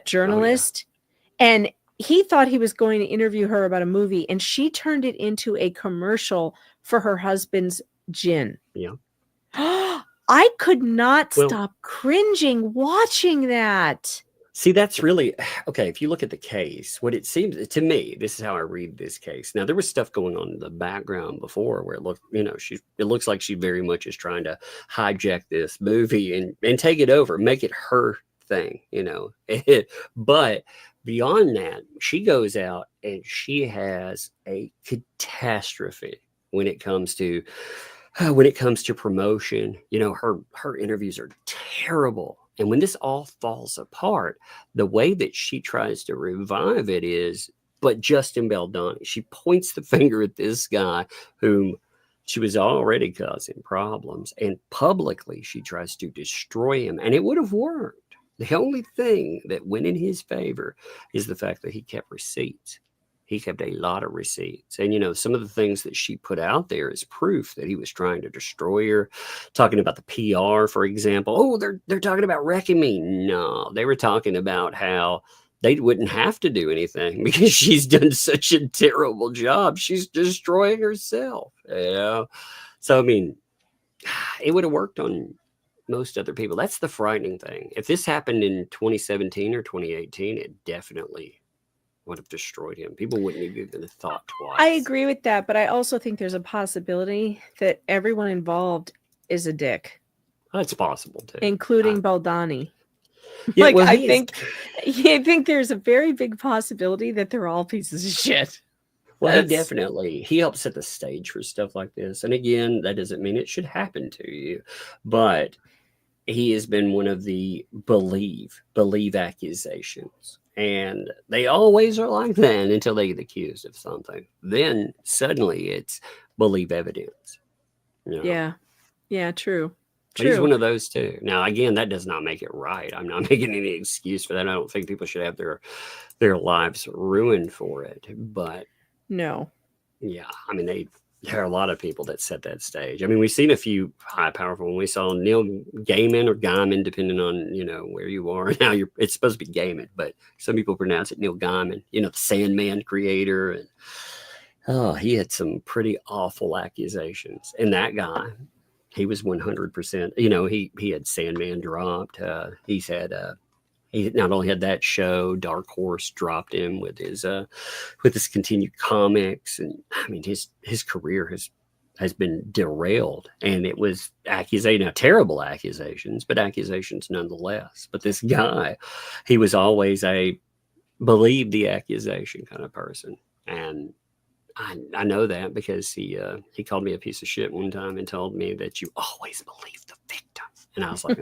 journalist? Oh, yeah. And he thought he was going to interview her about a movie, and she turned it into a commercial for her husband's gin. Yeah. I could not stop cringing watching that. See, that's really okay. If you look at the case, what it seems to me, this is how I read this case. Now, there was stuff going on in the background before where it looked, it looks like she very much is trying to hijack this movie and take it over, make it her thing, But beyond that, she goes out and she has a catastrophe when it comes to promotion. Her interviews are terrible. And when this all falls apart, the way that she tries to revive it is, but Justin Baldoni, she points the finger at this guy whom she was already causing problems, and publicly she tries to destroy him, and it would have worked. The only thing that went in his favor is the fact that he kept receipts. He kept a lot of receipts. And, some of the things that she put out there is proof that he was trying to destroy her. Talking about the PR, for example. Oh, they're talking about wrecking me. No, they were talking about how they wouldn't have to do anything because she's done such a terrible job. She's destroying herself. Yeah. So, I mean, it would have worked on most other people. That's the frightening thing. If this happened in 2017 or 2018, it definitely would have destroyed him. People wouldn't have even thought twice. I agree with that, but I also think there's a possibility that everyone involved is a dick. That's possible too, including Baldoni. Yeah, well, I think there's a very big possibility that they're all pieces of shit. Well, he helps set the stage for stuff like this. And again, that doesn't mean it should happen to you, but he has been one of the believe accusations. And they always are like that until they get accused of something. Then suddenly it's believe evidence. Yeah. Yeah, true. But he's one of those too. Now, again, that does not make it right. I'm not making any excuse for that. I don't think people should have their lives ruined for it. But no. Yeah. I mean, there are a lot of people that set that stage. I mean, we've seen a few high powerful when we saw Neil Gaiman or Gaiman, depending on, where you are. Now it's supposed to be Gaiman, but some people pronounce it Neil Gaiman, the Sandman creator. And he had some pretty awful accusations. And that guy, he was 100%, he had Sandman dropped. He not only had that show, Dark Horse dropped him with his continued comics, and I mean his career has been derailed, and it was terrible accusations, but accusations nonetheless. But this guy, he was always a believe the accusation kind of person, and I know that because he called me a piece of shit one time and told me that you always believe the victim, and I was like,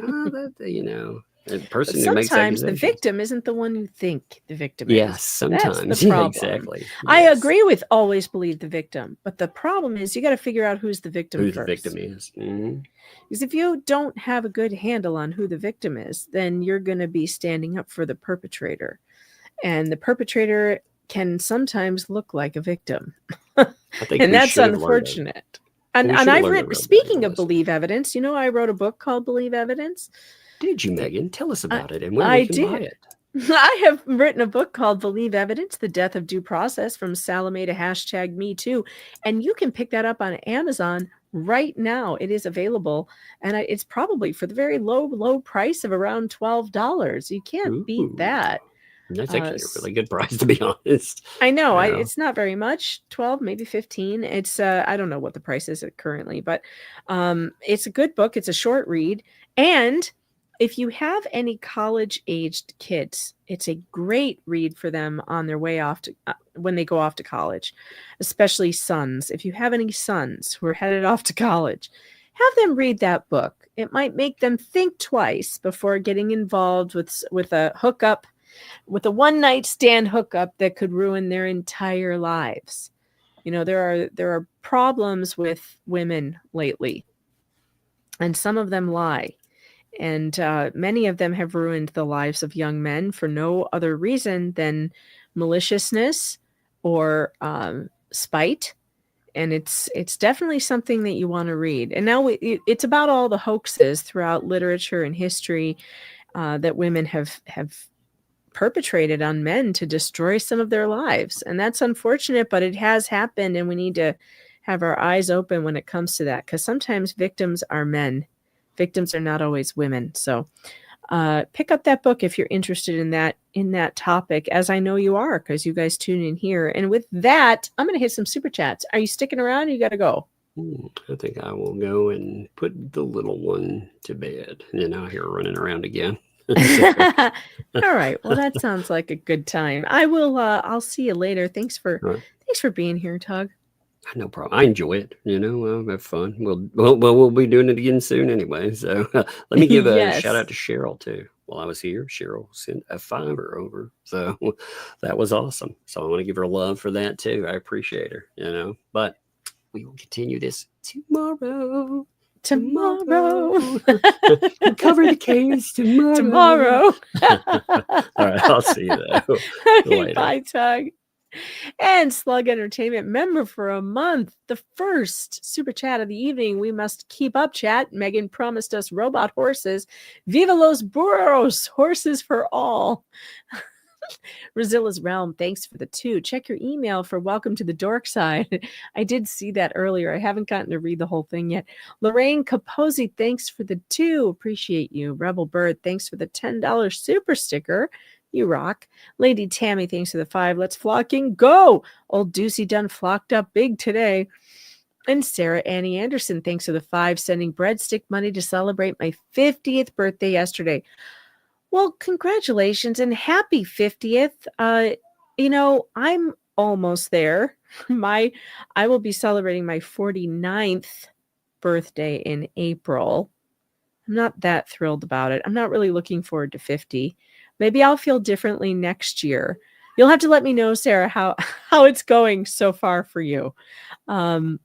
the person who makes sometimes the victim isn't the one you think the victim is. Yes, sometimes. That's the problem. Exactly. I Yes. agree with always believe the victim, but the problem is you got to figure out who's the victim Who first. the victim is. Mm-hmm. Because if you don't have a good handle on who the victim is, then you're going to be standing up for the perpetrator. And the perpetrator can sometimes look like a victim. And that's unfortunate. And I've written, speaking of believe evidence, I wrote a book called Believe Evidence. Did you, Megan? Tell us about it and when I we can buy did. it. I have written a book called Believe Evidence, The Death of Due Process, from Salome to #MeToo. And you can pick that up on Amazon right now. It is available. And it's probably for the very low price of around $12. You can't beat that. That's actually a really good price, to be honest. I know. It's not very much, 12, maybe 15. It's I don't know what the price is currently, but it's a good book. It's a short read. And if you have any college-aged kids, it's a great read for them on their way off to when they go off to college, especially sons. If you have any sons who are headed off to college, have them read that book. It might make them think twice before getting involved with a hookup, with a one-night stand hookup that could ruin their entire lives. There are problems with women lately, and some of them lie. And many of them have ruined the lives of young men for no other reason than maliciousness or spite. And it's definitely something that you want to read. And now it's about all the hoaxes throughout literature and history that women have perpetrated on men to destroy some of their lives. And that's unfortunate, but it has happened, and we need to have our eyes open when it comes to that, because sometimes victims are men. Victims are not always women. So pick up that book if you're interested in that topic, as I know you are, because you guys tune in here. And with that, I'm going to hit some super chats. Are you sticking around? Or you got to go. I think I will go and put the little one to bed. And now here running around again. All right. Well, that sounds like a good time. I will. I'll see you later. Thanks for being here, Tug. No problem. I enjoy it. I'll have fun. We'll be doing it again soon anyway. So let me give a shout out to Cheryl too. While I was here, Cheryl sent a $5 over. So that was awesome. So I want to give her love for that too. I appreciate her, but we will continue this tomorrow. Cover the case tomorrow. All right, I'll see you though. Okay, bye, Tug. And Slug Entertainment member for a month. The first super chat of the evening. We must keep up, chat. Megan promised us robot horses. Viva los burros, horses for all. Rozilla's Realm, thanks for the 2. Check your email for welcome to the dork side. I did see that earlier. I haven't gotten to read the whole thing yet. Lorraine Capozzi, thanks for the 2. Appreciate you. Rebel Bird, thanks for the $10 super sticker. You rock. Lady Tammy, thanks for the 5. Let's flocking go. Old Deucey done flocked up big today. And Sarah Annie Anderson, thanks for the 5, sending breadstick money to celebrate my 50th birthday yesterday. Well, congratulations and happy 50th. I'm almost there. I will be celebrating my 49th birthday in April. I'm not that thrilled about it. I'm not really looking forward to 50. Maybe I'll feel differently next year. You'll have to let me know, Sarah, how it's going so far for you. If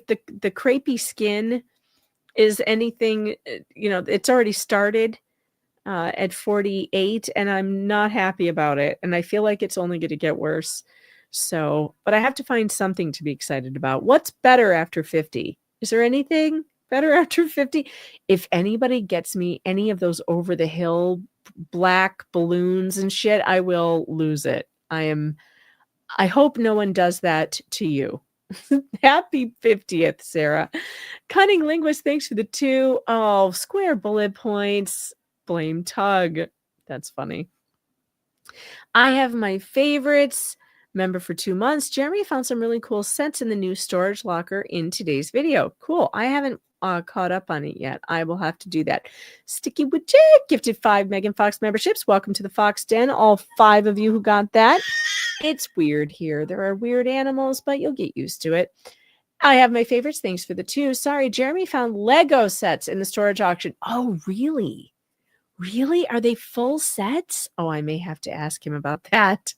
the crepey skin is anything, it's already started at 48, and I'm not happy about it. And I feel like it's only going to get worse. So, but I have to find something to be excited about. What's better after 50? Is there anything better after 50? If anybody gets me any of those over the hill black balloons and shit, I will lose it. I hope no one does that to you. Happy 50th, Sarah. Cunning Linguist, thanks for the 2. Oh, square bullet points. Blame Tug. That's funny. I have my favorites. Member for 2 months. Jeremy found some really cool scents in the new storage locker in today's video. Cool. I haven't caught up on it yet. I will have to do that. Sticky Widget gifted 5 Megan Fox memberships. Welcome to the Fox Den. All 5 of you who got that. It's weird here. There are weird animals, but you'll get used to it. I have my favorites. Thanks for the 2. Sorry, Jeremy found Lego sets in the storage auction. Oh, really? Really? Are they full sets? Oh, I may have to ask him about that.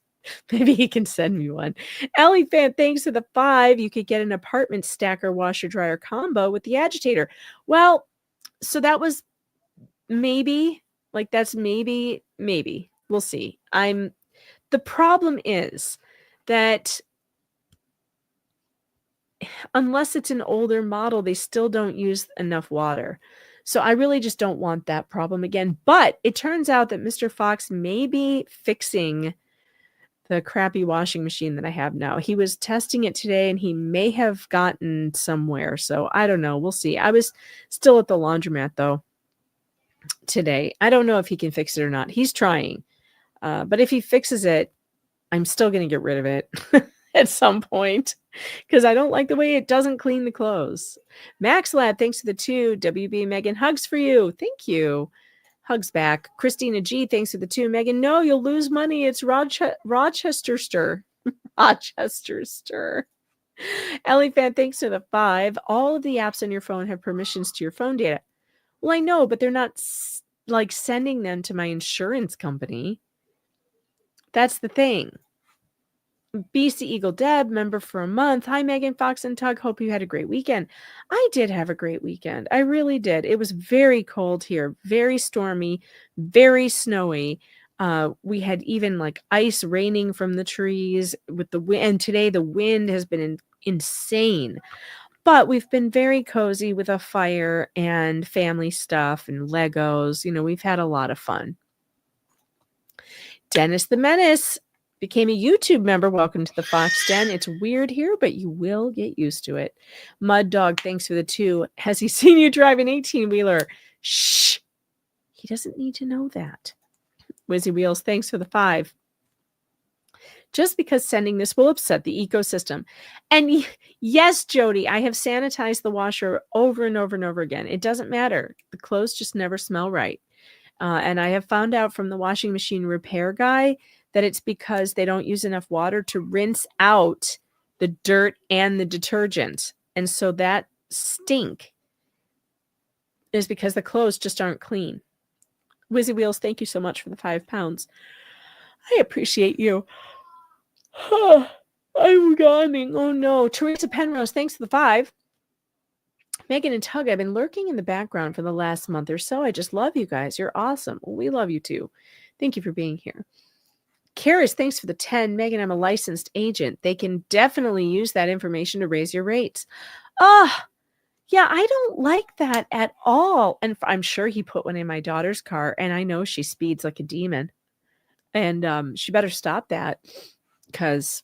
Maybe he can send me one. Ellie Fan, thanks for the 5. You could get an apartment stacker washer dryer combo with the agitator. Well, so that was maybe. We'll see. The problem is that unless it's an older model, they still don't use enough water. So I really just don't want that problem again. But it turns out that Mr. Fox may be fixing the crappy washing machine that I have now. He was testing it today and he may have gotten somewhere. So I don't know. We'll see. I was still at the laundromat though today. I don't know if he can fix it or not. He's trying. But if he fixes it, I'm still going to get rid of it at some point because I don't like the way it doesn't clean the clothes. Max Lad, thanks for the 2. WB Megan, hugs for you. Thank you. Hugs back. Christina G, thanks for the 2. Megan, no, you'll lose money. It's Rochester Stir. Rochester Stir. Ellie Fan, thanks for the 5. All of the apps on your phone have permissions to your phone data. Well, I know, but they're not sending them to my insurance company. That's the thing. BC Eagle Deb, member for a month. Hi, Megan, Fox, and Tug. Hope you had a great weekend. I did have a great weekend. I really did. It was very cold here, very stormy, very snowy. We had even ice raining from the trees with the wind. And today the wind has been insane. But we've been very cozy with a fire and family stuff and Legos. We've had a lot of fun. Dennis the Menace became a YouTube member. Welcome to the Fox Den. It's weird here, but you will get used to it. Mud Dog, thanks for the 2. Has he seen you drive an 18-wheeler? Shh. He doesn't need to know that. Wizzy Wheels, thanks for the 5. Just because sending this will upset the ecosystem. And yes, Jody, I have sanitized the washer over and over and over again. It doesn't matter. The clothes just never smell right. And I have found out from the washing machine repair guy that it's because they don't use enough water to rinse out the dirt and the detergent. And so that stink is because the clothes just aren't clean. Wizzy Wheels, thank you so much for the 5 pounds. I appreciate you. I'm yawning. Oh no. Teresa Penrose, thanks for the 5. Megan and Tug, I've been lurking in the background for the last month or so. I just love you guys. You're awesome. Well, we love you too. Thank you for being here. Karis, thanks for the 10. Megan, I'm a licensed agent. They can definitely use that information to raise your rates. Yeah, I don't like that at all. And I'm sure he put one in my daughter's car, and I know she speeds like a demon. And she better stop that because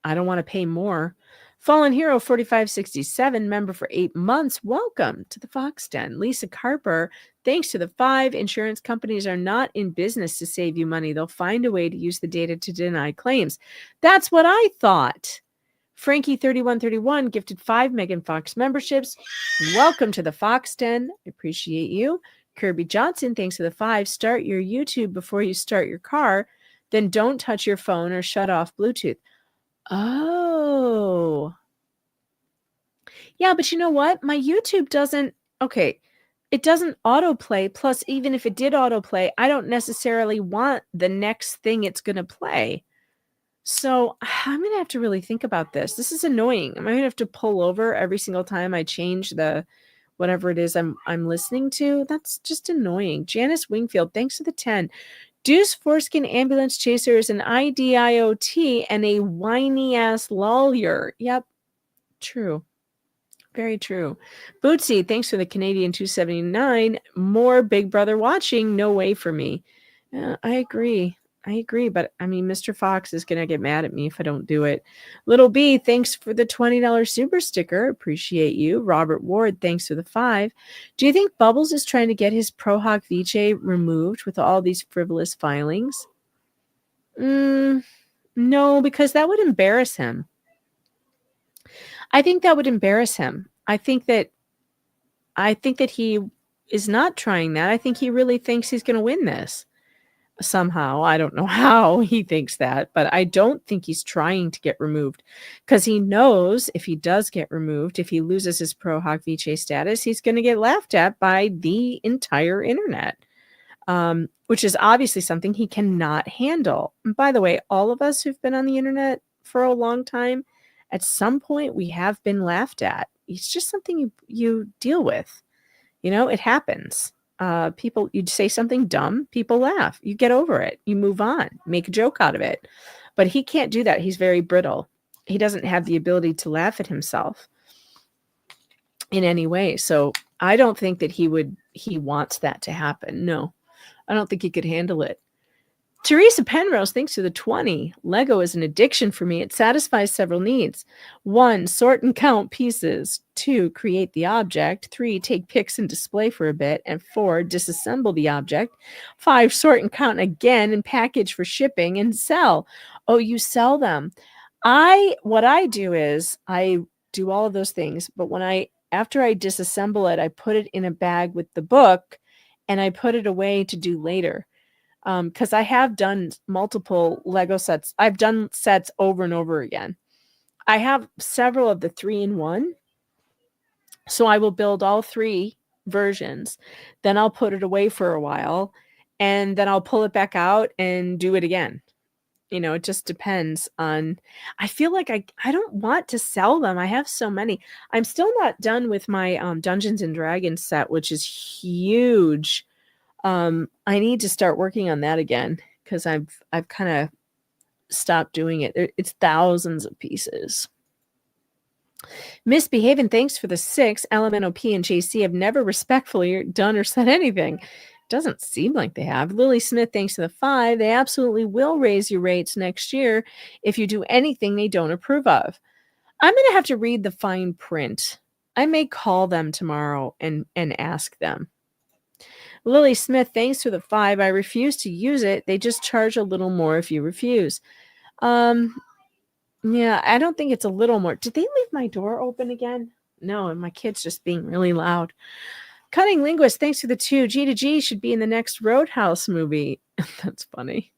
I don't want to pay more. Fallen Hero 4567, member for 8 months. Welcome to the Fox Den. Lisa Carper, thanks to the 5. Insurance companies are not in business to save you money. They'll find a way to use the data to deny claims. That's what I thought. Frankie 3131 gifted 5 Megan Fox memberships. Welcome to the Fox Den. I appreciate you. Kirby Johnson, thanks for the 5. Start your YouTube before you start your car. Then don't touch your phone or shut off Bluetooth. Oh. Yeah, but you know what? My YouTube doesn't, it doesn't autoplay. Plus, even if it did autoplay, I don't necessarily want the next thing it's going to play. So I'm going to have to really think about this. This is annoying. I'm going to have to pull over every single time I change the whatever it is I'm listening to. That's just annoying. Janice Wingfield, thanks for the 10. Deuce Foreskin Ambulance Chaser is an IDIOT and a whiny ass lawyer. Yep. True. Very true. Bootsy, thanks for the Canadian 279. More Big Brother watching. No way for me. I agree. But I mean, Mr. Fox is going to get mad at me if I don't do it. Little B, thanks for the $20 super sticker. Appreciate you. Robert Ward, thanks for the 5. Do you think Bubbles is trying to get his Pro Hoc Vice removed with all these frivolous filings? No, because that would embarrass him. I think that would embarrass him. I think that he is not trying that. I think he really thinks he's going to win this. Somehow. I don't know how he thinks that, but I don't think he's trying to get removed because he knows if he does get removed, if he loses his Pro Hoc Vice status, he's going to get laughed at by the entire internet, which is obviously something he cannot handle. And by the way, all of us who've been on the internet for a long time, at some point we have been laughed at. It's just something you deal with. You know, it happens. People, you'd say something dumb, people laugh. You get over it. You move on, make a joke out of it. But he can't do that. He's very brittle. He doesn't have the ability to laugh at himself in any way. So I don't think that he wants that to happen. No, I don't think he could handle it. Teresa Penrose, thanks to the 20. Lego is an addiction for me. It satisfies several needs. 1, sort and count pieces. 2, create the object. 3, take pics and display for a bit. And 4, disassemble the object. 5, sort and count again and package for shipping and sell. Oh, you sell them. What I do is I do all of those things, but after I disassemble it, I put it in a bag with the book and I put it away to do later. Because I have done multiple Lego sets. I've done sets over and over again. I have several of the 3-in-1. So I will build all 3 versions. Then I'll put it away for a while. And then I'll pull it back out and do it again. You know, it just depends on... I feel like I don't want to sell them. I have so many. I'm still not done with my Dungeons and Dragons set, which is huge. I need to start working on that again because I've kind of stopped doing it. It's thousands of pieces. Misbehaving, thanks for the 6. LMNOP and JC have never respectfully done or said anything. Doesn't seem like they have. Lily Smith, thanks to the 5. They absolutely will raise your rates next year if you do anything they don't approve of. I'm going to have to read the fine print. I may call them tomorrow and ask them. Lily Smith, thanks for the 5. I refuse to use it. They just charge a little more if you refuse. Yeah, I don't think it's a little more. Did they leave my door open again? No, and my kid's just being really loud. Cunning Linguist, thanks for the 2. G to G should be in the next Roadhouse movie. That's funny.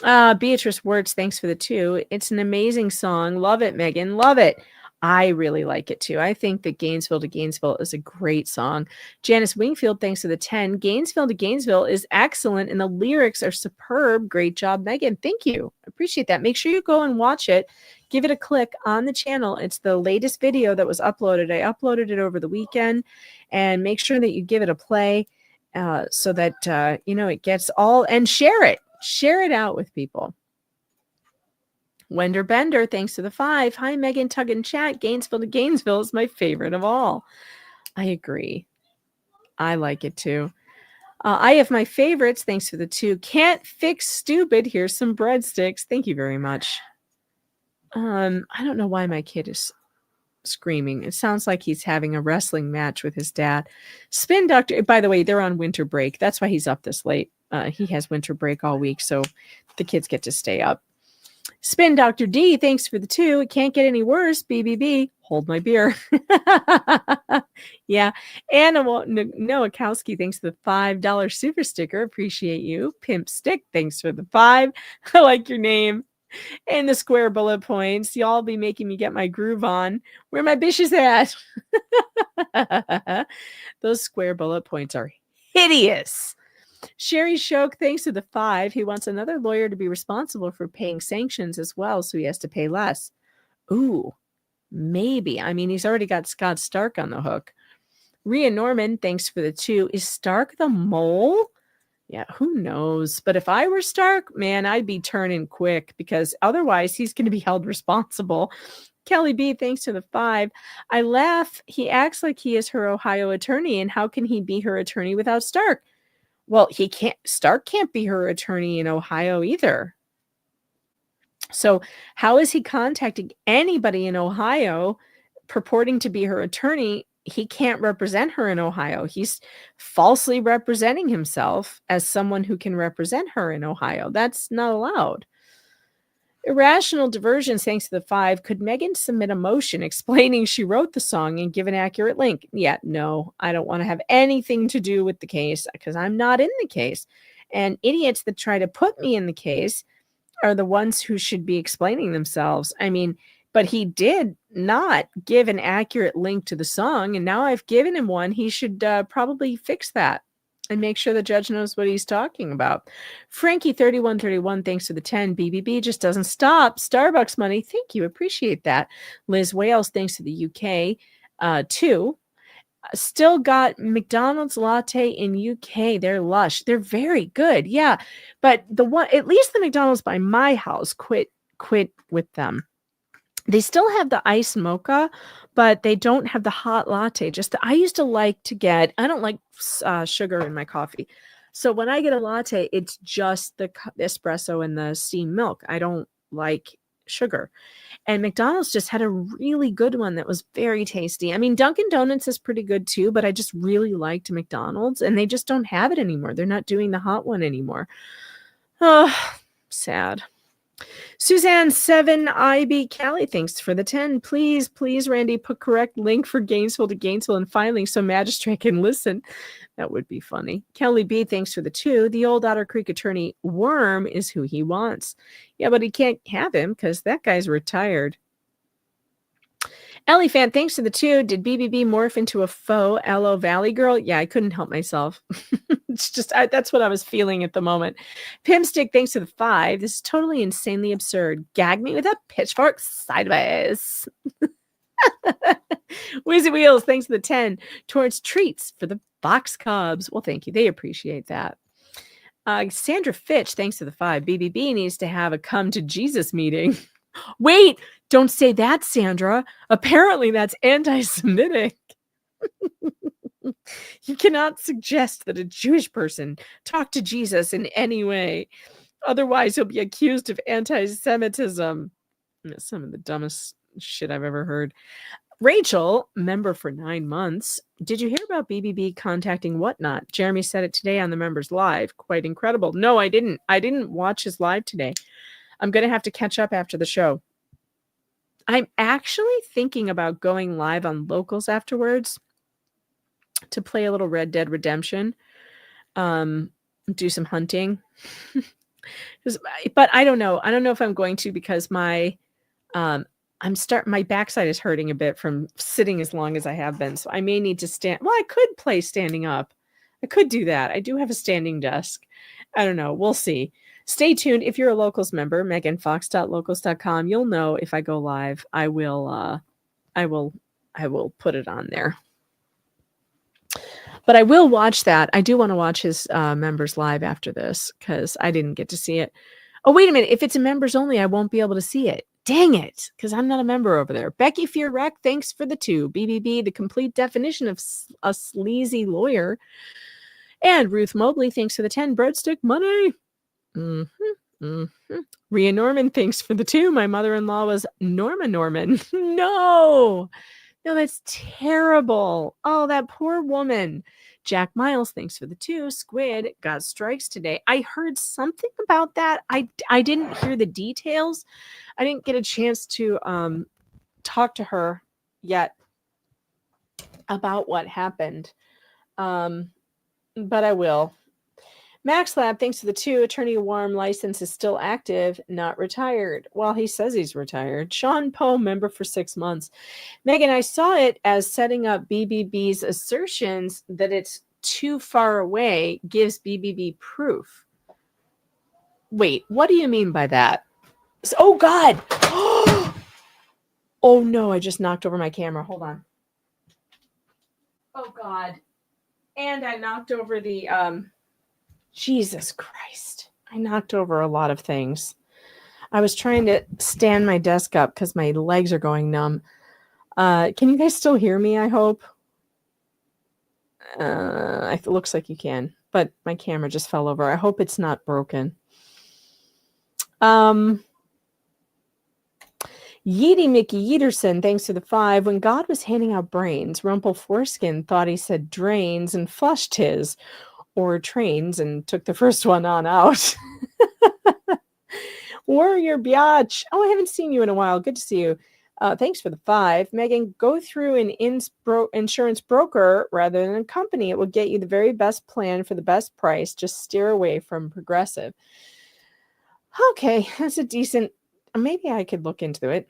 Beatrice Wertz, thanks for the 2. It's an amazing song. Love it, Megan. Love it. I really like it too. I think that Gainesville to Gainesville is a great song. Janice Wingfield, thanks for the 10. Gainesville to Gainesville is excellent and the lyrics are superb. Great job, Megan. Thank you. I appreciate that. Make sure you go and watch it. Give it a click on the channel. It's the latest video that was uploaded. I uploaded it over the weekend, and make sure that you give it a play so that, it gets all, and share it. Share it out with people. Wender Bender, thanks to the 5. Hi, Megan, Tug and Chat. Gainesville to Gainesville is my favorite of all. I agree. I like it too. I have my favorites. Thanks for the 2. Can't fix stupid. Here's some breadsticks. Thank you very much. I don't know why my kid is screaming. It sounds like he's having a wrestling match with his dad. Spin Doctor, by the way, they're on winter break. That's why he's up this late. He has winter break all week, so the kids get to stay up. Spin Dr. D, thanks for the 2. It can't get any worse. BBB, hold my beer. Yeah. Anna Nowakowski, thanks for the $5 super sticker. Appreciate you. Pimp Stick, thanks for the 5. I like your name. And the square bullet points. Y'all be making me get my groove on. Where my bitch is at? Those square bullet points are hideous. Sherry Shoke, thanks to the 5. He wants another lawyer to be responsible for paying sanctions as well, so he has to pay less. Ooh, maybe. I mean, he's already got Scott Stark on the hook. Rhea Norman, thanks for the 2. Is Stark the mole? Yeah, who knows? But if I were Stark, man, I'd be turning quick because otherwise he's going to be held responsible. Kelly B, thanks to the 5. I laugh. He acts like he is her Ohio attorney, and how can he be her attorney without Stark? Well, Stark can't be her attorney in Ohio either. So how is he contacting anybody in Ohio purporting to be her attorney? He can't represent her in Ohio. He's falsely representing himself as someone who can represent her in Ohio. That's not allowed. Irrational Diversions, thanks to the 5. Could Megan submit a motion explaining she wrote the song and give an accurate link? Yeah, no, I don't want to have anything to do with the case because I'm not in the case. And idiots that try to put me in the case are the ones who should be explaining themselves. I mean, but he did not give an accurate link to the song, and now I've given him one. He should probably fix that and make sure the judge knows what he's talking about. Frankie3131, thanks to the 10. BBB just doesn't stop. Starbucks money, thank you, appreciate that. Liz Wales, thanks to the UK, 2. Still got McDonald's latte in UK. They're lush. They're very good, yeah. But at least the McDonald's by my house quit with them. They still have the iced mocha, but they don't have the hot latte. I used to like to get, I don't like sugar in my coffee. So when I get a latte, it's just the espresso and the steamed milk. I don't like sugar. And McDonald's just had a really good one that was very tasty. I mean, Dunkin' Donuts is pretty good too, but I just really liked McDonald's, and they just don't have it anymore. They're not doing the hot one anymore. Oh, sad. Suzanne 7 IB Callie, thanks for the 10. Please, Randy, put correct link for Gainesville to Gainesville and filing so magistrate can listen. That would be funny. Kelly B, thanks for the 2. The old Otter Creek attorney Worm is who he wants. Yeah, but he can't have him because that guy's retired. Ellie Fan, thanks to the 2. Did BBB morph into a faux LO Valley girl? Yeah, I couldn't help myself. It's just, that's what I was feeling at the moment. Pimstick, thanks to the 5. This is totally insanely absurd. Gag me with a pitchfork sideways. Wheezy Wheels, thanks to the 10. Towards treats for the box cubs. Well, thank you. They appreciate that. Sandra Fitch, thanks to the 5. BBB needs to have a come to Jesus meeting. Wait, don't say that, Sandra. Apparently that's anti-Semitic. You cannot suggest that a Jewish person talk to Jesus in any way. Otherwise, he'll be accused of anti-Semitism. Some of the dumbest shit I've ever heard. Rachel, member for 9 months. Did you hear about BBB contacting Whatnot? Jeremy said it today on the members live. Quite incredible. No, I didn't. I didn't watch his live today. I'm going to have to catch up after the show. I'm actually thinking about going live on Locals afterwards to play a little Red Dead Redemption, do some hunting. But I don't know. I don't know if I'm going to, because my my backside is hurting a bit from sitting as long as I have been. So I may need to stand. Well, I could play standing up. I could do that. I do have a standing desk. I don't know. We'll see. Stay tuned. If you're a Locals member, meganfox.locals.com, you'll know if I go live. I will put it on there. But I will watch that. I do want to watch his members live after this, because I didn't get to see it. Oh, wait a minute. If it's a members only, I won't be able to see it. Dang it, because I'm not a member over there. Becky Fearwreck, thanks for the 2. BBB, the complete definition of a sleazy lawyer. And Ruth Mobley, thanks for the 10. Breadstick money. Rhea Norman, thanks for the 2. My mother-in-law was Norma Norman. No, that's terrible. Oh, that poor woman. Jack Miles, thanks for the 2. Squid got strikes today. I heard something about that. I didn't hear the details. I didn't get a chance to talk to her yet about what happened. But I will. Max Lab, thanks for the 2. Attorney Warm license is still active, not retired. Well, he says he's retired. Sean Poe, member for 6 months. Megan, I saw it as setting up BBB's assertions that it's too far away gives BBB proof. Wait, what do you mean by that? Oh, God. Oh, no, I just knocked over my camera. Hold on. Oh, God. And I knocked over the... Jesus Christ. I knocked over a lot of things. I was trying to stand my desk up because my legs are going numb. Can you guys still hear me, I hope? It looks like you can, but my camera just fell over. I hope it's not broken. Yeety Mickey Yeaterson, thanks to the 5. When God was handing out brains, Rumple Foreskin thought he said drains and flushed his, or trains, and took the first one on out. Warrior Biatch. Oh, I haven't seen you in a while. Good to see you. Thanks for the 5. Megan, go through an insurance broker rather than a company. It will get you the very best plan for the best price. Just steer away from Progressive. Okay, that's a decent... Maybe I could look into it.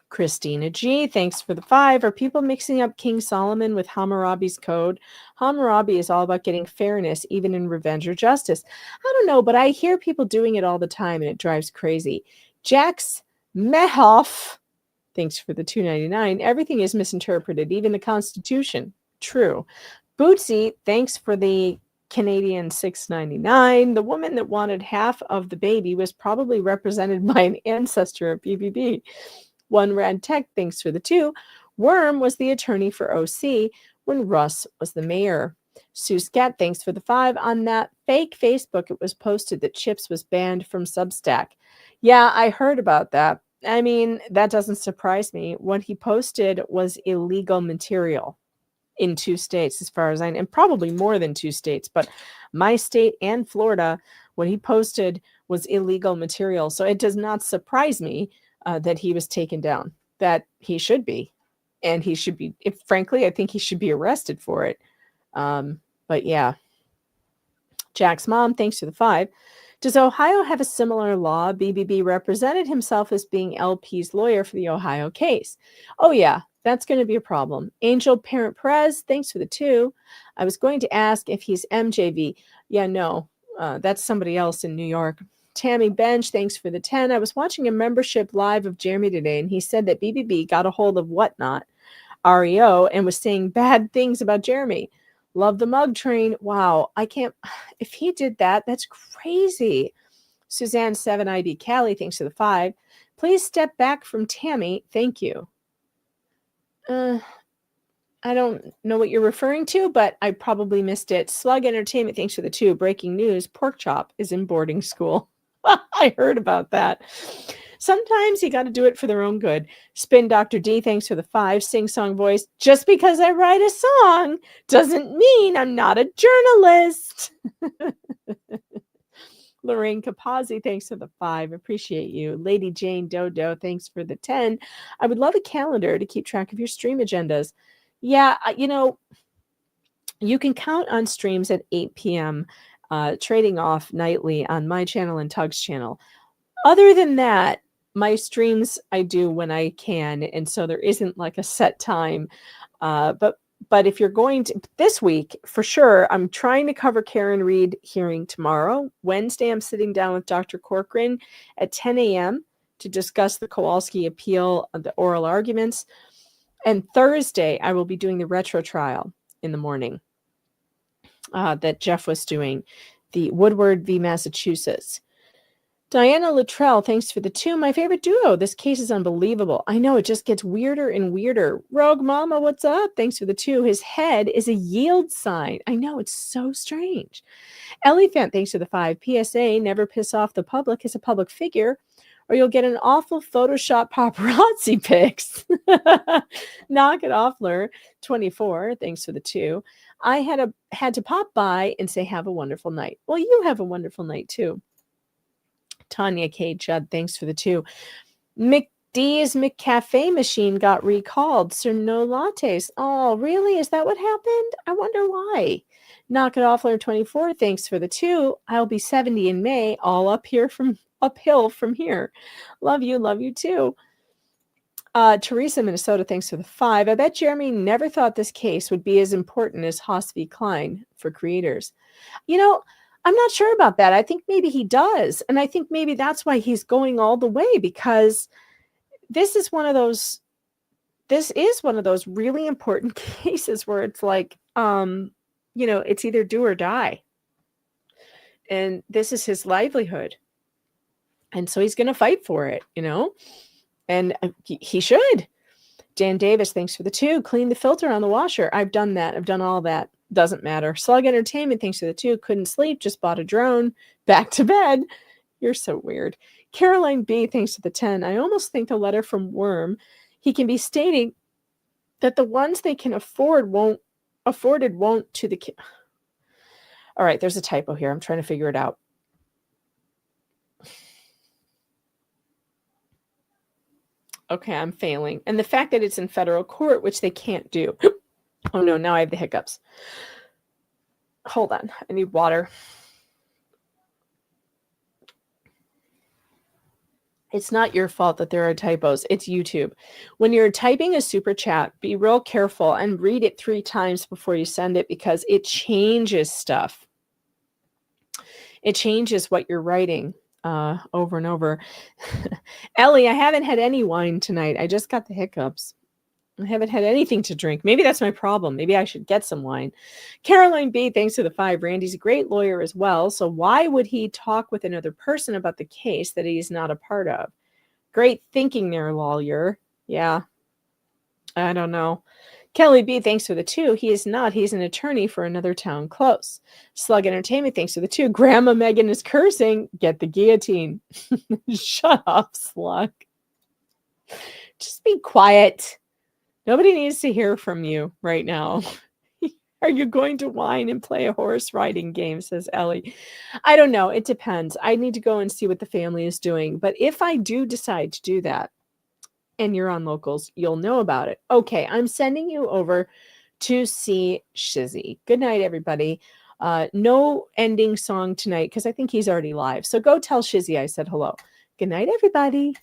Christina G, thanks for the 5. Are people mixing up King Solomon with Hammurabi's code? Hammurabi is all about getting fairness, even in revenge or justice. I don't know, but I hear people doing it all the time, and it drives crazy. Jax Mehoff, thanks for the $2.99. Everything is misinterpreted, even the Constitution. True. Bootsy, thanks for the Canadian $6.99. The woman that wanted half of the baby was probably represented by an ancestor of BBB. One Rad Tech, thanks for the 2. Worm was the attorney for OC when Russ was the mayor. Sue Scat, thanks for the 5. On that fake Facebook, it was posted that Chips was banned from Substack. Yeah, I heard about that. I mean, that doesn't surprise me. What he posted was illegal material in 2 states, as far as I know, and probably more than 2 states, but my state and Florida, what he posted was illegal material. So it does not surprise me that he was taken down, that he should be. And he should be, frankly, I think he should be arrested for it. But yeah. Jack's mom, thanks for the 5. Does Ohio have a similar law? BBB represented himself as being LP's lawyer for the Ohio case. Oh, yeah, that's going to be a problem. Angel Parent Perez, thanks for the 2. I was going to ask if he's MJV. Yeah, no, that's somebody else in New York. Tammy Bench, thanks for the 10. I was watching a membership live of Jeremy today, and he said that BBB got a hold of Whatnot, REO, and was saying bad things about Jeremy. Love the mug train. Wow, I can't. If he did that, that's crazy. Suzanne 7IB Callie, thanks for the 5. Please step back from Tammy. Thank you. I don't know what you're referring to, but I probably missed it. Slug Entertainment, thanks for the 2. Breaking news, Pork Chop is in boarding school. I heard about that. Sometimes you got to do it for their own good. Spin Dr. D, thanks for the 5. Sing-song voice. Just because I write a song doesn't mean I'm not a journalist. Lorraine Capazzi, thanks for the 5. Appreciate you. Lady Jane Dodo, thanks for the 10. I would love a calendar to keep track of your stream agendas. Yeah, you know, you can count on streams at 8 p.m. Trading off nightly on my channel and Tug's channel. Other than that, my streams I do when I can, and so there isn't like a set time. But if you're going to this week, for sure, I'm trying to cover Karen Reed hearing tomorrow. Wednesday, I'm sitting down with Dr. Corcoran at 10 a.m. to discuss the Kowalski appeal, the oral arguments. And Thursday, I will be doing the retro trial in the morning that Jeff was doing, the Woodward v. Massachusetts. Diana Luttrell, thanks for the 2. My favorite duo. This case is unbelievable. I know, it just gets weirder and weirder. Rogue Mama, what's up? Thanks for the 2. His head is a yield sign. I know, it's so strange. Elephant, thanks for the 5. PSA, never piss off the public as a public figure, or you'll get an awful Photoshop paparazzi pics. Knock it off, Lur. 24, thanks for the 2. I had to pop by and say have a wonderful night. Well, you have a wonderful night too. Tanya K. Judd, thanks for the 2. McDee's McCafe machine got recalled, so no lattes. Oh, really? Is that what happened? I wonder why. Knock it off, Layer 24, thanks for the 2. I'll be 70 in May, all uphill from here. Love you too. Teresa, Minnesota, thanks for the 5. I bet Jeremy never thought this case would be as important as Haas v. Klein for creators. You know, I'm not sure about that. I think maybe he does. And I think maybe that's why he's going all the way, because this is one of those really important cases where it's like, you know, it's either do or die. And this is his livelihood. And so he's going to fight for it, you know, and he should. Dan Davis, thanks for the 2. Clean the filter on the washer. I've done that. I've done all that. Doesn't matter. Slug Entertainment, thanks for the 2. Couldn't sleep, just bought a drone. Back to bed. You're so weird. Caroline B, thanks for the 10. I almost think the letter from Worm, he can be stating that the ones they can afford won't to the kid. All right, there's a typo here. I'm trying to figure it out. Okay, I'm failing. And the fact that it's in federal court, which they can't do. Oh no, now I have the hiccups. Hold on, I need water. It's not your fault that there are typos. It's YouTube. When you're typing a super chat, be real careful and read it 3 times before you send it, because it changes stuff. It changes what you're writing over and over. Ellie, I haven't had any wine tonight. I just got the hiccups. I haven't had anything to drink. Maybe that's my problem. Maybe I should get some wine. Caroline B, thanks to the 5. Randy's a great lawyer as well. So why would he talk with another person about the case that he's not a part of? Great thinking there, lawyer. Yeah. I don't know. Kelly B, thanks for the 2. He is not. He's an attorney for another town close. Slug Entertainment, thanks for the 2. Grandma Megan is cursing. Get the guillotine. Shut up, Slug. Just be quiet. Nobody needs to hear from you right now. Are you going to whine and play a horse riding game, says Ellie. I don't know. It depends. I need to go and see what the family is doing. But if I do decide to do that, and you're on Locals, you'll know about it. Okay, I'm sending you over to see Shizzy. Good night, everybody. No ending song tonight, because I think he's already live. So go tell Shizzy I said hello. Good night, everybody.